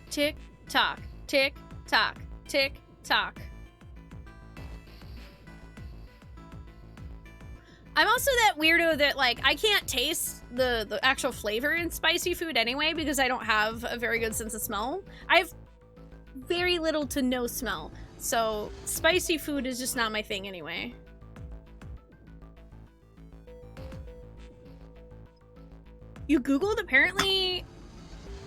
Tick tock, tick tock, tick tock. I'm also that weirdo that, like, I can't taste the actual flavor in spicy food anyway because I don't have a very good sense of smell. I have very little to no smell, so spicy food is just not my thing anyway. You Googled apparently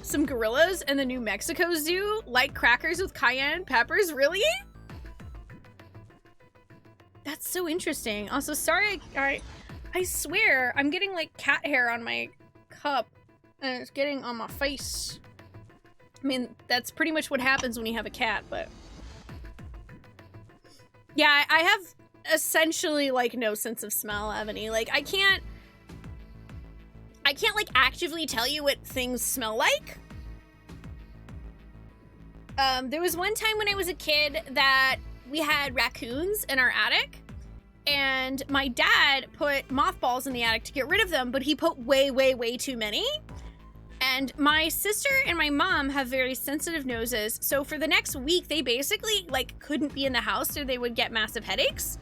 some gorillas in the New Mexico Zoo like crackers with cayenne peppers? Really? That's so interesting. Also, sorry, I swear I'm getting like cat hair on my cup and it's getting on my face. I mean, that's pretty much what happens when you have a cat, but yeah, I have essentially like no sense of smell, Ebony. Like I can't like actively tell you what things smell like. There was one time when I was a kid that we had raccoons in our attic, and my dad put mothballs in the attic to get rid of them, but he put way too many. And my sister and my mom have very sensitive noses, so for the next week, they basically like couldn't be in the house or they would get massive headaches.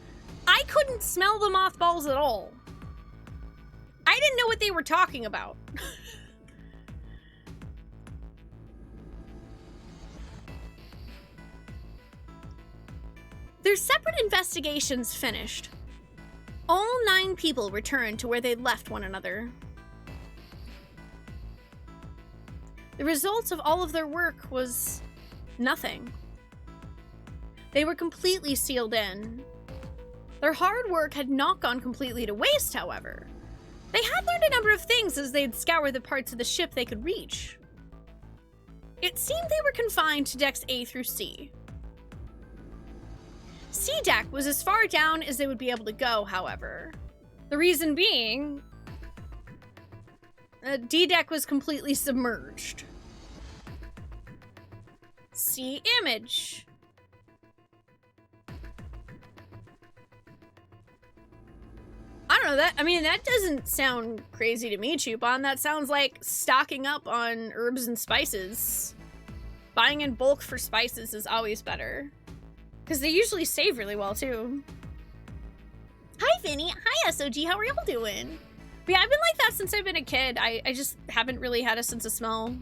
I couldn't smell the mothballs at all. I didn't know what they were talking about. Their separate investigations finished. All 9 people returned to where they'd left one another. The results of all of their work was nothing. They were completely sealed in. Their hard work had not gone completely to waste, however. They had learned a number of things as they'd scour the parts of the ship they could reach. It seemed they were confined to decks A through C. C deck was as far down as they would be able to go, however. The reason being, D deck was completely submerged. See image. I don't know, that doesn't sound crazy to me, Chupon. That sounds like stocking up on herbs and spices. Buying in bulk for spices is always better. Because they usually save really well, too. Hi, Vinny. Hi, SOG. How are y'all doing? But yeah, I've been like that since I've been a kid. I just haven't really had a sense of smell.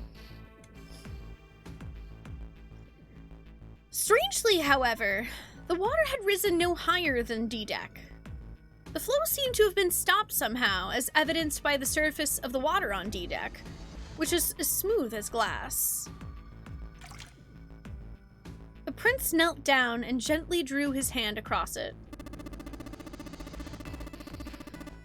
Strangely, however, the water had risen no higher than D deck. The flow seemed to have been stopped somehow, as evidenced by the surface of the water on D deck, which is as smooth as glass. The prince knelt down and gently drew his hand across it.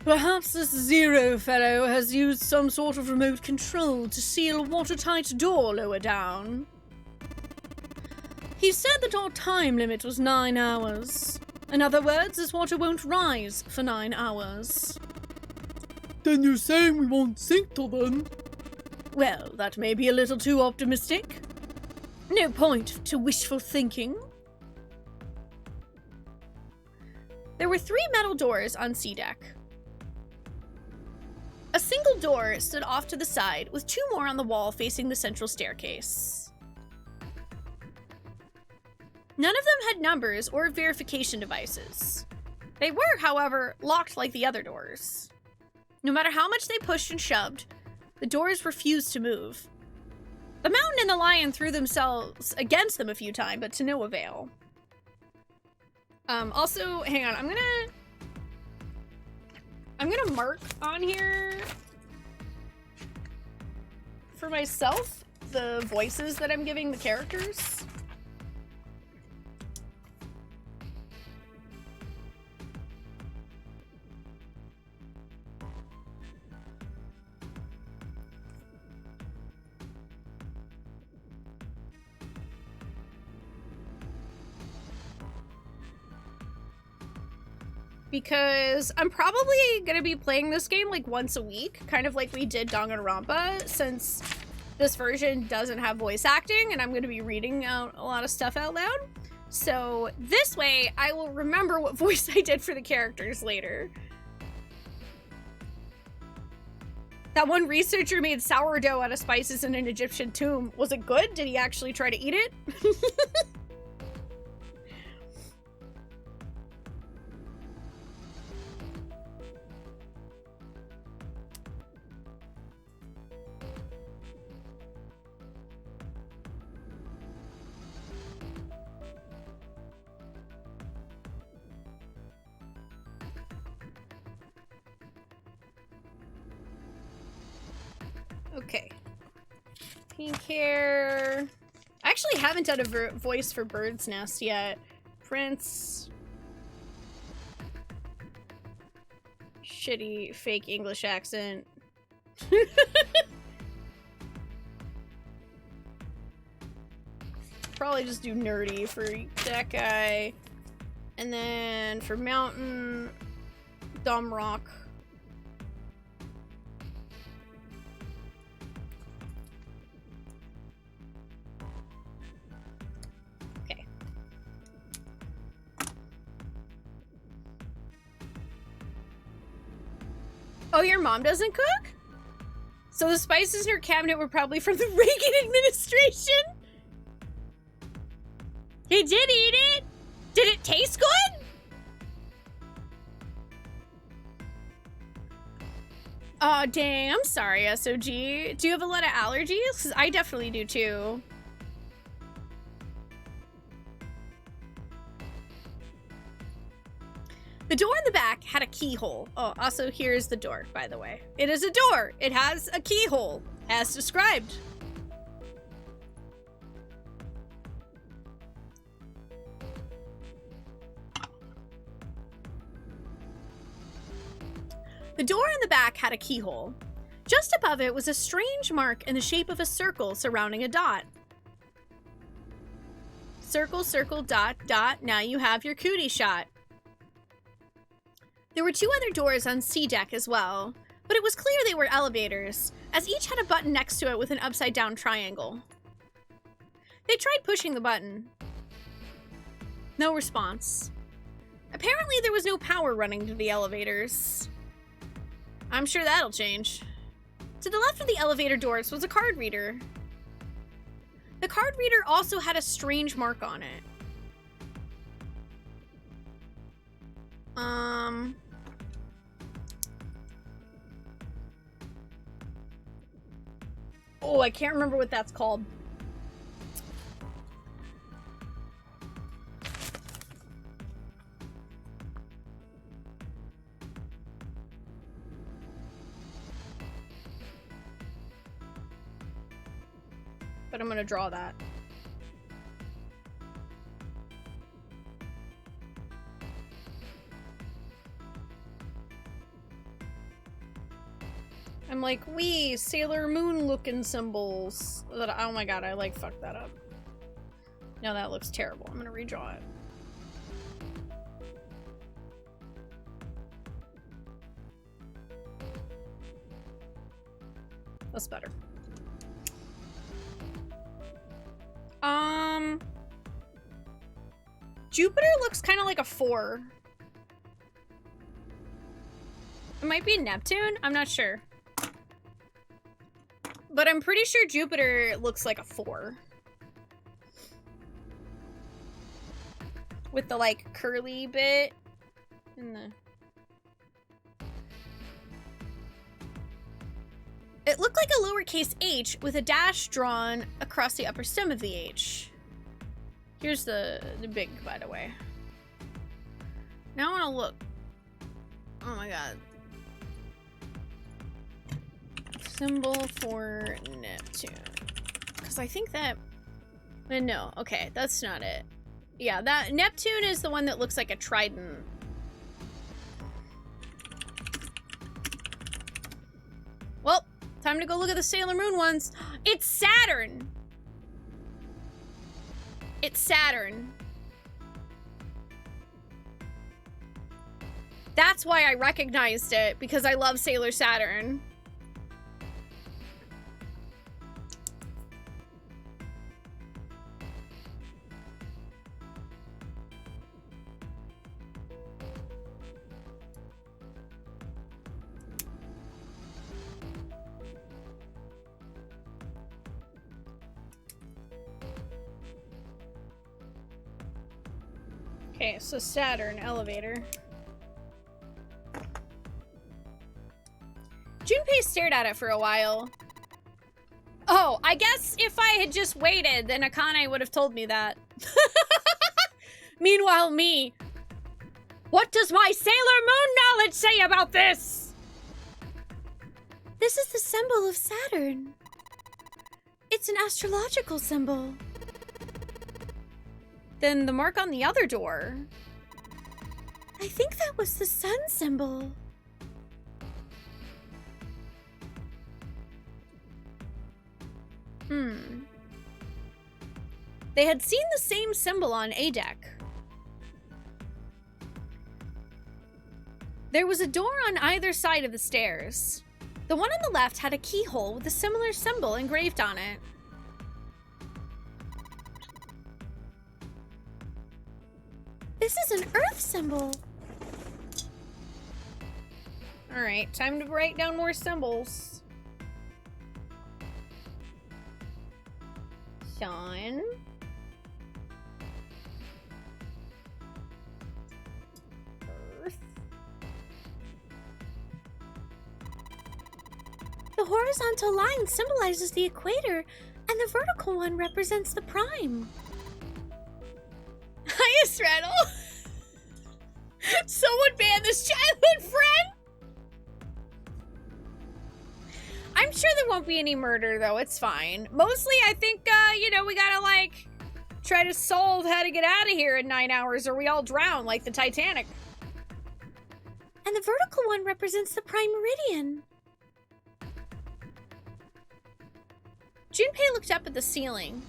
Perhaps this Zero fellow has used some sort of remote control to seal a watertight door lower down. He said that our time limit was 9 hours. In other words, this water won't rise for 9 hours. Then you're saying we won't sink till then? Well, that may be a little too optimistic. No point to wishful thinking. There were 3 metal doors on C deck. A single door stood off to the side, with 2 more on the wall facing the central staircase. None of them had numbers or verification devices. They were, however, locked like the other doors. No matter how much they pushed and shoved, the doors refused to move. The mountain and the lion threw themselves against them a few times, but to no avail. Also, hang on, I'm gonna mark on here for myself the voices that I'm giving the characters. Because I'm probably gonna be playing this game like once a week, kind of like we did Danganronpa, since this version doesn't have voice acting and I'm gonna be reading out a lot of stuff out loud. So this way I will remember what voice I did for the characters later. That one researcher made sourdough out of spices in an Egyptian tomb. Was it good? Did he actually try to eat it? Okay. Pink hair. I actually haven't done a voice for Bird's Nest yet. Prince. Shitty fake English accent. Probably just do nerdy for that guy. And then for Mountain, Dumb Rock. Oh, your mom doesn't cook? So the spices in her cabinet were probably from the Reagan administration? He did eat it? Did it taste good? Oh, dang, I'm sorry, SOG. Do you have a lot of allergies? Because I definitely do too. The door in the back had a keyhole. Oh, also here's the door, by the way. It is a door. It has a keyhole, as described. The door in the back had a keyhole. Just above it was a strange mark in the shape of a circle surrounding a dot. Circle, circle, dot, dot. Now you have your cootie shot. There were 2 other doors on C deck as well, but it was clear they were elevators, as each had a button next to it with an upside-down triangle. They tried pushing the button. No response. Apparently there was no power running to the elevators. I'm sure that'll change. To the left of the elevator doors was a card reader. The card reader also had a strange mark on it. Oh, I can't remember what that's called. But I'm gonna draw that. I'm like, wee, Sailor Moon looking symbols. Oh my god, I like fucked that up. No, that looks terrible. I'm gonna redraw it. That's better. Jupiter looks kind of like a 4. It might be Neptune? I'm not sure. But I'm pretty sure Jupiter looks like a 4. With the, like, curly bit. And the... It looked like a lowercase h with a dash drawn across the upper stem of the H. Here's the big, by the way. Now I want to look. Oh my god. Symbol for Neptune. Because I think that... No, okay, that's not it. Yeah, that Neptune is the one that looks like a trident. Well, time to go look at the Sailor Moon ones. It's Saturn! It's Saturn. That's why I recognized it, because I love Sailor Saturn. Okay, so Saturn, elevator. Junpei stared at it for a while. Oh, I guess if I had just waited, then Akane would have told me that. Meanwhile, me. What does my Sailor Moon knowledge say about this? This is the symbol of Saturn. It's an astrological symbol. Then the mark on the other door. I think that was the sun symbol. They had seen the same symbol on A deck. There was a door on either side of the stairs. The one on the left had a keyhole with a similar symbol engraved on it. This is an earth symbol. All right, time to write down more symbols. Sun. Earth. The horizontal line symbolizes the equator, and the vertical one represents the prime. Hiya, Straddle. Someone banned this childhood friend. I'm sure there won't be any murder, though. It's fine. Mostly, I think, you know, we gotta, like, try to solve how to get out of here in 9 hours or we all drown like the Titanic. And the vertical one represents the prime meridian. Junpei looked up at the ceiling.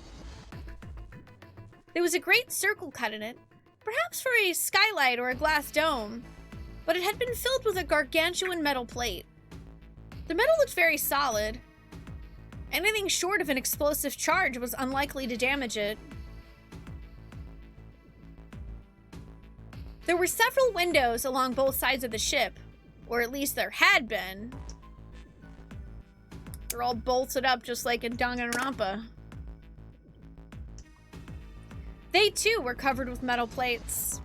There was a great circle cut in it, perhaps for a skylight or a glass dome, but it had been filled with a gargantuan metal plate. The metal looked very solid. Anything short of an explosive charge was unlikely to damage it. There were several windows along both sides of the ship, or at least there had been. They're all bolted up just like in Danganronpa. They too were covered with metal plates.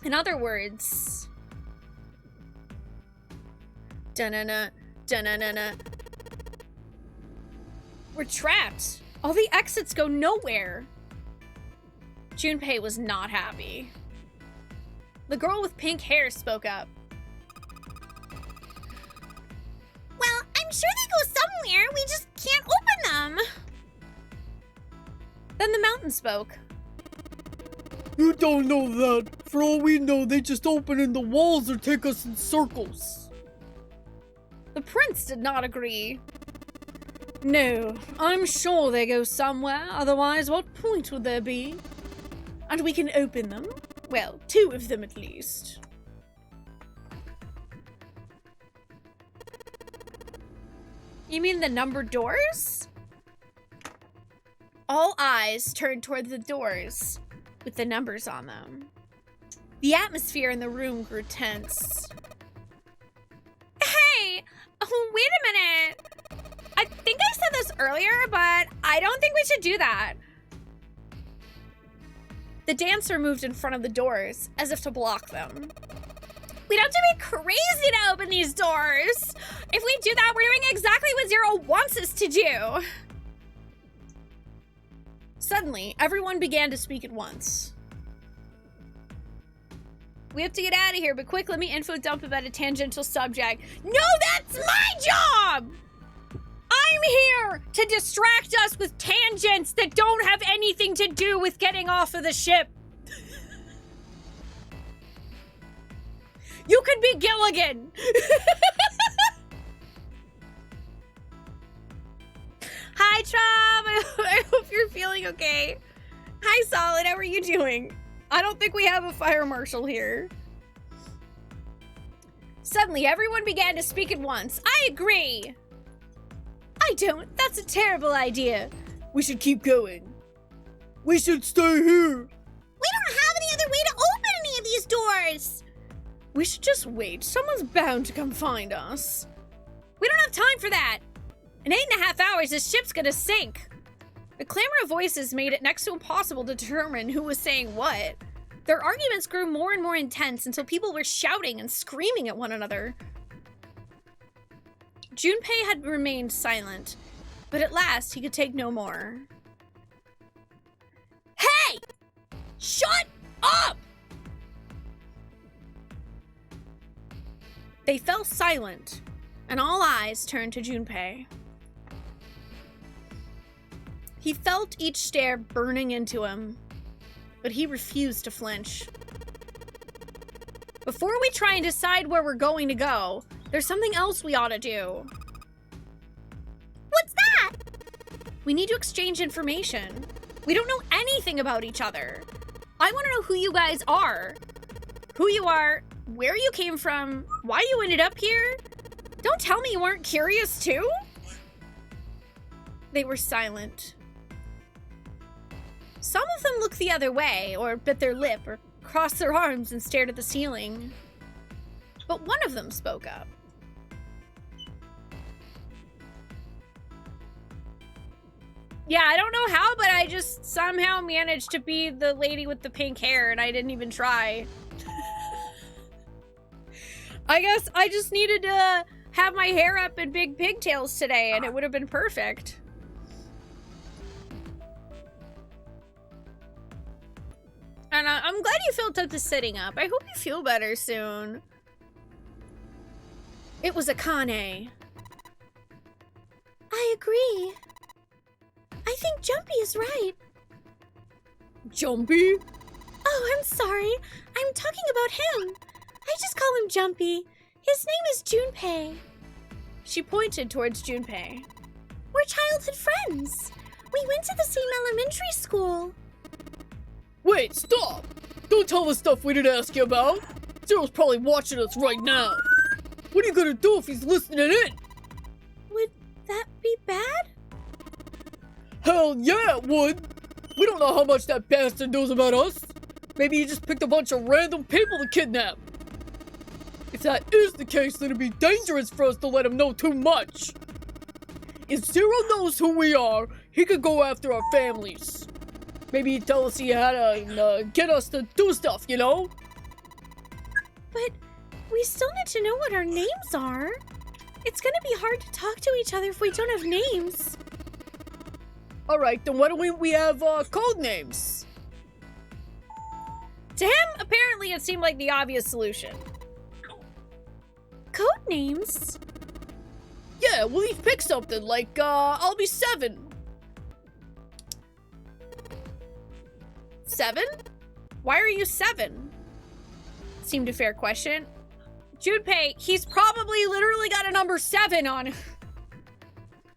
In other words, da-na-na, da-na-na-na. We're trapped. All the exits go nowhere. Junpei was not happy. The girl with pink hair spoke up. Well, I'm sure they go somewhere. We just can't open them. Then the mountain spoke. You don't know that. For all we know, they just open in the walls or take us in circles. The prince did not agree. No, I'm sure they go somewhere, otherwise what point would there be? And we can open them. Well, 2 of them at least. You mean the numbered doors? All eyes turned toward the doors with the numbers on them. The atmosphere in the room grew tense. Hey! Oh, wait a minute! I think I said this earlier, but I don't think we should do that. The dancer moved in front of the doors, as if to block them. We don't have to be crazy to open these doors! If we do that, we're doing exactly what Zero wants us to do! Suddenly, everyone began to speak at once. We have to get out of here, but quick, let me info dump about a tangential subject. No, that's my job! I'm here to distract us with tangents that don't have anything to do with getting off of the ship. You could be Gilligan. Hi, Trav. I hope you're feeling okay. Hi, Solid. How are you doing? I don't think we have a fire marshal here. Suddenly, everyone began to speak at once. I agree. I don't. That's a terrible idea. We should keep going. We should stay here. We don't have any other way to open any of these doors. We should just wait. Someone's bound to come find us. We don't have time for that. In 8.5 hours, this ship's gonna sink. The clamor of voices made it next to impossible to determine who was saying what. Their arguments grew more and more intense until people were shouting and screaming at one another. Junpei had remained silent, but at last he could take no more. Hey! Shut up! They fell silent, and all eyes turned to Junpei. He felt each stare burning into him, but he refused to flinch. Before we try and decide where we're going to go, there's something else we ought to do. What's that? We need to exchange information. We don't know anything about each other. I want to know who you guys are. Who you are, where you came from, why you ended up here. Don't tell me you weren't curious too? They were silent. Some of them looked the other way, or bit their lip, or crossed their arms and stared at the ceiling. But one of them spoke up. Yeah, I don't know how, but I just somehow managed to be the lady with the pink hair, and I didn't even try. I guess I just needed to have my hair up in big pigtails today, and it would have been perfect. And I'm glad you felt up to sitting up. I hope you feel better soon. It was Akane. I agree. I think Jumpy is right. Jumpy? Oh, I'm sorry. I'm talking about him. I just call him Jumpy. His name is Junpei. She pointed towards Junpei. We're childhood friends. We went to the same elementary school. Wait, stop! Don't tell us stuff we didn't ask you about. Zero's probably watching us right now. What are you gonna do if he's listening in? Would that be bad? Hell yeah, it would! We don't know how much that bastard knows about us. Maybe he just picked a bunch of random people to kidnap. If that is the case, then it'd be dangerous for us to let him know too much. If Zero knows who we are, he could go after our families. Maybe he'd tell us he had to get us to do stuff, you know? But we still need to know what our names are. It's gonna be hard to talk to each other if we don't have names. Alright, then why don't we have code names? To him, apparently it seemed like the obvious solution. Code names? Yeah, we'll each pick something, like, I'll be 7. 7? Why are you 7? Seemed a fair question. Junpei, he's probably literally got a number 7 on him.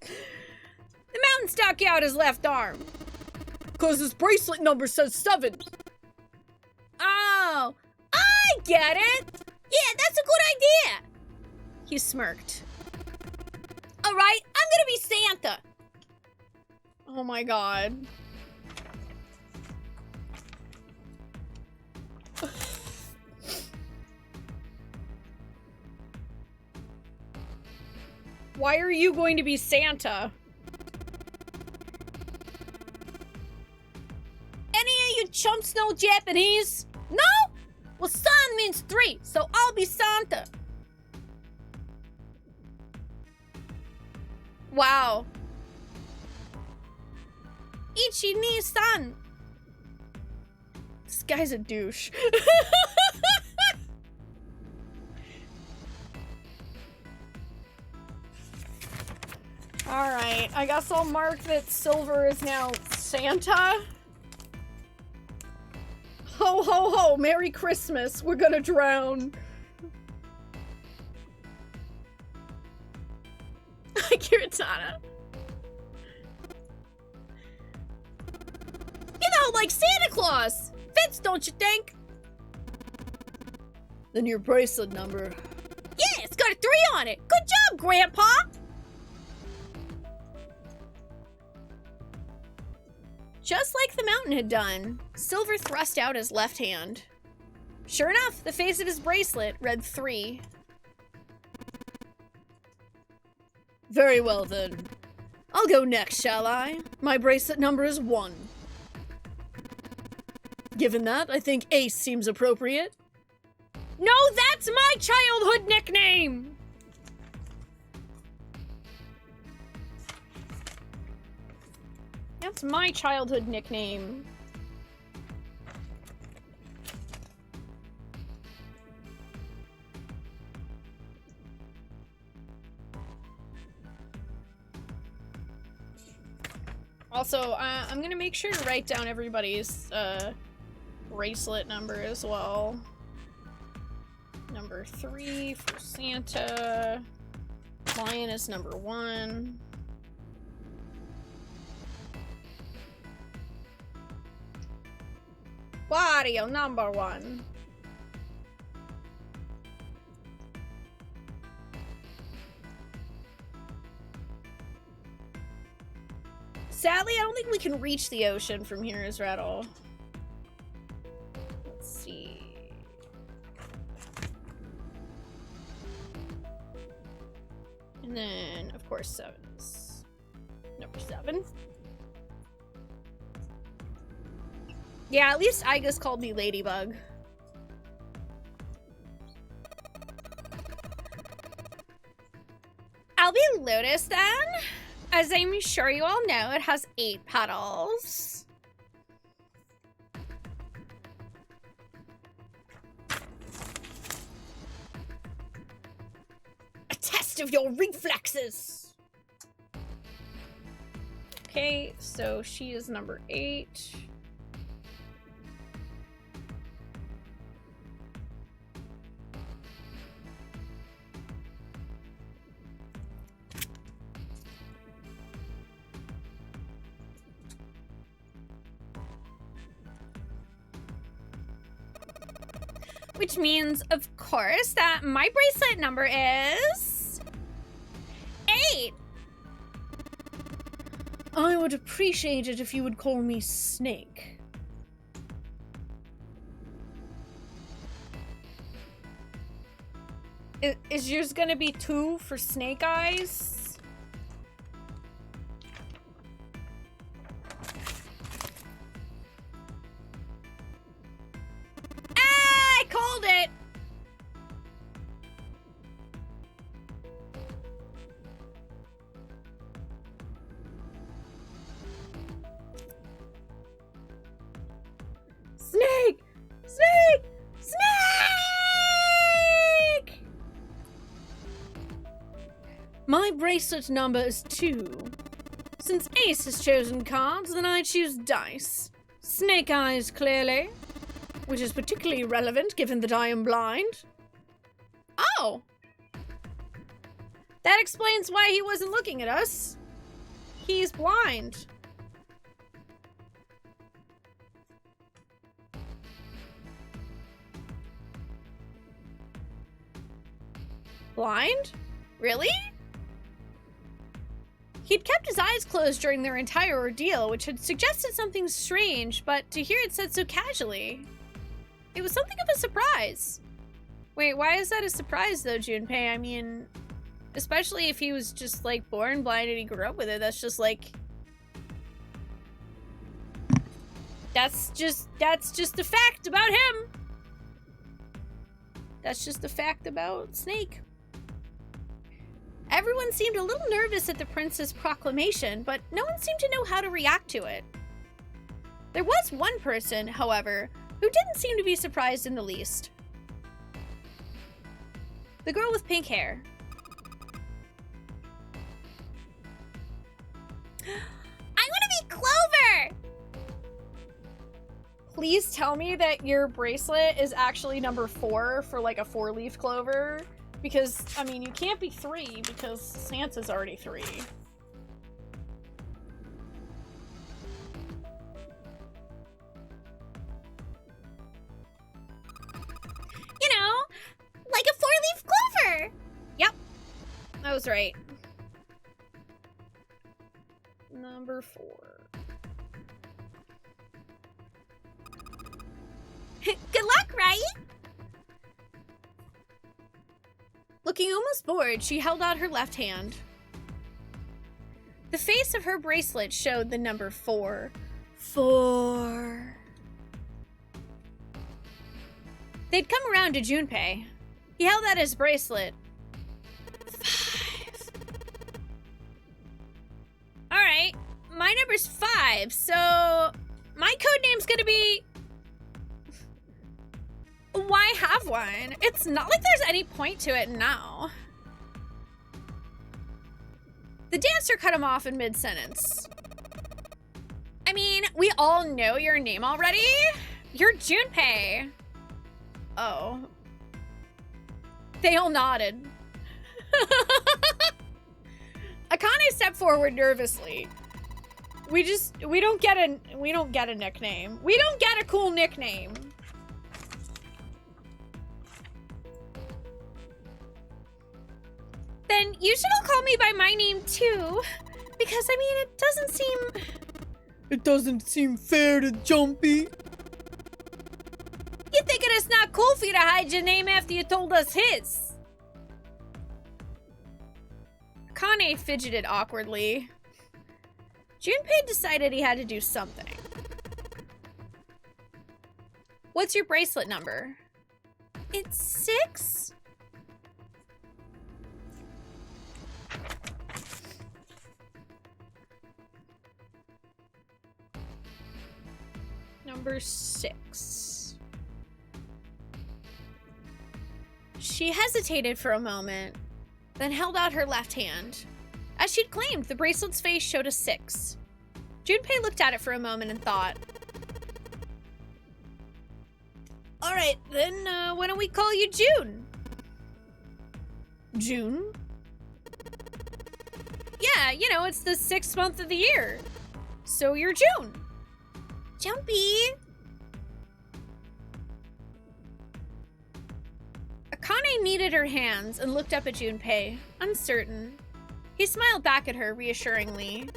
The mountain stuck out his left arm. Cause his bracelet number says 7. Oh, I get it. Yeah, that's a good idea. He smirked. All right, I'm gonna be Santa. Oh my god. Why are you going to be Santa? Any of you chumps know Japanese? No? Well, san means 3, so I'll be Santa. Wow. Ichi ni san. This guy's a douche. Alright, I guess I'll mark that Silver is now Santa. Ho ho ho, Merry Christmas, we're gonna drown. Kiritana. You know, like Santa Claus. Fits, don't you think? Then your bracelet number. Yeah, it's got a 3 on it. Good job, Grandpa. Just like the mountain had done, Silver thrust out his left hand. Sure enough, the face of his bracelet read 3. Very well then. I'll go next, shall I? My bracelet number is 1. Given that, I think Ace seems appropriate. No, that's my childhood nickname! That's my childhood nickname. Also, I'm gonna make sure to write down everybody's bracelet number as well. Number 3 for Santa. Lion is number 1. Wario number 1. Sadly, I don't think we can reach the ocean from here, Israttle. Let's see. And then, of course, 7's number 7. Yeah, at least Igus called me Ladybug. I'll be Lotus then. As I'm sure you all know, it has 8 petals. A test of your reflexes! Okay, so she is number 8. Which means, of course, that my bracelet number is 8. I would appreciate it if you would call me Snake. Is yours gonna be 2 for Snake Eyes? I called it! Snake! Snake! Snake! My bracelet number is 2. Since Ace has chosen cards, then I choose dice. Snake Eyes, clearly. Which is particularly relevant given that I am blind. Oh. That explains why he wasn't looking at us. He's blind. Blind? Really? He'd kept his eyes closed during their entire ordeal, which had suggested something strange, but to hear it said so casually, it was something of a surprise. Wait, why is that a surprise though, Junpei? I mean, especially if he was just like born blind and he grew up with it, that's just like... That's just a fact about him. That's just a fact about Snake. Everyone seemed a little nervous at the prince's proclamation, but no one seemed to know how to react to it. There was one person, however, who didn't seem to be surprised in the least. The girl with pink hair. I want to be Clover! Please tell me that your bracelet is actually number 4 for like a 4-leaf clover. Because, I mean, you can't be 3 because Santa's already 3. You know, like a 4-leaf clover! Yep. I was right. Number 4. Good luck, right? Looking almost bored, she held out her left hand. The face of her bracelet showed the number 4. 4. They'd come around to Junpei. He held out his bracelet. 5. Alright, my number's 5, so my code name's gonna be... Why have one? It's not like there's any point to it now. The dancer cut him off in mid-sentence. I mean, we all know your name already. You're Junpei. Oh. They all nodded. Akane stepped forward nervously. We don't get a nickname. We don't get a cool nickname. Then you should all call me by my name too. Because, I mean, it doesn't seem fair to Jumpy. You thinking it's not cool for you to hide your name after you told us his? Kane fidgeted awkwardly. Junpei decided he had to do something. What's your bracelet number? It's 6? Number 6. She hesitated for a moment, then held out her left hand. As she'd claimed, the bracelet's face showed a 6. Junpei looked at it for a moment and thought, alright, then why don't we call you June? June? Yeah, you know, it's the 6th month of the year. So you're June. Jumpy! Akane kneaded her hands and looked up at Junpei, uncertain. He smiled back at her reassuringly.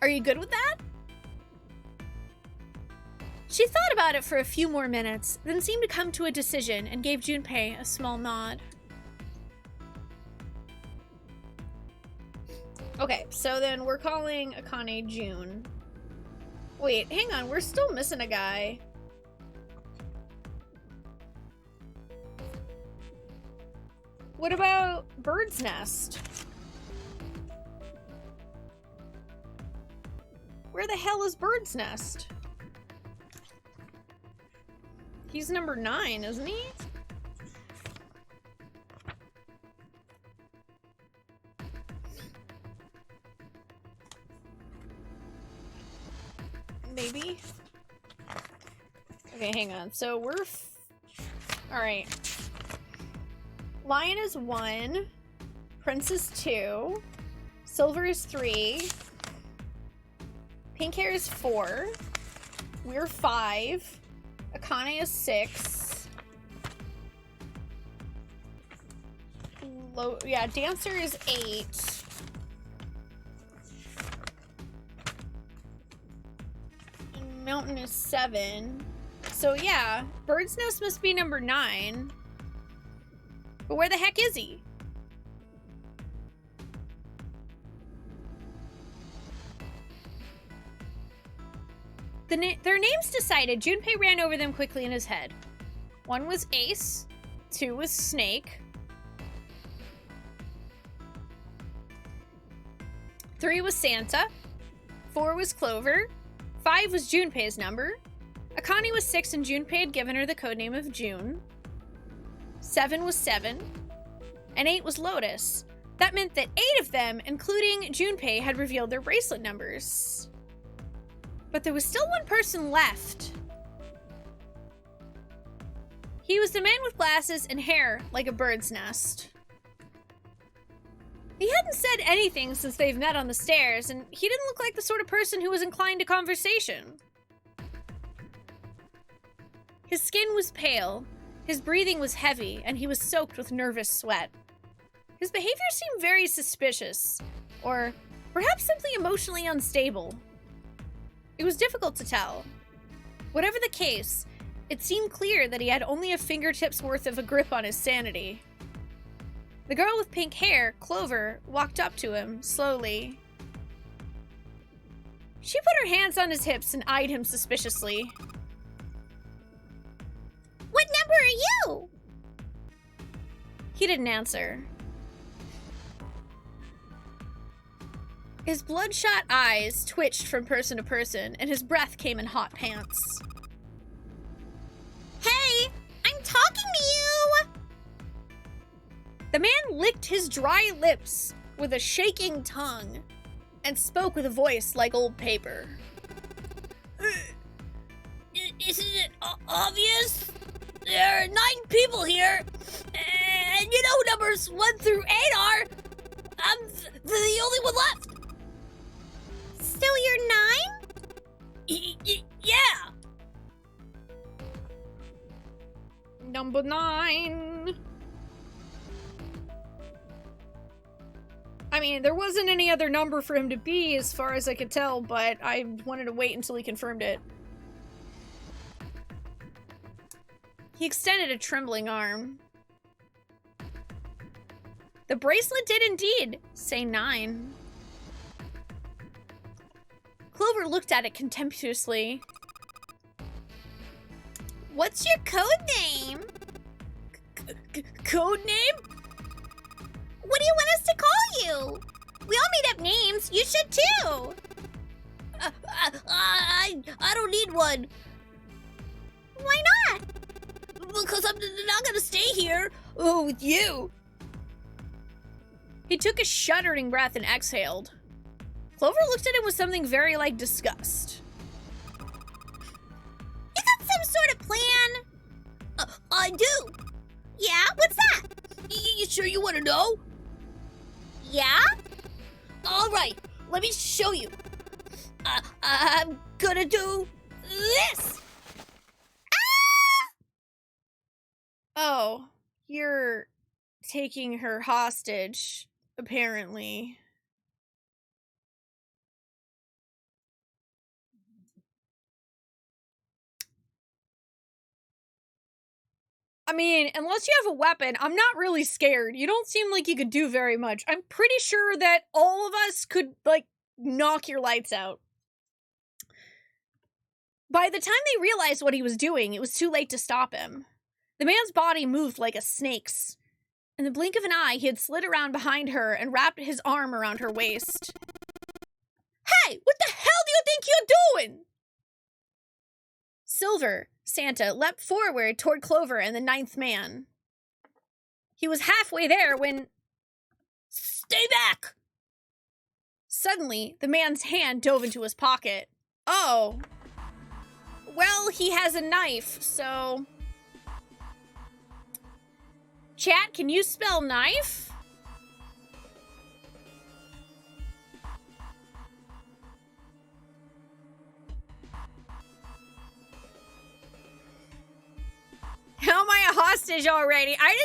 Are you good with that? She thought about it for a few more minutes, then seemed to come to a decision and gave Junpei a small nod. Okay, so then we're calling Akane June. Wait, hang on, we're still missing a guy. What about Bird's Nest? Where the hell is Bird's Nest? He's number 9, isn't he? Maybe? Okay, hang on. So we're... Alright. Lion is 1. Prince is 2. Silver is 3. Pink hair is 4. We're 5. Akane is 6. Yeah, Dancer is 8. And Mountain is 7. So yeah, Bird's Nest must be number 9. But where the heck is he? Their names decided, Junpei ran over them quickly in his head. 1 was Ace, 2 was Snake, 3 was Santa, 4 was Clover, 5 was Junpei's number, Akane was 6 and Junpei had given her the codename of June, 7 was 7, and 8 was Lotus. That meant that 8 of them, including Junpei, had revealed their bracelet numbers. But there was still one person left. He was the man with glasses and hair like a bird's nest. He hadn't said anything since they've met on the stairs, and he didn't look like the sort of person who was inclined to conversation. His skin was pale, his breathing was heavy, and he was soaked with nervous sweat. His behavior seemed very suspicious, or perhaps simply emotionally unstable. It was difficult to tell. Whatever the case, it seemed clear that he had only a fingertip's worth of a grip on his sanity. The girl with pink hair, Clover, walked up to him, slowly. She put her hands on his hips and eyed him suspiciously. What number are you? He didn't answer. His bloodshot eyes twitched from person to person, and his breath came in hot pants. Hey, I'm talking to you! The man licked his dry lips with a shaking tongue and spoke with a voice like old paper. Isn't it obvious? There are 9 people here, and you know who numbers 1 through 8 are. I'm the only one left. So you're 9? Yeah. Number 9. I mean, there wasn't any other number for him to be as far as I could tell, but I wanted to wait until he confirmed it. He extended a trembling arm. The bracelet did indeed say 9. Clover looked at it contemptuously. What's your code name? Code name? What do you want us to call you? We all made up names. You should too. I don't need one. Why not? Because I'm not gonna stay here with you. He took a shuddering breath and exhaled. Clover looked at him with something very like disgust. You got some sort of plan? I do. Yeah, what's that? You sure you want to know? Yeah? All right, let me show you. I'm gonna do this. Oh, you're taking her hostage, apparently. I mean, unless you have a weapon, I'm not really scared. You don't seem like you could do very much. I'm pretty sure that all of us could, like, knock your lights out. By the time they realized what he was doing, it was too late to stop him. The man's body moved like a snake's. In the blink of an eye, he had slid around behind her and wrapped his arm around her waist. Hey, what the hell do you think you're doing? Silver, Santa, leapt forward toward Clover and the 9th man. He was halfway there when... Stay back! Suddenly, the man's hand dove into his pocket. Oh. Well, he has a knife, so... Chat, can you spell knife? How am I a hostage already? I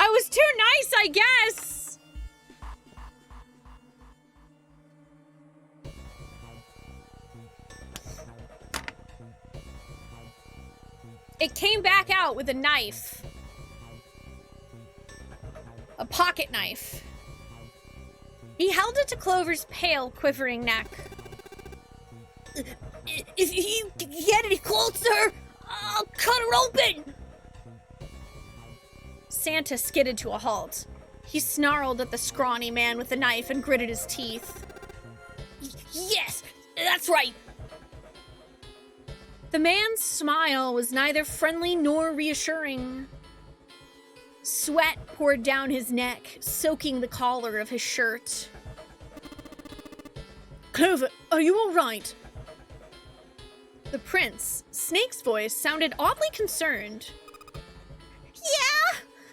was too nice, I guess. It came back out with a knife. A pocket knife. He held it to Clover's pale, quivering neck. If you get any closer, I'll cut her open! Santa skidded to a halt. He snarled at the scrawny man with the knife and gritted his teeth. Yes, that's right! The man's smile was neither friendly nor reassuring. Sweat poured down his neck, soaking the collar of his shirt. Clover, are you all right? The prince, Snake's voice, sounded oddly concerned. Yeah,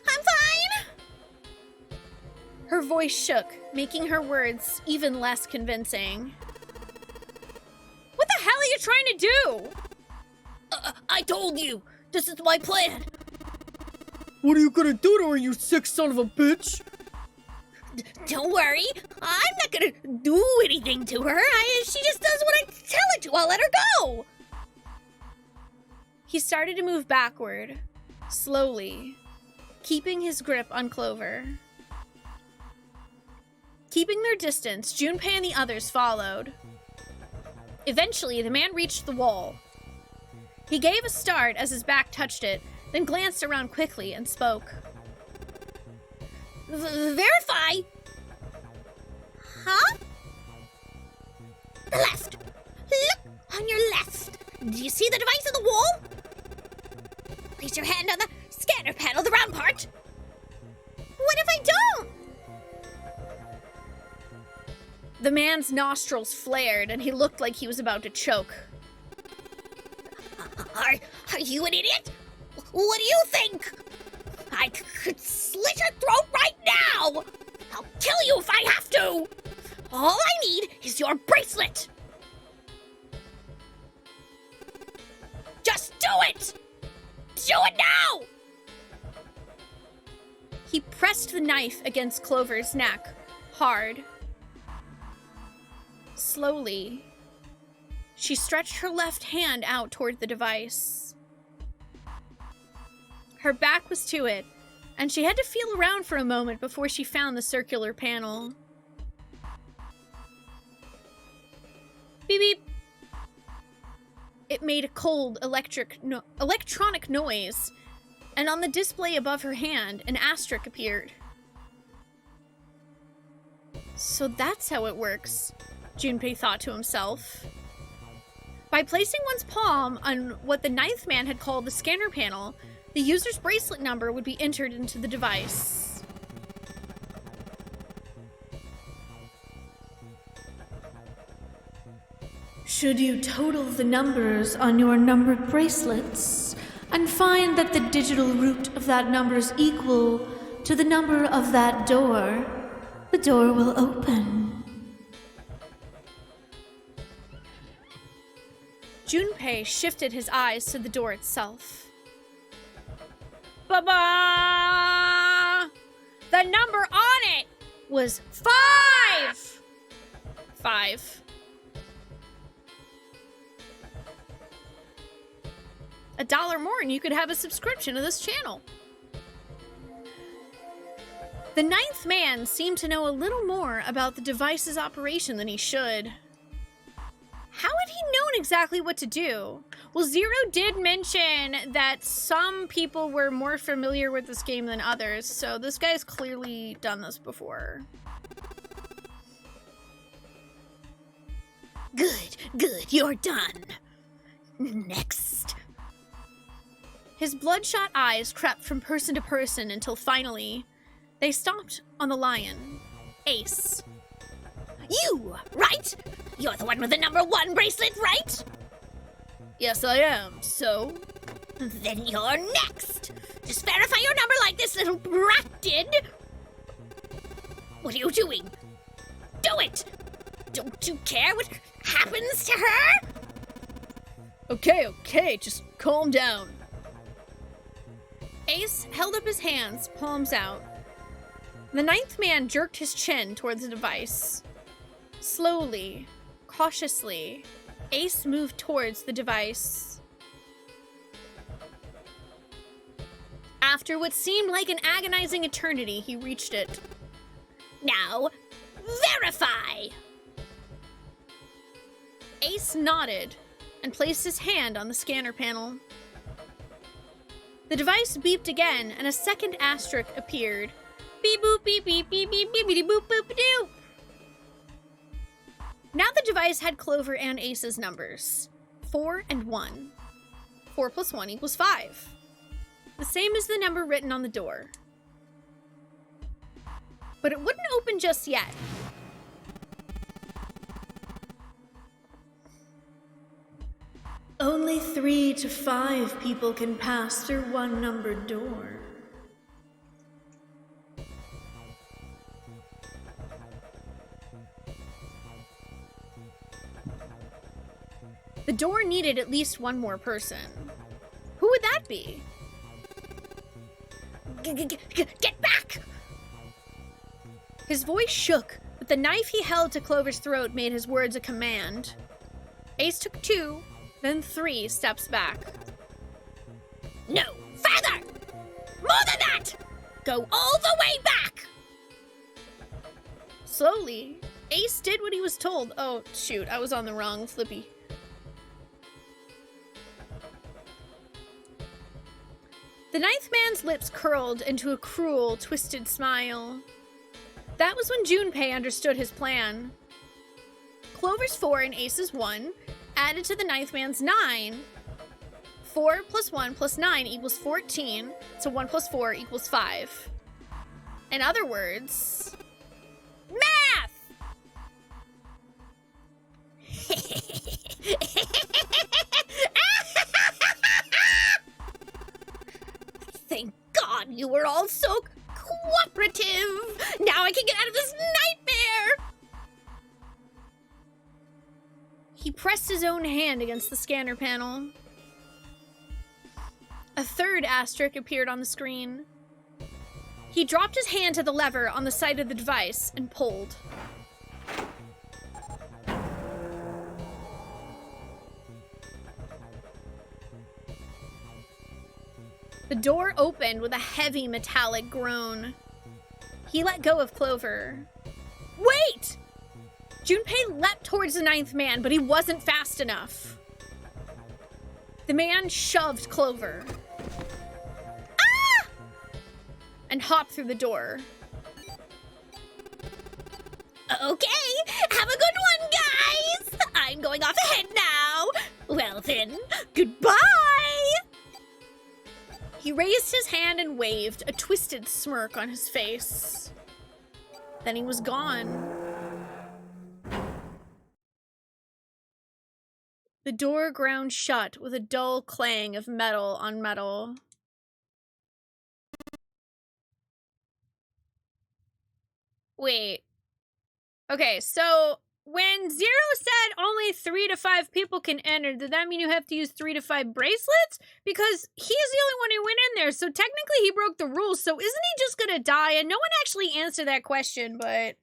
I'm fine. Her voice shook, making her words even less convincing. What the hell are you trying to do? I told you, this is my plan. What are you gonna do to her, you sick son of a bitch? Don't worry, I'm not gonna do anything to her. She just does what I tell her to. I'll let her go. He started to move backward, slowly, keeping his grip on Clover. Keeping their distance, Junpei and the others followed. Eventually, the man reached the wall. He gave a start as his back touched it, then glanced around quickly and spoke. Verify! Huh? The left! Look on your left! Do you see the device on the wall? Place your hand on the scanner panel, the round part. What if I don't? The man's nostrils flared and he looked like he was about to choke. Are you an idiot? What do you think? I could slit your throat right now! I'll kill you if I have to! All I need is your bracelet! Just do it! Do it now! He pressed the knife against Clover's neck, hard. Slowly, she stretched her left hand out toward the device. Her back was to it, and she had to feel around for a moment before she found the circular panel. Beep beep. It made a cold electronic noise, and on the display above her hand, an asterisk appeared. So that's how it works, Junpei thought to himself. By placing one's palm on what the ninth man had called the scanner panel, the user's bracelet number would be entered into the device. Should you total the numbers on your numbered bracelets and find that the digital root of that number is equal to the number of that door, the door will open. Junpei shifted his eyes to the door itself. Ba-ba! The number on it was 5! 5. $1 more and you could have a subscription to this channel. The ninth man seemed to know a little more about the device's operation than he should. How had he known exactly what to do? Well, Zero did mention that some people were more familiar with this game than others, so this guy's clearly done this before. Good, you're done. Next. His bloodshot eyes crept from person to person until finally, they stopped on the lion, Ace. You, right? You're the one with the number 1 bracelet, right? Yes, I am. So? Then you're next. Just verify your number like this little brat did. What are you doing? Do it! Don't you care what happens to her? Okay, just calm down. Ace held up his hands, palms out. The ninth man jerked his chin towards the device. Slowly, cautiously, Ace moved towards the device. After what seemed like an agonizing eternity, he reached it. Now, verify! Ace nodded and placed his hand on the scanner panel. The device beeped again, and a second asterisk appeared. Beep boop beep beep beep beep beep beep boop boop doop. Now the device had Clover and Ace's numbers. 4 and 1. 4 plus 1 equals 5. The same as the number written on the door. But it wouldn't open just yet. Only 3 to 5 people can pass through one numbered door. The door needed at least one more person. Who would that be? Get back! His voice shook, but the knife he held to Clover's throat made his words a command. Ace took 2, then 3 steps back. No, further! More than that! Go all the way back! Slowly, Ace did what he was told. Oh, shoot, I was on the wrong flippy. The ninth man's lips curled into a cruel, twisted smile. That was when Junpei understood his plan. Clover's 4 and Ace's 1 added to the ninth man's 9. 4 plus 1 plus 9 equals 14, so 1 plus 4 equals 5. In other words, math! Thank God you were all so cooperative. Now I can get out of this nightmare. He pressed his own hand against the scanner panel. A third asterisk appeared on the screen. He dropped his hand to the lever on the side of the device and pulled. The door opened with a heavy metallic groan. He let go of Clover. Wait! Junpei leapt towards the ninth man, but he wasn't fast enough. The man shoved Clover. Ah! And hopped through the door. Okay, have a good one, guys. I'm going off ahead now. Well then, goodbye. He raised his hand and waved, a twisted smirk on his face. Then he was gone. The door ground shut with a dull clang of metal on metal. Wait. Okay, so when Zero said only 3 to 5 people can enter, did that mean you have to use 3 to 5 bracelets? Because he's the only one who went in there, so technically he broke the rules, so isn't he just gonna die? And no one actually answered that question, but...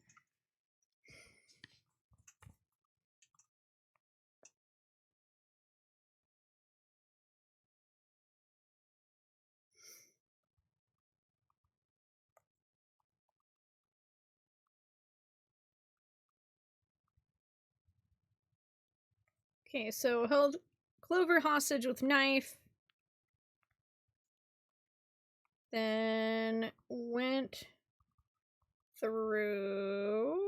Okay, so held Clover hostage with knife. Then went through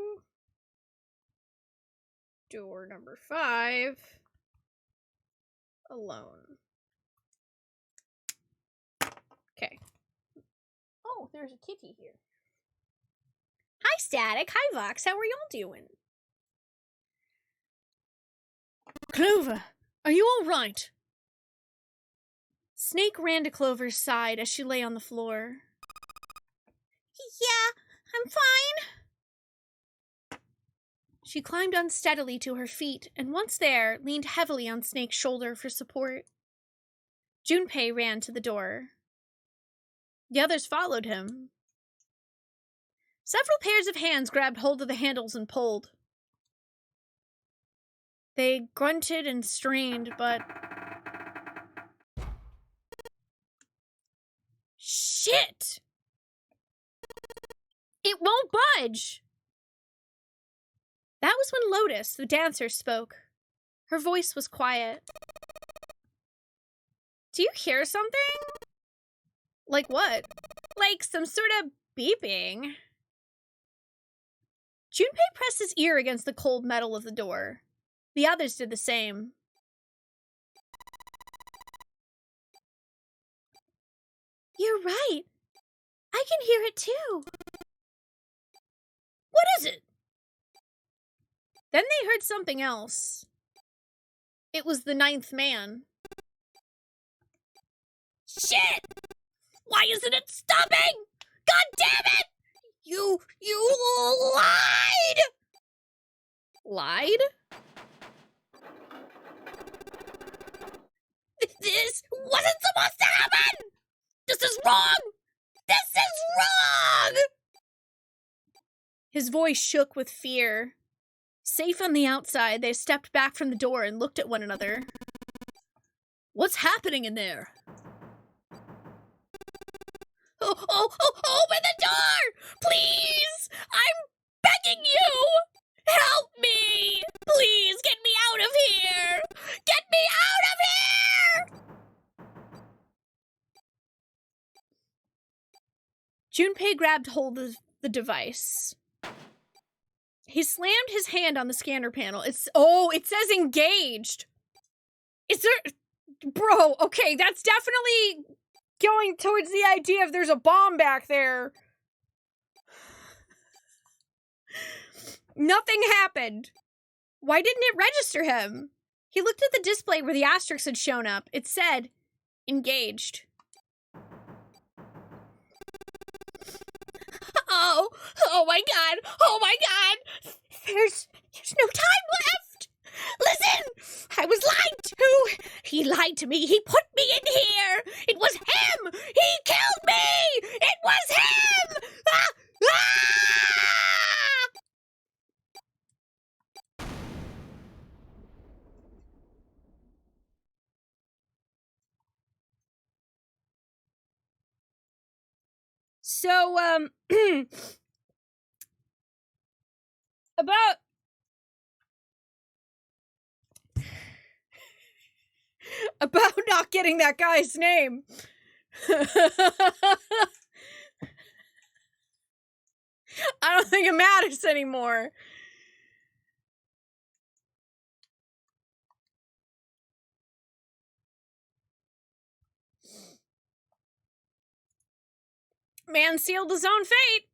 door number 5 alone. Okay. Oh, there's a kitty here. Hi, Static. Hi, Vox. How are y'all doing? Clover, are you all right? Snake ran to Clover's side as she lay on the floor. Yeah, I'm fine. She climbed unsteadily to her feet, and once there, leaned heavily on Snake's shoulder for support. Junpei ran to the door. The others followed him. Several pairs of hands grabbed hold of the handles and pulled. They grunted and strained, but... Shit! It won't budge! That was when Lotus, the dancer, spoke. Her voice was quiet. Do you hear something? Like what? Like some sort of beeping. Junpei pressed his ear against the cold metal of the door. The others did the same. You're right. I can hear it too. What is it? Then they heard something else. It was the ninth man. Shit! Why isn't it stopping? God damn it! You lied! Lied? This wasn't supposed to happen! This is wrong! This is wrong! His voice shook with fear. Safe on the outside, they stepped back from the door and looked at one another. What's happening in there? Oh, open the door! Please! I'm begging you! Help me! Please, get me out of here! Get me out of here! Junpei grabbed hold of the device. He slammed his hand on the scanner panel. It says engaged. Is there... Bro, okay, that's definitely going towards the idea of there's a bomb back there. Nothing happened. Why didn't it register him? He looked at the display where the asterisk had shown up. It said, engaged. Oh my god! Oh my god! There's no time left! Listen! I was lied to! He lied to me! He put me in here! It was him! He killed me! It was him! Ah! Ah! So, about not getting that guy's name. I don't think it matters anymore. Man sealed his own fate.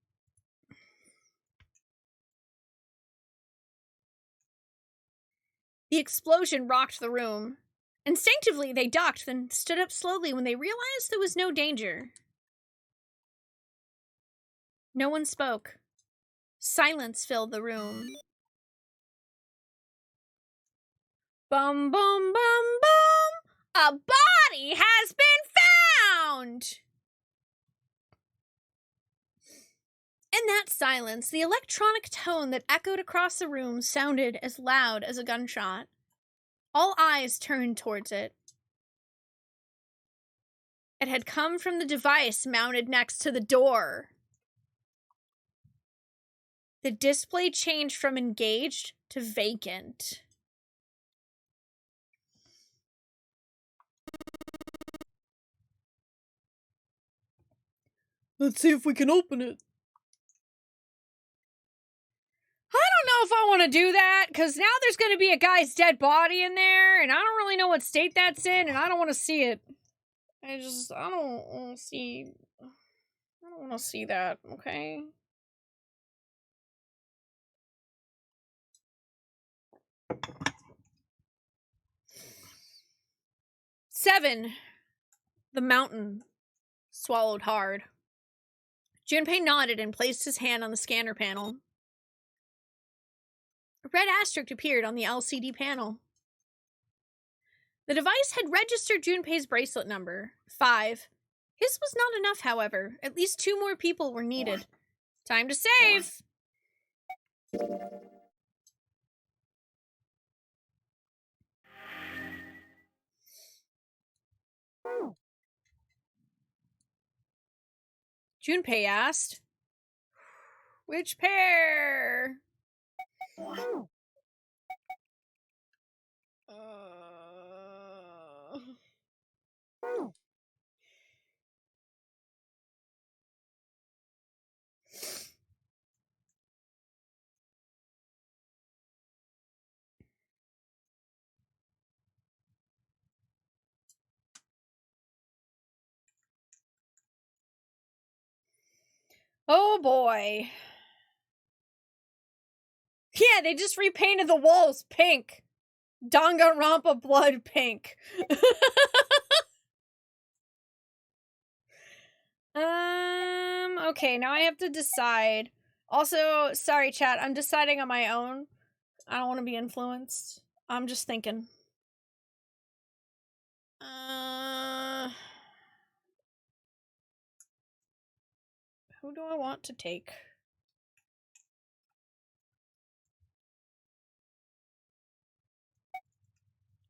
The explosion rocked the room. Instinctively, they ducked, then stood up slowly when they realized there was no danger. No one spoke. Silence filled the room. Bum, bum, bum, bum! A body has been found! In that silence, the electronic tone that echoed across the room sounded as loud as a gunshot. All eyes turned towards it. It had come from the device mounted next to the door. The display changed from engaged to vacant. Let's see if we can open it. I don't know if I want to do that, because now there's going to be a guy's dead body in there, and I don't really know what state that's in, and I don't want to see it. I don't want to see that, okay? Seven. The mountain swallowed hard. Junpei nodded and placed his hand on the scanner panel. A red asterisk appeared on the LCD panel. The device had registered Junpei's bracelet number, 5. His was not enough, however. At least 2 more people were needed. Time to save! Junpei asked, "Which pair?" Oh boy. Yeah, they just repainted the walls pink. Danganronpa blood pink. Okay, now I have to decide. Also, sorry chat, I'm deciding on my own. I don't want to be influenced. I'm just thinking. Who do I want to take?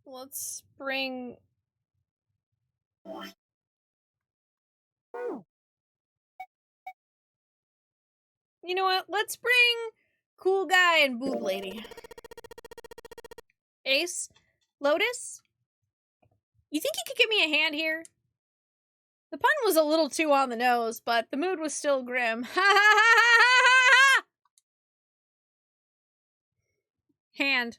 Let's bring... You know what? Let's bring Cool Guy and Boob Lady. Ace? Lotus? You think you could give me a hand here? The pun was a little too on the nose, but the mood was still grim. Ha ha ha ha ha! Hand.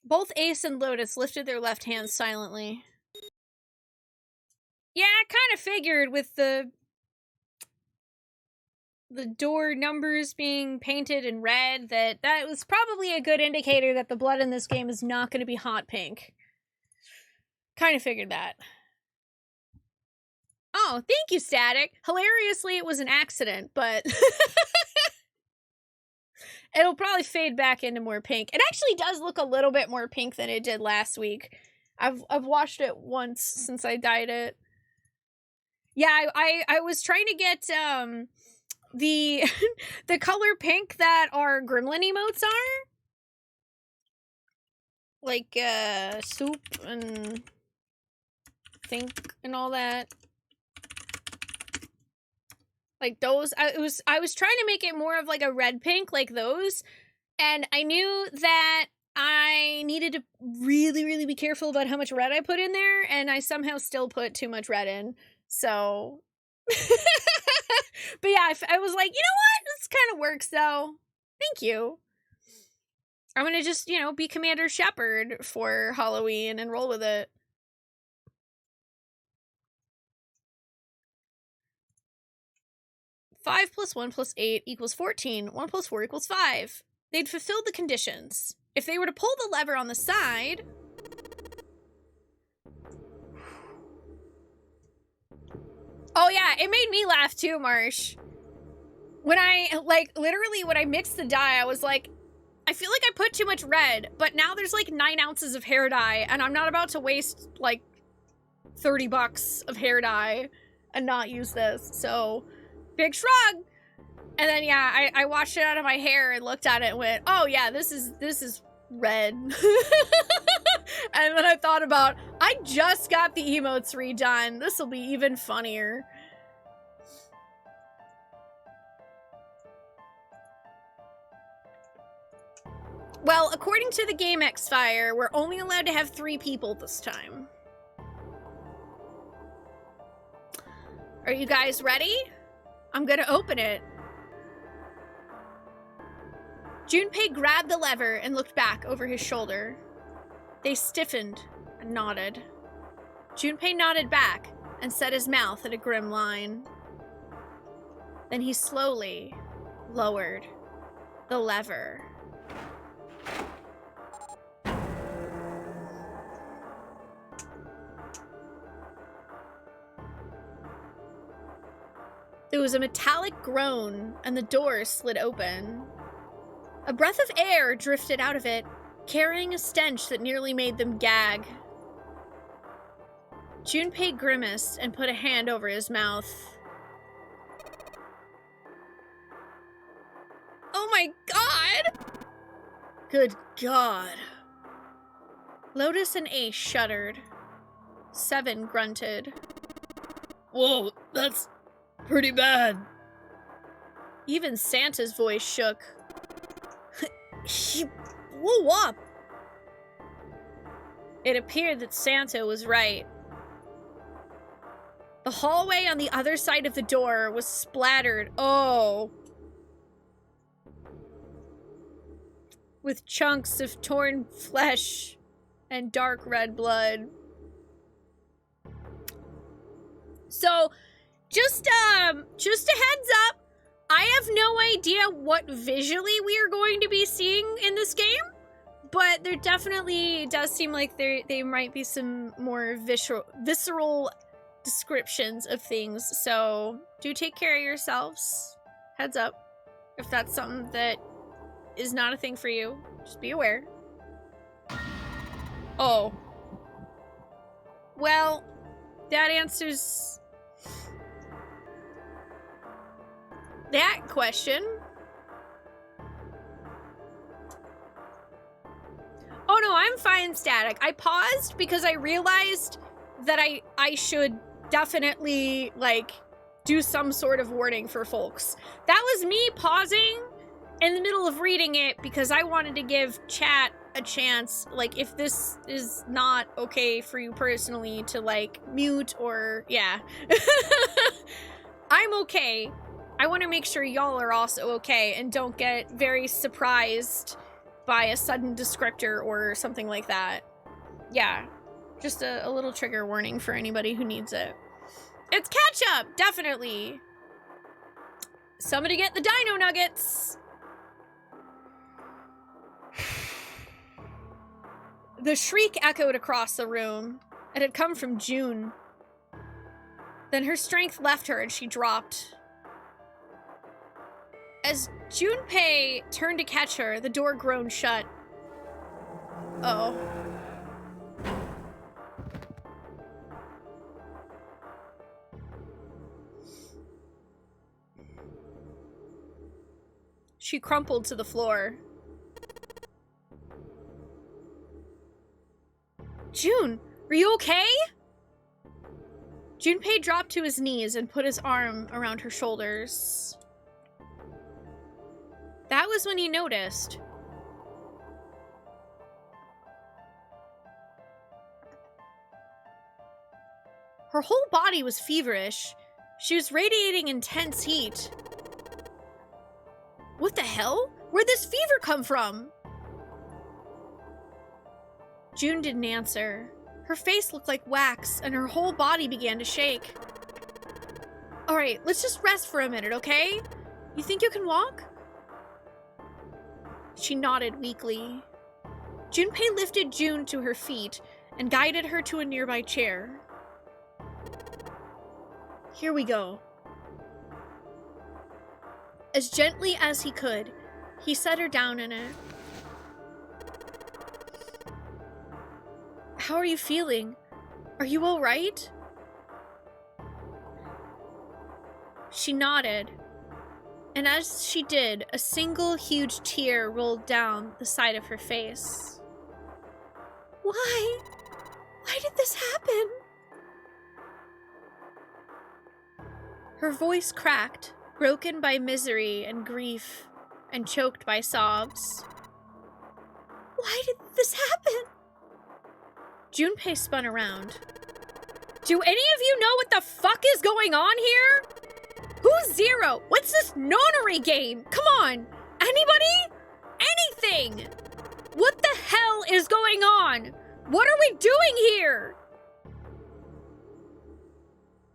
Both Ace and Lotus lifted their left hands silently. Yeah, I kind of figured with the door numbers being painted in red that was probably a good indicator that the blood in this game is not going to be hot pink. Kind of figured that. Oh, thank you, Static. Hilariously, it was an accident, but it'll probably fade back into more pink. It actually does look a little bit more pink than it did last week. I've watched it once since I dyed it. Yeah, I was trying to get the the color pink that our gremlin emotes are. Like soup and think and all that. Like those, I was trying to make it more of like a red pink like those, and I knew that I needed to really, really be careful about how much red I put in there, and I somehow still put too much red in, so... But yeah, I was like, you know what? This kind of works, though. Thank you. I'm gonna just, you know, be Commander Shepard for Halloween and roll with it. Five plus 1 plus 8 equals 14. 1 plus 4 equals 5. They'd fulfilled the conditions. If they were to pull the lever on the side... Oh yeah, it made me laugh too, Marsh. When I, like, literally when I mixed the dye, I was like, I feel like I put too much red, but now there's like 9 ounces of hair dye, and I'm not about to waste like $30 of hair dye and not use this, so big shrug. And then yeah, I washed it out of my hair and looked at it and went, oh yeah, this is red. And then I thought about, I just got the emotes redone. This will be even funnier. Well, according to the Game X-Fire, we're only allowed to have 3 people this time. Are you guys ready? I'm gonna open it. Junpei grabbed the lever and looked back over his shoulder. They stiffened and nodded. Junpei nodded back and set his mouth at a grim line. Then he slowly lowered the lever. There was a metallic groan, and the door slid open. A breath of air drifted out of it, carrying a stench that nearly made them gag. Junpei grimaced and put a hand over his mouth. Oh my god! Good god. Lotus and Ace shuddered. Seven grunted. Whoa, that's pretty bad. Even Santa's voice shook. He blew up. It appeared that Santa was right. The hallway on the other side of the door was splattered, with chunks of torn flesh and dark red blood. So, just a heads up, I have no idea what visually we are going to be seeing in this game, but there definitely does seem like there might be some more visceral descriptions of things, so do take care of yourselves. Heads up, if that's something that is not a thing for you, just be aware. Oh. Well, that answers that question. Oh no, I'm fine, Static. I paused because I realized that I should definitely, like, do some sort of warning for folks. That was me pausing in the middle of reading it because I wanted to give chat a chance, like, if this is not okay for you personally to, like, mute or, yeah. I'm okay. I want to make sure y'all are also okay and don't get very surprised by a sudden descriptor or something like that. Yeah, just a little trigger warning for anybody who needs it. It's ketchup, definitely. Somebody get the dino nuggets. The shriek echoed across the room. It had come from June. Then her strength left her and she dropped. As Junpei turned to catch her, the door groaned shut. Uh-oh. She crumpled to the floor. June, are you okay? Junpei dropped to his knees and put his arm around her shoulders. That was when he noticed. Her whole body was feverish. She was radiating intense heat. What the hell? Where'd this fever come from? June didn't answer. Her face looked like wax, and her whole body began to shake. Alright, let's just rest for a minute, okay? You think you can walk? She nodded weakly. Junpei lifted June to her feet and guided her to a nearby chair. Here we go. As gently as he could, he set her down in it. How are you feeling? Are you all right? She nodded, and as she did, a single huge tear rolled down the side of her face. Why? Why did this happen? Her voice cracked, broken by misery and grief, and choked by sobs. Why did this happen? Junpei spun around. Do any of you know what the fuck is going on here? Who's Zero? What's this nonary game? Come on! Anybody? Anything! What the hell is going on? What are we doing here?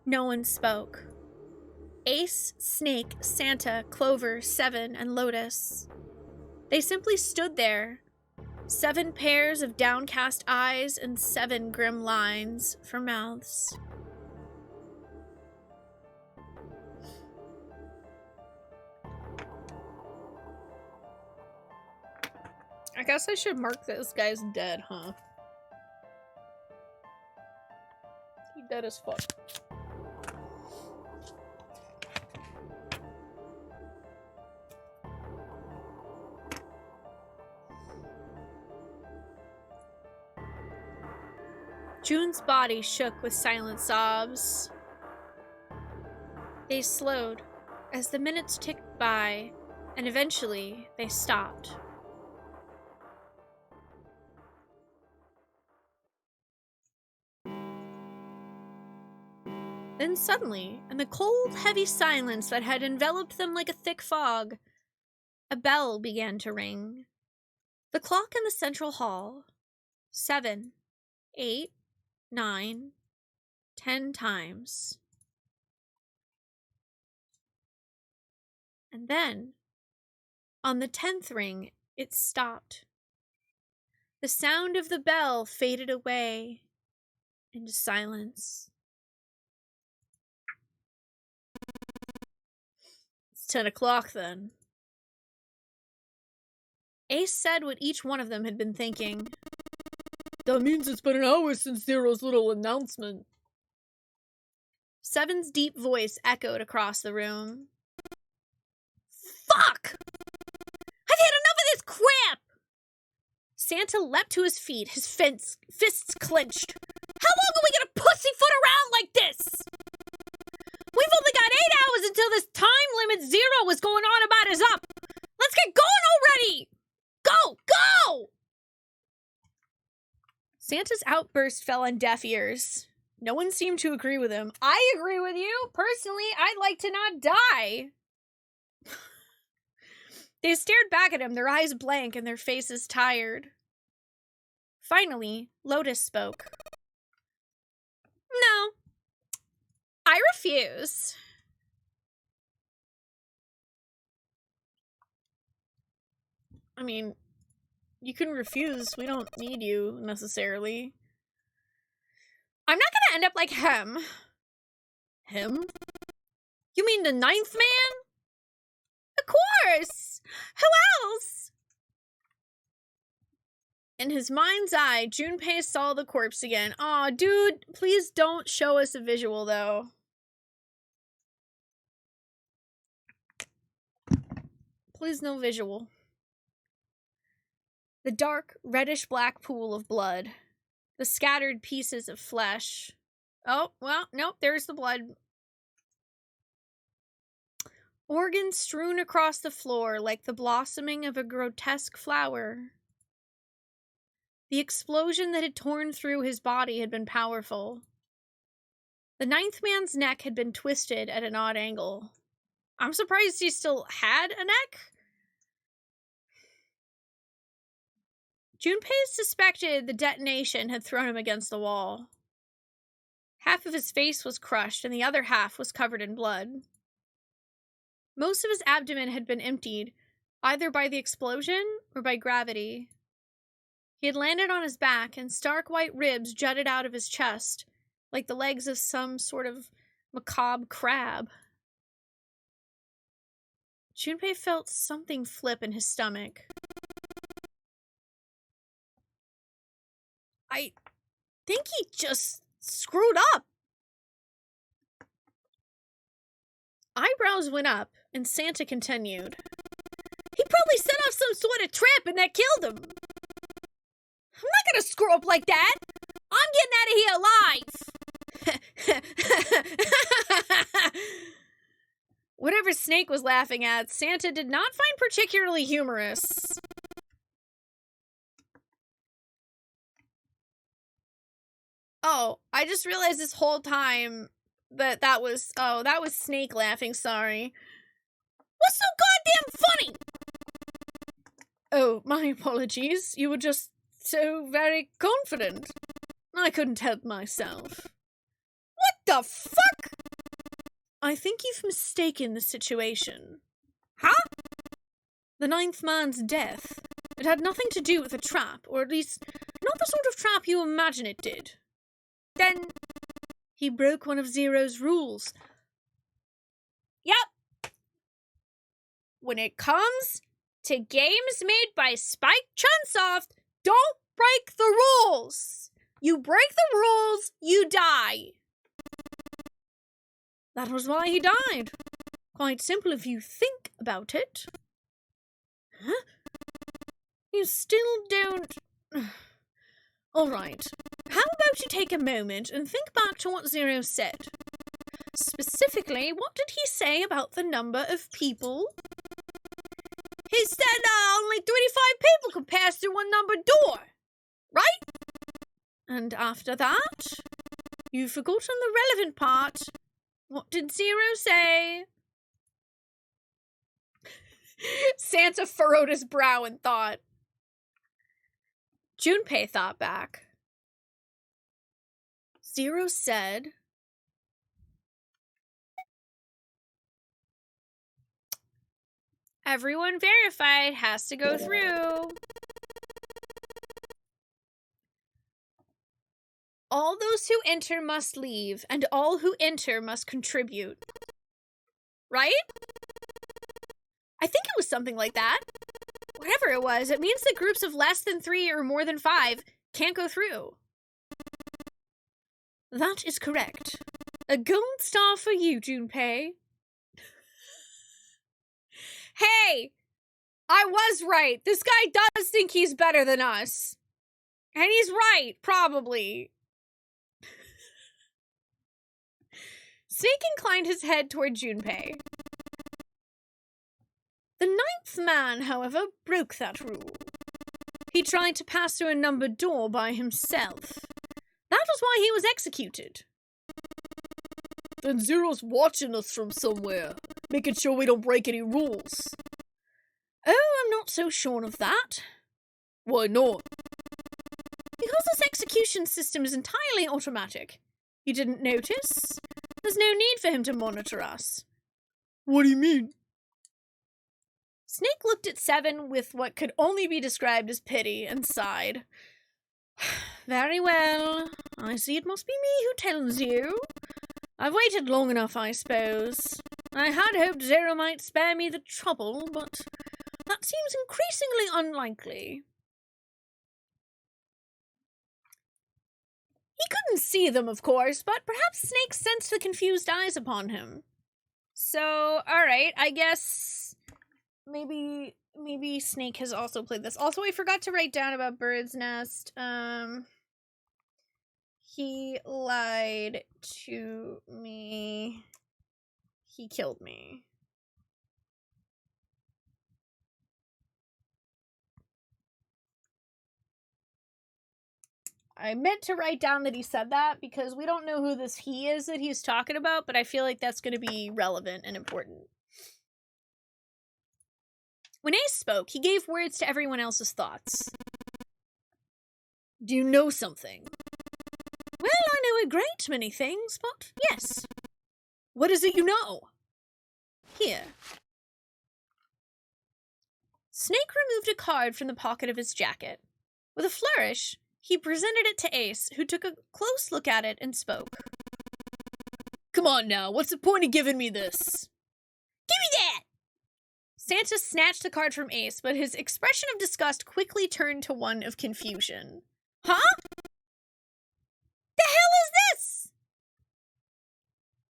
No one spoke. Ace, Snake, Santa, Clover, Seven, and Lotus. They simply stood there. 7 pairs of downcast eyes and 7 grim lines for mouths. guess I should mark this guy's dead, huh? He dead as fuck. June's body shook with silent sobs. They slowed as the minutes ticked by, and eventually they stopped. Then suddenly, in the cold, heavy silence that had enveloped them like a thick fog, a bell began to ring. The clock in the central hall. 7, 8, 9, 10 times. And then, on the 10th ring, it stopped. The sound of the bell faded away into silence. It's 10 o'clock then. Ace said what each one of them had been thinking. That means it's been an hour since Zero's little announcement. Seven's deep voice echoed across the room. Fuck! I've had enough of this crap! Santa leapt to his feet, his fists clenched. How long are we gonna pussyfoot around like this? We've only got 8 hours until this time limit Zero was going on about is up. Let's get going already! Go! Go! Santa's outburst fell on deaf ears. No one seemed to agree with him. I agree with you. Personally, I'd like to not die. They stared back at him, their eyes blank and their faces tired. Finally, Lotus spoke. No. I refuse. I mean, you can refuse. We don't need you, necessarily. I'm not gonna end up like him. Him? You mean the 9th man? Of course! Who else? In his mind's eye, Junpei saw the corpse again. Aw, dude, please don't show us a visual, though. Please no visual. The dark, reddish-black pool of blood. The scattered pieces of flesh. Oh, well, nope, there's the blood. Organs strewn across the floor like the blossoming of a grotesque flower. The explosion that had torn through his body had been powerful. The 9th man's neck had been twisted at an odd angle. I'm surprised he still had a neck. Junpei suspected the detonation had thrown him against the wall. Half of his face was crushed and the other half was covered in blood. Most of his abdomen had been emptied, either by the explosion or by gravity. He had landed on his back, and stark white ribs jutted out of his chest, like the legs of some sort of macabre crab. Junpei felt something flip in his stomach. I think he just screwed up. Eyebrows went up, and Santa continued. He probably set off some sort of trap and that killed him. I'm not gonna screw up like that. I'm getting out of here alive. Whatever Snake was laughing at, Santa did not find particularly humorous. Oh, I just realized this whole time that was Snake laughing, sorry. What's so goddamn funny? Oh, my apologies. You were just so very confident. I couldn't help myself. What the fuck? I think you've mistaken the situation. Huh? The 9th man's death. It had nothing to do with a trap, or at least not the sort of trap you imagine it did. Then he broke one of Zero's rules. Yep. When it comes to games made by Spike Chunsoft, don't break the rules. You break the rules, you die. That was why he died. Quite simple if you think about it. Huh? You still don't... Alright. How about you take a moment and think back to what Zero said? Specifically, what did he say about the number of people? He said only 35 people could pass through one numbered door. Right? And after that, you've forgotten the relevant part. What did Zero say? Santa furrowed his brow in thought. Junpei thought back. Zero said... Everyone verified has to go through. All those who enter must leave, and all who enter must contribute. Right? I think it was something like that. Whatever it was, it means that groups of less than 3 or more than 5 can't go through. That is correct. A gold star for you, Junpei. Hey! I was right. This guy does think he's better than us. And he's right, probably. Snake inclined his head toward Junpei. The 9th man, however, broke that rule. He tried to pass through a numbered door by himself. That was why he was executed. Then Zero's watching us from somewhere, making sure we don't break any rules. Oh, I'm not so sure of that. Why not? Because this execution system is entirely automatic. You didn't notice? There's no need for him to monitor us. What do you mean? Snake looked at Seven with what could only be described as pity and sighed. Very well. I see it must be me who tells you. I've waited long enough, I suppose. I had hoped Zero might spare me the trouble, but that seems increasingly unlikely. He couldn't see them, of course, but perhaps Snake sensed the confused eyes upon him. So, alright, I guess maybe Snake has also played this. Also, I forgot to write down about Bird's Nest. He lied to me. He killed me. I meant to write down that he said that because we don't know who this he is that he's talking about, but I feel like that's going to be relevant and important. When Ace spoke, he gave words to everyone else's thoughts. Do you know something? Well, I know a great many things, but yes. What is it you know? Here. Snake removed a card from the pocket of his jacket. With a flourish, he presented it to Ace, who took a close look at it and spoke. Come on now, what's the point of giving me this? Give me that! Santa snatched the card from Ace, but his expression of disgust quickly turned to one of confusion. Huh? The hell is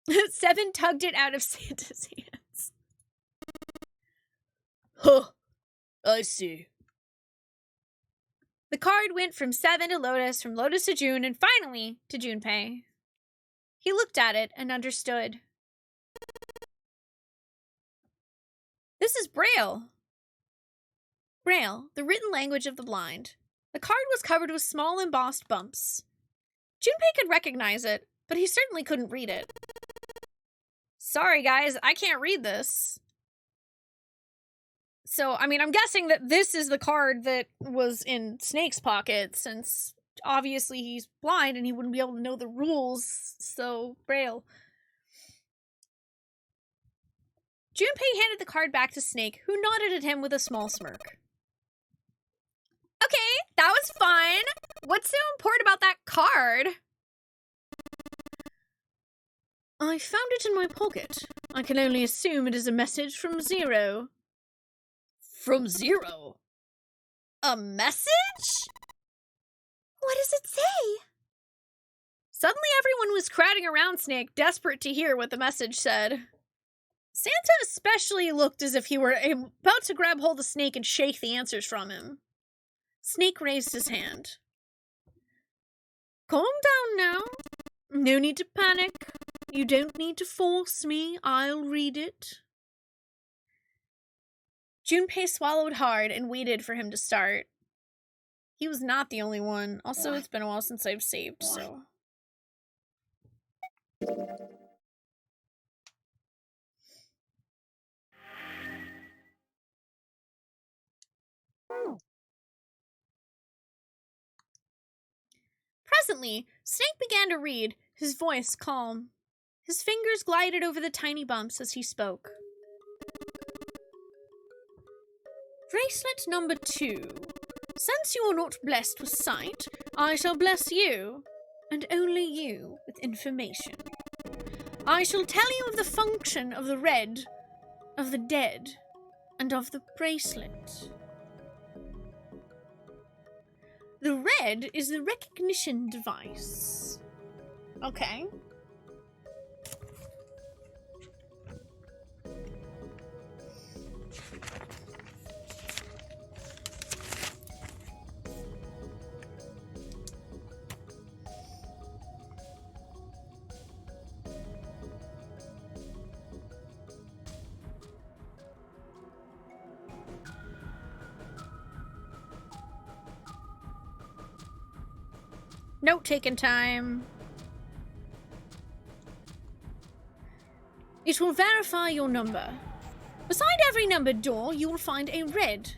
this? Seven tugged it out of Santa's hands. Huh, I see. The card went from Seven to Lotus, from Lotus to June, and finally to Junpei. He looked at it and understood. This is Braille. Braille, the written language of the blind. The card was covered with small embossed bumps. Junpei could recognize it, but he certainly couldn't read it. Sorry guys, I can't read this. So, I mean, I'm guessing that this is the card that was in Snake's pocket, since obviously he's blind and he wouldn't be able to know the rules, so Braille. Junpei handed the card back to Snake, who nodded at him with a small smirk. Okay, that was fun. What's so important about that card? I found it in my pocket. I can only assume it is a message from Zero. From 0. A message? What does it say? Suddenly everyone was crowding around Snake, desperate to hear what the message said. Santa especially looked as if he were about to grab hold of Snake and shake the answers from him. Snake raised his hand. Calm down now. No need to panic. You don't need to force me. I'll read it. Junpei swallowed hard and waited for him to start. He was not the only one. Also, it's been a while since I've saved, so... Presently, Snake began to read, his voice calm. His fingers glided over the tiny bumps as he spoke. Bracelet number 2. Since you are not blessed with sight, I shall bless you, and only you, with information. I shall tell you of the function of the red, of the dead, and of the bracelet. The red is the recognition device. Okay. Note-taking time. It will verify your number. Beside every numbered door, you will find a red.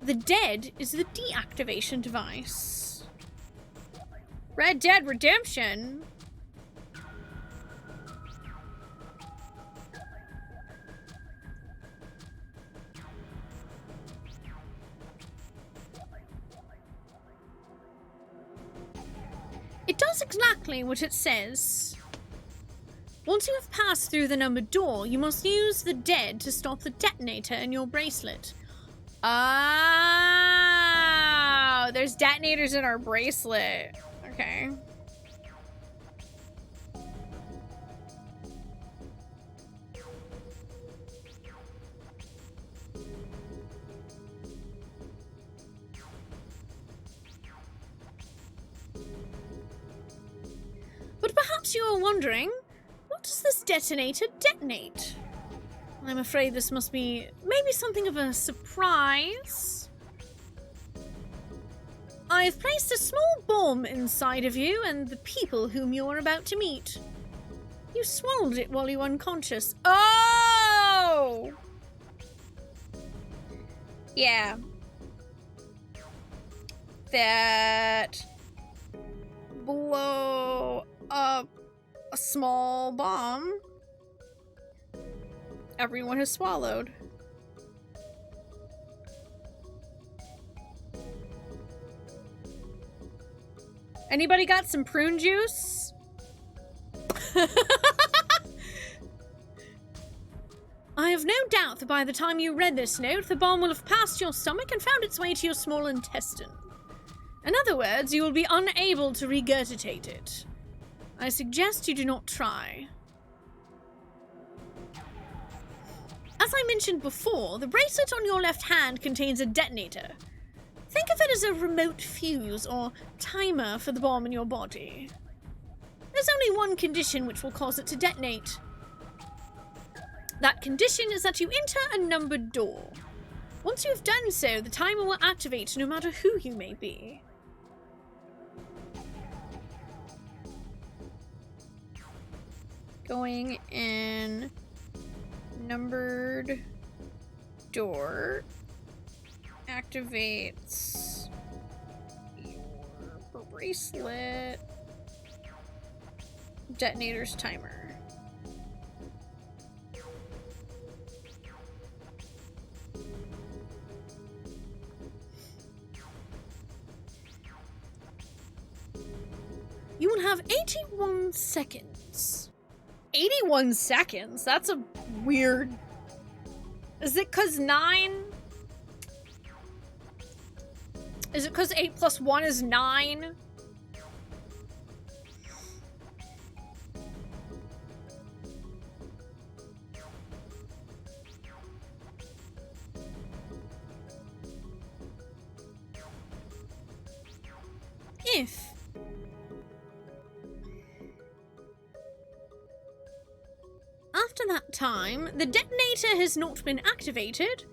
The dead is the deactivation device. Red Dead Redemption? It does exactly what it says. Once you have passed through the numbered door, you must use the dead to stop the detonator in your bracelet. Oh, there's detonators in our bracelet. Okay. But perhaps you are wondering, what does this detonator detonate? I'm afraid this must be maybe something of a surprise. I have placed a small bomb inside of you and the people whom you are about to meet. You swallowed it while you were unconscious. Oh! Yeah. That blow up a small bomb everyone has swallowed. Anybody got some prune juice? I have no doubt that by the time you read this note, the bomb will have passed your stomach and found its way to your small intestine. In other words, you will be unable to regurgitate it. I suggest you do not try. As I mentioned before, the bracelet on your left hand contains a detonator. Think of it as a remote fuse or timer for the bomb in your body. There's only one condition which will cause it to detonate. That condition is that you enter a numbered door. Once you have done so, the timer will activate no matter who you may be. Going in numbered door activates your bracelet detonator's timer. You will have 81 seconds. 81 seconds? That's a weird Is it cause 9? Is it cause 8 plus 1 is 9? If after that time, the detonator has not been activated,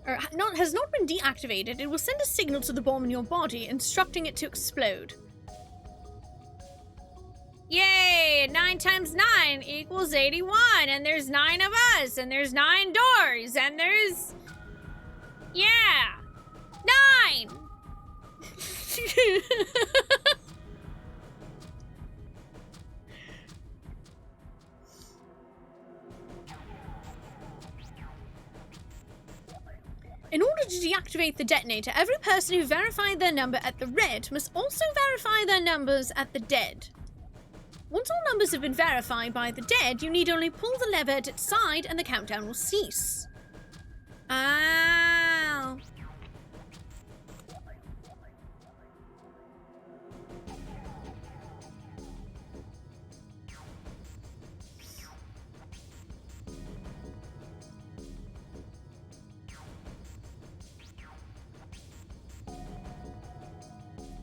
or has not been deactivated, it will send a signal to the bomb in your body, instructing it to explode. Yay! 9 times 9 equals 81, and there's 9 of us, and there's 9 doors, and there's... Yeah! 9! In order to deactivate the detonator, every person who verified their number at the red must also verify their numbers at the dead. Once all numbers have been verified by the dead, you need only pull the lever at its side and the countdown will cease. Ah.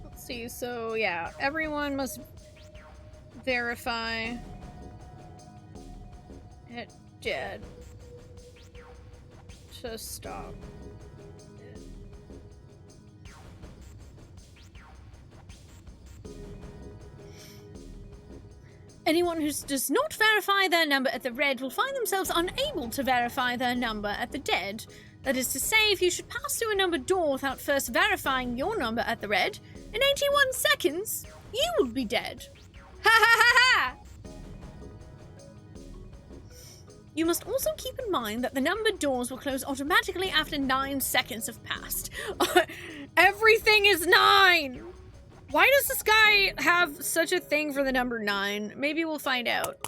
Let's see, so yeah, everyone must verify it dead to stop. Anyone who does not verify their number at the red will find themselves unable to verify their number at the dead. That is to say, if you should pass through a numbered door without first verifying your number at the red, in 81 seconds, you will be dead. Ha ha ha ha! You must also keep in mind that the numbered doors will close automatically after 9 seconds have passed. Everything is 9! Why does this guy have such a thing for the number 9? Maybe we'll find out.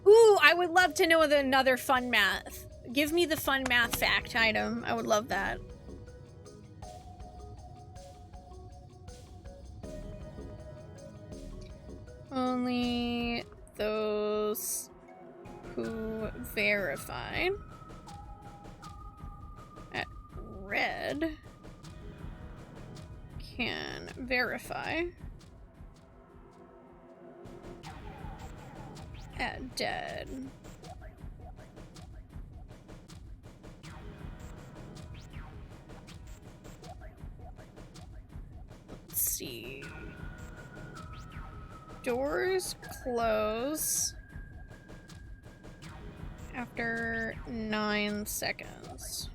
Ooh, I would love to know another fun math. Give me the fun math fact item. I would love that. Only those who verify at red can verify at dead. Let's see. Doors close after 9 seconds.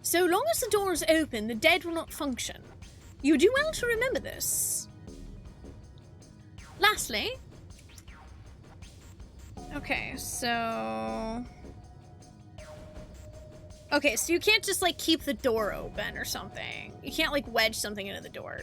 So long as the door is open, the dead will not function. You do well to remember this. Lastly, okay, so you can't just like keep the door open or something. You can't like wedge something into the door.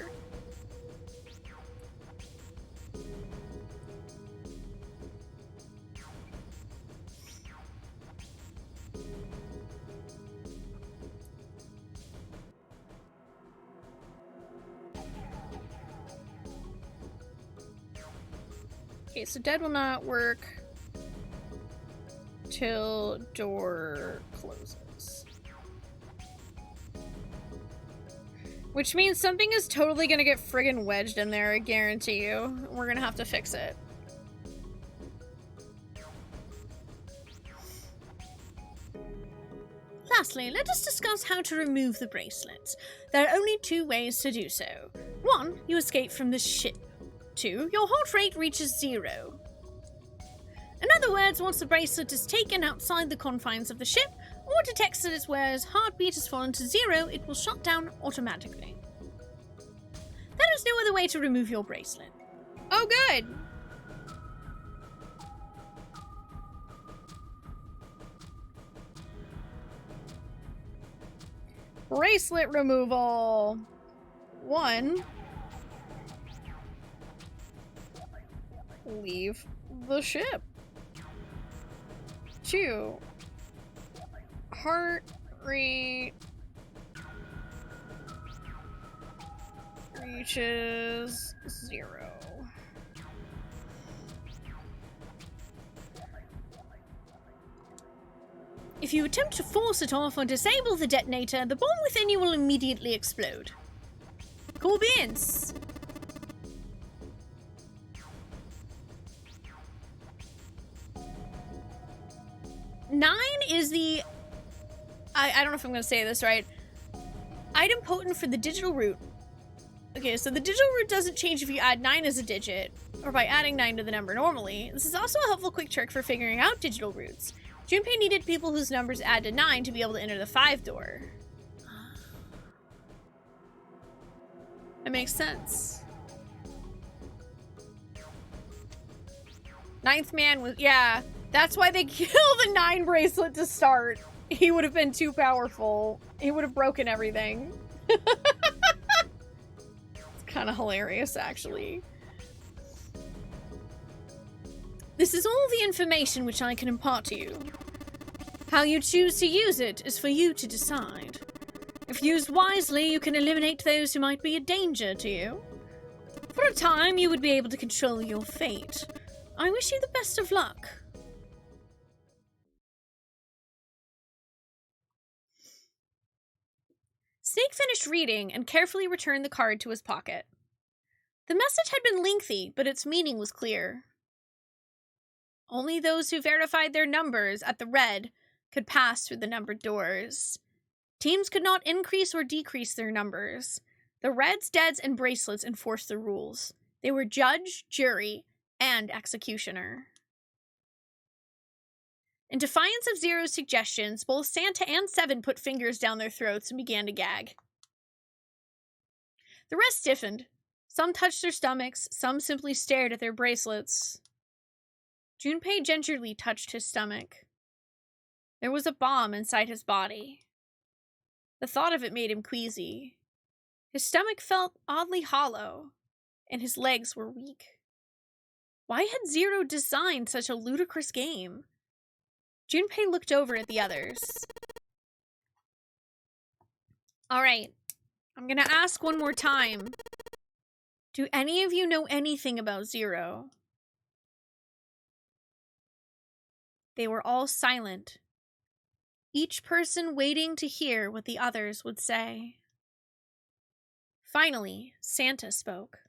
Okay, so dead will not work till door closes. Which means something is totally gonna get friggin' wedged in there, I guarantee you. We're gonna have to fix it. Lastly, let us discuss how to remove the bracelets. There are only 2 ways to do so. 1, you escape from the ship. 2, your heart rate reaches 0. In other words, once the bracelet is taken outside the confines of the ship, or detects that its wearer's heartbeat has fallen to 0, it will shut down automatically. There is no other way to remove your bracelet. Oh, good! Bracelet removal. 1. leave the ship. 2. Heart rate reaches 0. If you attempt to force it off or disable the detonator, the bomb within you will immediately explode. Cool beans! Nine is the... I don't know if I'm going to say this right. Item potent for the digital root. Okay, so the digital root doesn't change if you add 9 as a digit, or by adding 9 to the number normally. This is also a helpful quick trick for figuring out digital roots. Junpei needed people whose numbers add to 9 to be able to enter the 5 door. That makes sense. Ninth man was... Yeah, that's why they killed the 9 bracelet to start. He would have been too powerful. He would have broken everything. It's kind of hilarious, actually. This is all the information which I can impart to you. How you choose to use it is for you to decide. If used wisely, you can eliminate those who might be a danger to you. For a time, you would be able to control your fate. I wish you the best of luck. Snake finished reading and carefully returned the card to his pocket. The message had been lengthy, but its meaning was clear. Only those who verified their numbers at the red could pass through the numbered doors. Teams could not increase or decrease their numbers. The reds, deads, and bracelets enforced the rules. They were judge, jury, and executioner. In defiance of Zero's suggestions, both Santa and Seven put fingers down their throats and began to gag. The rest stiffened. Some touched their stomachs, some simply stared at their bracelets. Junpei gingerly touched his stomach. There was a bomb inside his body. The thought of it made him queasy. His stomach felt oddly hollow, and his legs were weak. Why had Zero designed such a ludicrous game? Junpei looked over at the others. Alright, I'm gonna ask one more time. Do any of you know anything about Zero? They were all silent, each person waiting to hear what the others would say. Finally, Santa spoke.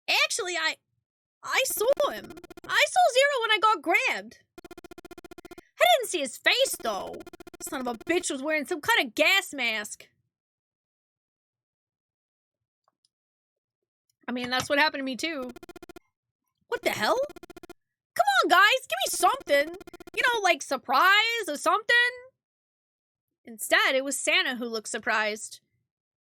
Actually, I saw him. I saw Zero when I got grabbed. I didn't see his face, though. Son of a bitch was wearing some kind of gas mask. I mean, that's what happened to me, too. What the hell? Come on, guys, give me something. You know, like surprise or something. Instead, it was Santa who looked surprised.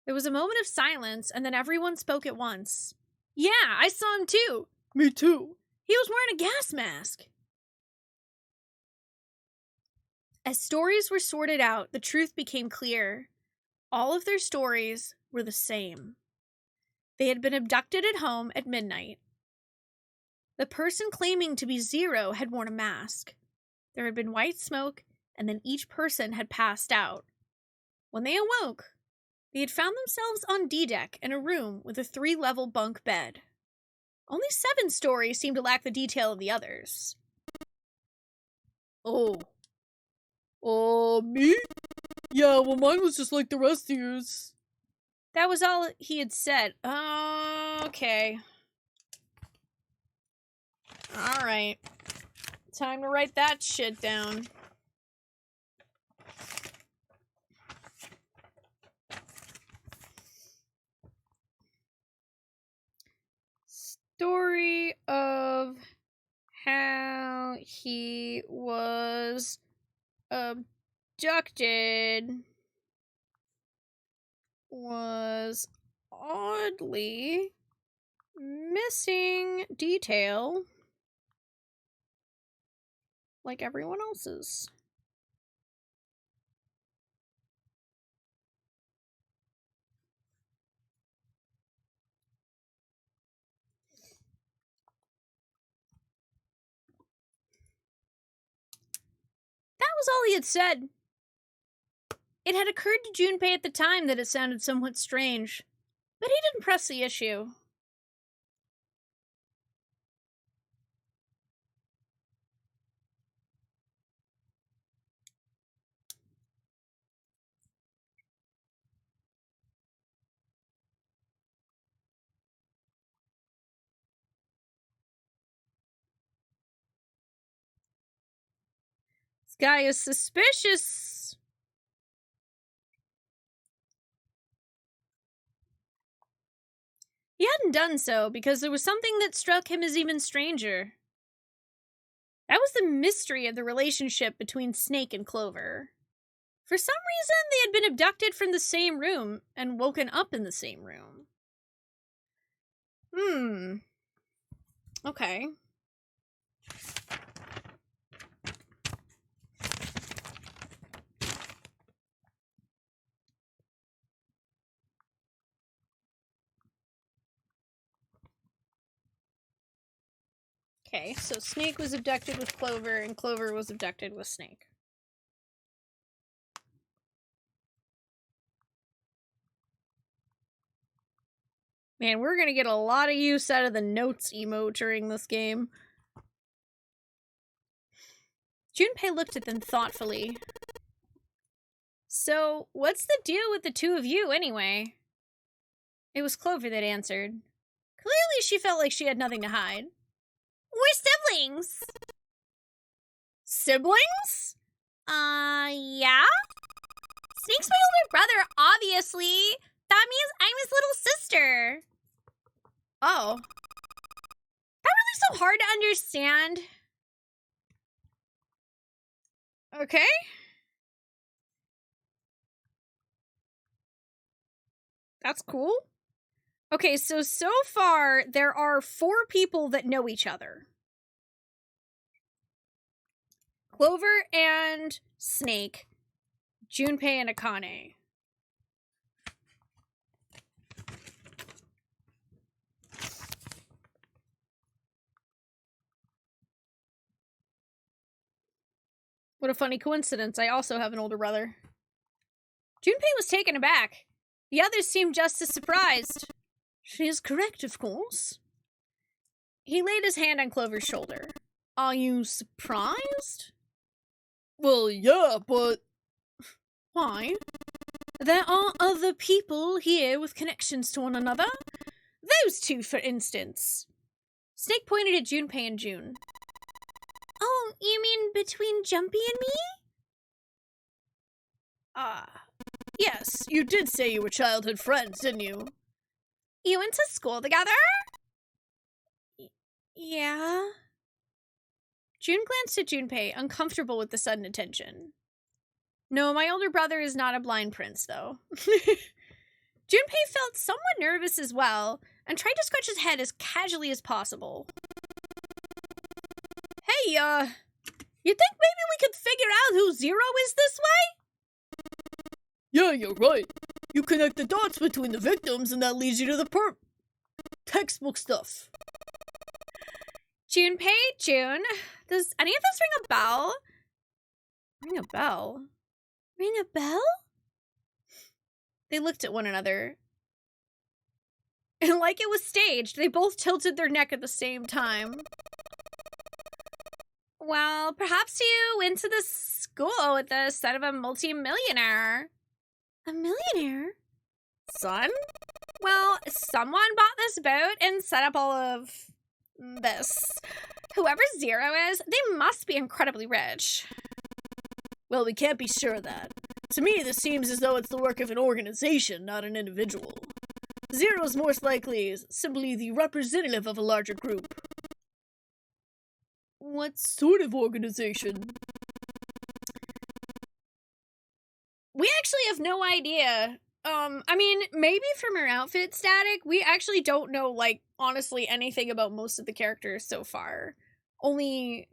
There was a moment of silence, and then everyone spoke at once. Yeah, I saw him, too. Me too. He was wearing a gas mask. As stories were sorted out, the truth became clear. All of their stories were the same. They had been abducted at home at midnight. The person claiming to be Zero had worn a mask. There had been white smoke, and then each person had passed out. When they awoke, they had found themselves on D-deck in a room with a 3-level bunk bed. Only Seven's story seemed to lack the detail of the others. Oh. Me? Yeah, well, mine was just like the rest of yours. That was all he had said. Okay. Alright. Time to write that shit down. Story of how he was abducted was oddly missing detail like everyone else's. was all he had said. It had occurred to Junpei at the time that it sounded somewhat strange, but he didn't press the issue. This guy is suspicious. He hadn't done so because there was something that struck him as even stranger. That was the mystery of the relationship between Snake and Clover. For some reason, they had been abducted from the same room and woken up in the same room. Okay. Okay, so Snake was abducted with Clover, and Clover was abducted with Snake. Man, we're gonna get a lot of use out of the notes emote during this game. Junpei looked at them thoughtfully. So, what's the deal with the two of you, anyway? It was Clover that answered. Clearly, she felt like she had nothing to hide. We're siblings! Siblings? Yeah? Snake's my older brother, obviously. That means I'm his little sister. Oh. That really so hard to understand. Okay. That's cool. Okay, so far, there are 4 people that know each other. Clover and Snake. Junpei and Akane. What a funny coincidence. I also have an older brother. Junpei was taken aback. The others seemed just as surprised. She is correct, of course. He laid his hand on Clover's shoulder. Are you surprised? Well, yeah, but... Why? There are other people here with connections to one another. Those 2, for instance. Snake pointed at Junpei and June. Oh, you mean between Jumpy and me? Yes, you did say you were childhood friends, didn't you? You went to school together? Yeah. June glanced at Junpei, uncomfortable with the sudden attention. No, my older brother is not a blind prince, though. Junpei felt somewhat nervous as well, and tried to scratch his head as casually as possible. Hey, you think maybe we could figure out who Zero is this way? Yeah, you're right. You connect the dots between the victims, and that leads you to the textbook stuff. Junpei, June, does any of this ring a bell? Ring a bell? Ring a bell? They looked at one another. And like it was staged, they both tilted their neck at the same time. Well, perhaps you went to this school with the son of a multi-millionaire. A millionaire? Son? Well, someone bought this boat and set up all of this. Whoever Zero is, they must be incredibly rich. Well, we can't be sure of that. To me, this seems as though it's the work of an organization, not an individual. Zero's most likely simply the representative of a larger group. What sort of organization? We actually have no idea. I mean, maybe from her outfit static, we actually don't know, like, honestly, anything about most of the characters so far. Only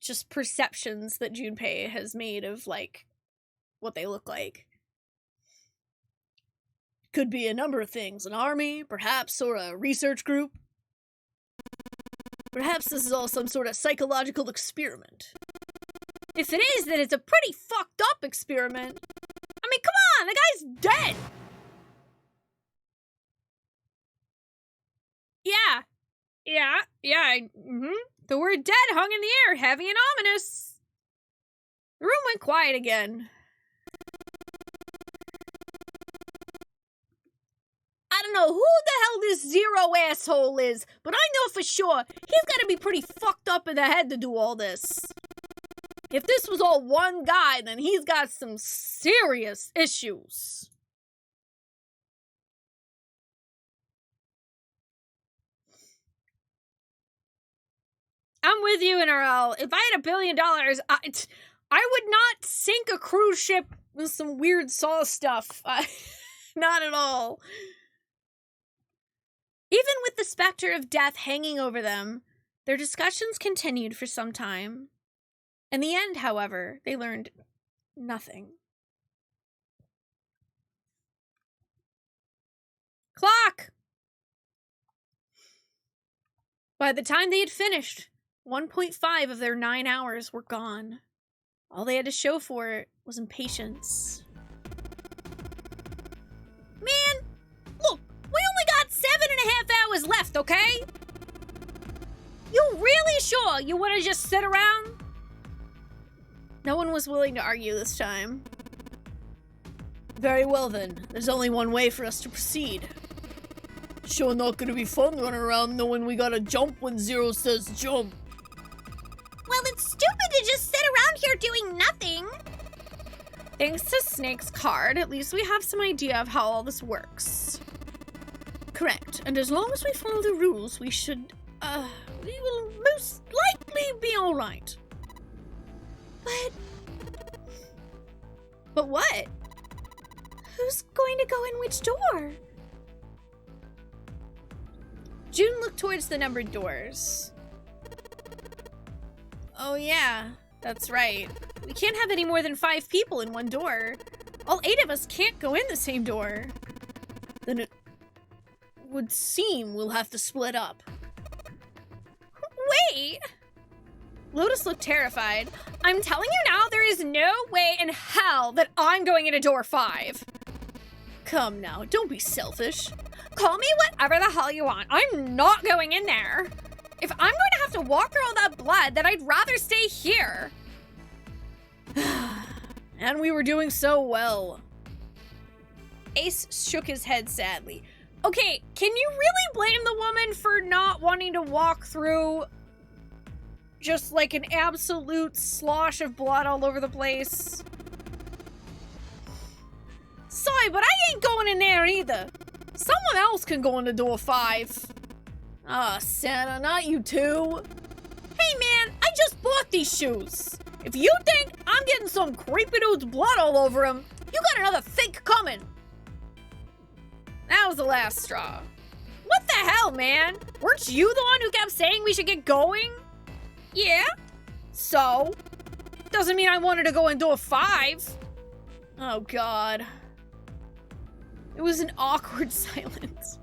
just perceptions that Junpei has made of, like, what they look like. Could be a number of things. An army, perhaps, or a research group. Perhaps this is all some sort of psychological experiment. If it is, then it's a pretty fucked up experiment. I mean, come on, the guy's dead. Yeah. The word dead hung in the air, heavy and ominous. The room went quiet again. I don't know who the hell this Zero asshole is, but I know for sure he's gotta be pretty fucked up in the head to do all this. If this was all one guy, then he's got some serious issues. I'm with you, NRL. If I had $1 billion, I would not sink a cruise ship with some weird Saw stuff. Not at all. Even with the specter of death hanging over them, their discussions continued for some time. In the end, however, they learned nothing. Clock! By the time they had finished, 1.5 of their 9 hours were gone. All they had to show for it was impatience. Man, look, we only got 7.5 hours left, okay? You really sure you want to just sit around? No one was willing to argue this time. Very well then, there's only one way for us to proceed. Sure not gonna be fun running around knowing we gotta jump when Zero says jump. Well, it's stupid to just sit around here doing nothing. Thanks to Snake's card, at least we have some idea of how all this works. Correct, and as long as we follow the rules, we will most likely be alright. But what? Who's going to go in which door? June looked towards the numbered doors. Oh yeah, that's right. We can't have any more than 5 people in one door. All 8 of us can't go in the same door. Then it would seem we'll have to split up. Wait! Lotus looked terrified. I'm telling you now, there is no way in hell that I'm going into door 5. Come now, don't be selfish. Call me whatever the hell you want. I'm not going in there. If I'm going to have to walk through all that blood, then I'd rather stay here. And we were doing so well. Ace shook his head sadly. Okay, can you really blame the woman for not wanting to walk through just like an absolute slosh of blood all over the place? Sorry, but I ain't going in there either. Someone else can go into door 5. Ah, Santa, not you too. Hey man, I just bought these shoes. If you think I'm getting some creepy dude's blood all over him, you got another think coming. That was the last straw. What the hell, man? Weren't you the one who kept saying we should get going? Yeah? So? Doesn't mean I wanted to go in door 5. Oh god. It was an awkward silence.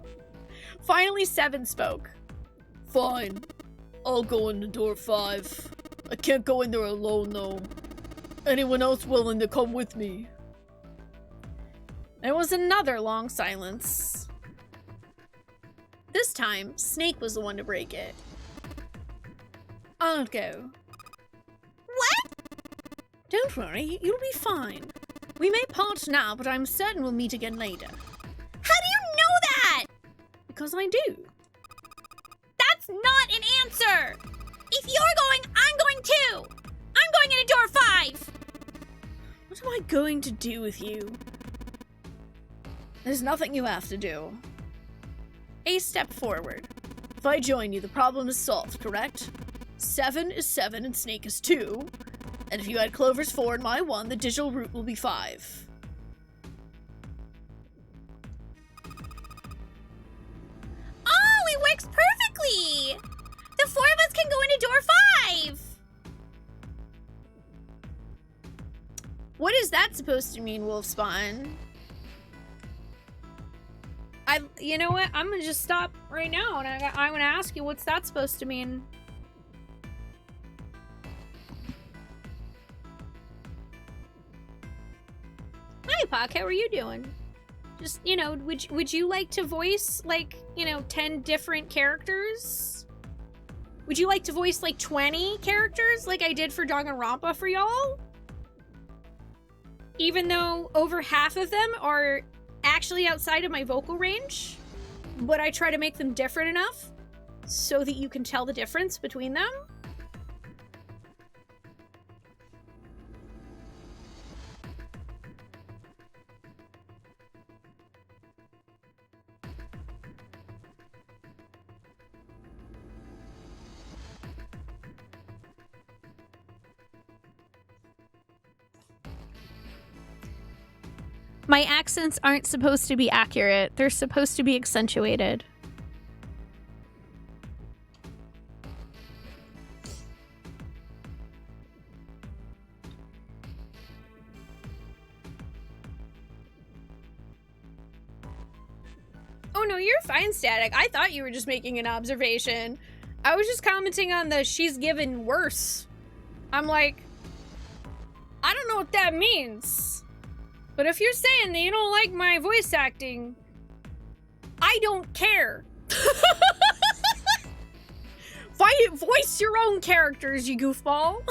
Finally, Seven spoke. Fine. I'll go into door 5. I can't go in there alone, though. Anyone else willing to come with me? There was another long silence. This time, Snake was the one to break it. I'll go. What? Don't worry, you'll be fine. We may part now, but I'm certain we'll meet again later. How do you know that? Because I do. That's not an answer! If you're going, I'm going too! I'm going into door 5! What am I going to do with you? There's nothing you have to do. Ace stepped forward. If I join you, the problem is solved, correct? 7 is 7 and Snake is 2. And if you add Clover's 4 and my 1, the digital root will be 5. Oh, it works perfectly! The 4 of us can go into door 5! What is that supposed to mean, Wolfspawn? You know what? I'm gonna just stop right now and I'm gonna ask you, what's that supposed to mean? Pock, how are you doing? Just, you know, would you like to voice, like, you know, 10 different characters? Would you like to voice, like, 20 characters, like I did for Danganronpa for y'all? Even though over half of them are actually outside of my vocal range, but I try to make them different enough so that you can tell the difference between them. My accents aren't supposed to be accurate. They're supposed to be accentuated. Oh no, you're fine, Static. I thought you were just making an observation. I was just commenting on the she's given worse. I'm like, I don't know what that means. But if you're saying that you don't like my voice acting, I don't care. Voice your own characters, you goofball.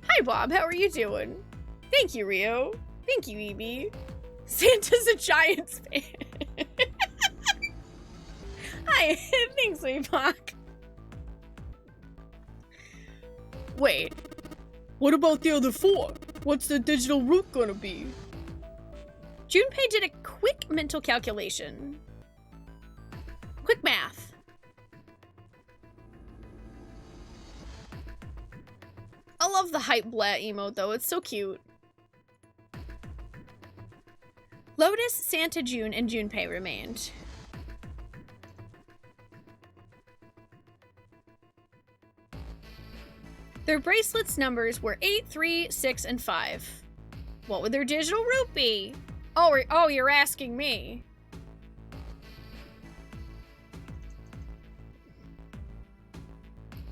Hi, Bob. How are you doing? Thank you, Rio. Thank you, Evie. Santa's a Giants fan. Hi, thanks, Weepock. Wait, what about the other 4? What's the digital route gonna be? Junpei did a quick mental calculation. Quick math. I love the hype blat emote though, it's so cute. Lotus, Santa, June, and Junpei remained. Their bracelets' numbers were 8, 3, 6, and 5. What would their digital route be? Oh, you're asking me.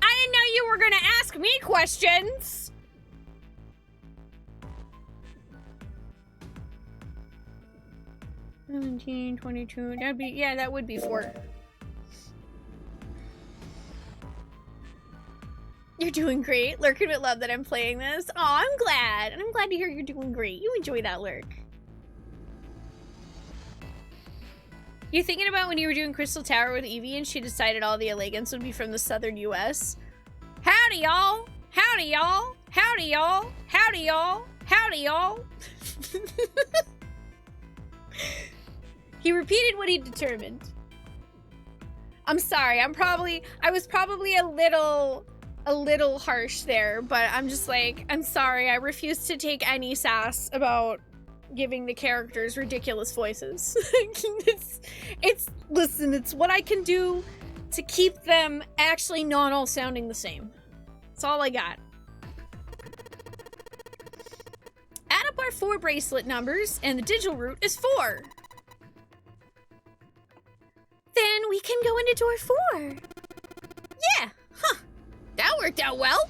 I didn't know you were gonna ask me questions. $17, $22, that'd be, yeah, that would be 4. You're doing great. Lurkin would love that I'm playing this. Aw, I'm glad. And I'm glad to hear you're doing great. You enjoy that, Lurk. You thinking about when you were doing Crystal Tower with Evie and she decided all the Elegants would be from the southern US? Howdy, y'all. Howdy, y'all. Howdy, y'all. Howdy, y'all. Howdy, y'all. He repeated what he determined. I'm sorry. I was probably a little harsh there, but I'm just like, I'm sorry. I refuse to take any sass about giving the characters ridiculous voices. Listen, it's what I can do to keep them actually not all sounding the same. That's all I got. Add up our 4 bracelet numbers, and the digital route is 4. Then we can go into door 4. Yeah, huh. That worked out well.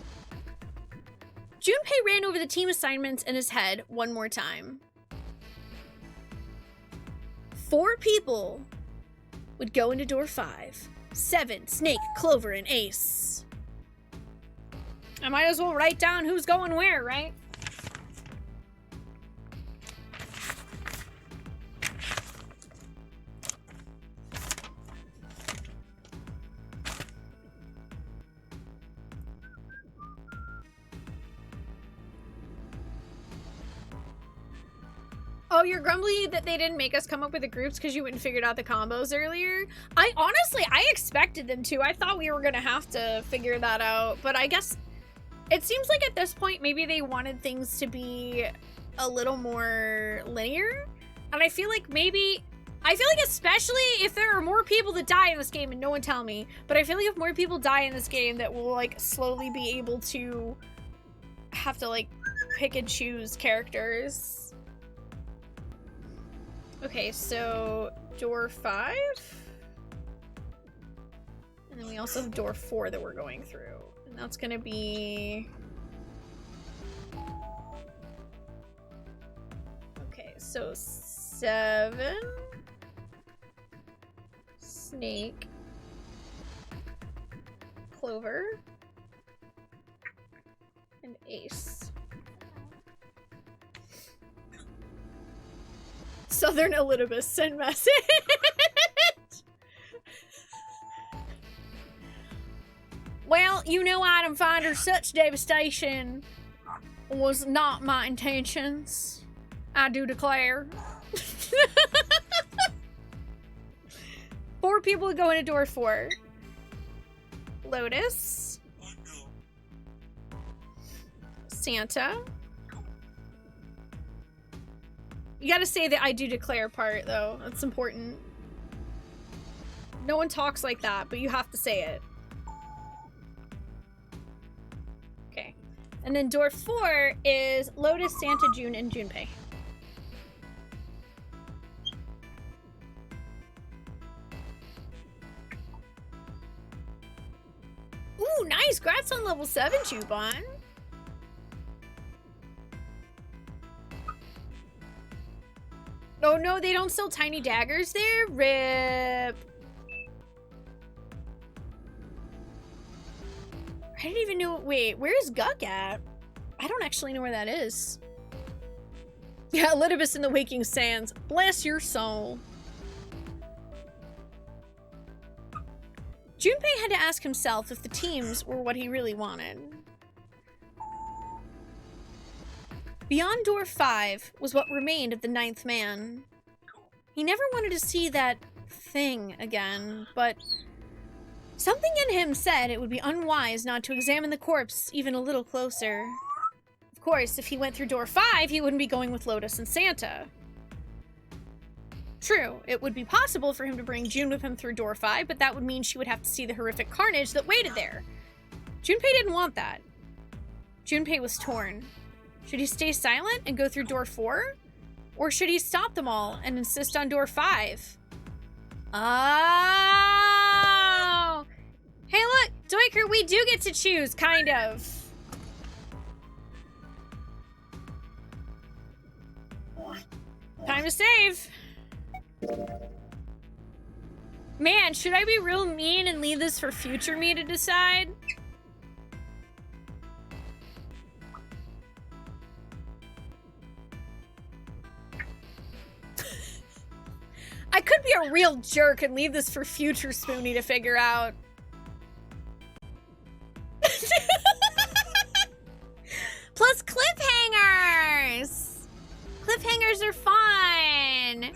Junpei ran over the team assignments in his head one more time. 4 people would go into door 5. 7, Snake, Clover, and Ace. I might as well write down who's going where, right? Oh, you're grumbly that they didn't make us come up with the groups because you wouldn't figured out the combos earlier? I expected them to. I thought we were gonna have to figure that out, but I guess it seems like at this point maybe they wanted things to be a little more linear. And I feel like especially if there are more people that die in this game, and no one tell me, but I feel like if more people die in this game that will like slowly be able to have to like pick and choose characters. Okay, so door 5? then we also have door 4 that we're going through. And that's gonna be... Okay, so 7... Snake... Clover... and Ace. Southern Elidibus, send message! Well, you know, item finder, such devastation was not my intentions. I do declare. 4 people go into door 4. Lotus. Santa. You gotta say the I do declare part, though. That's important. No one talks like that, but you have to say it. Okay. And then door 4 is Lotus, Santa, June, and Junpei. Ooh, nice! Congrats on level 7, Chubon. Oh no, they don't sell tiny daggers there? RIP. I didn't even know. Wait, where's Guk at? I don't actually know where that is. Yeah, Elidibus in the Waking Sands. Bless your soul. Junpei had to ask himself if the teams were what he really wanted. Beyond door 5 was what remained of the 9th man. He never wanted to see that thing again, but something in him said it would be unwise not to examine the corpse even a little closer. Of course, if he went through door 5, he wouldn't be going with Lotus and Santa. True, it would be possible for him to bring June with him through door 5, but that would mean she would have to see the horrific carnage that waited there. Junpei didn't want that. Junpei was torn. Should he stay silent and go through door 4? Or should he stop them all and insist on door 5? Oh! Hey look, Doiker, we do get to choose, kind of. Time to save. Man, should I be real mean and leave this for future me to decide? I could be a real jerk and leave this for future Spoonee to figure out. Plus cliffhangers! Cliffhangers are fun!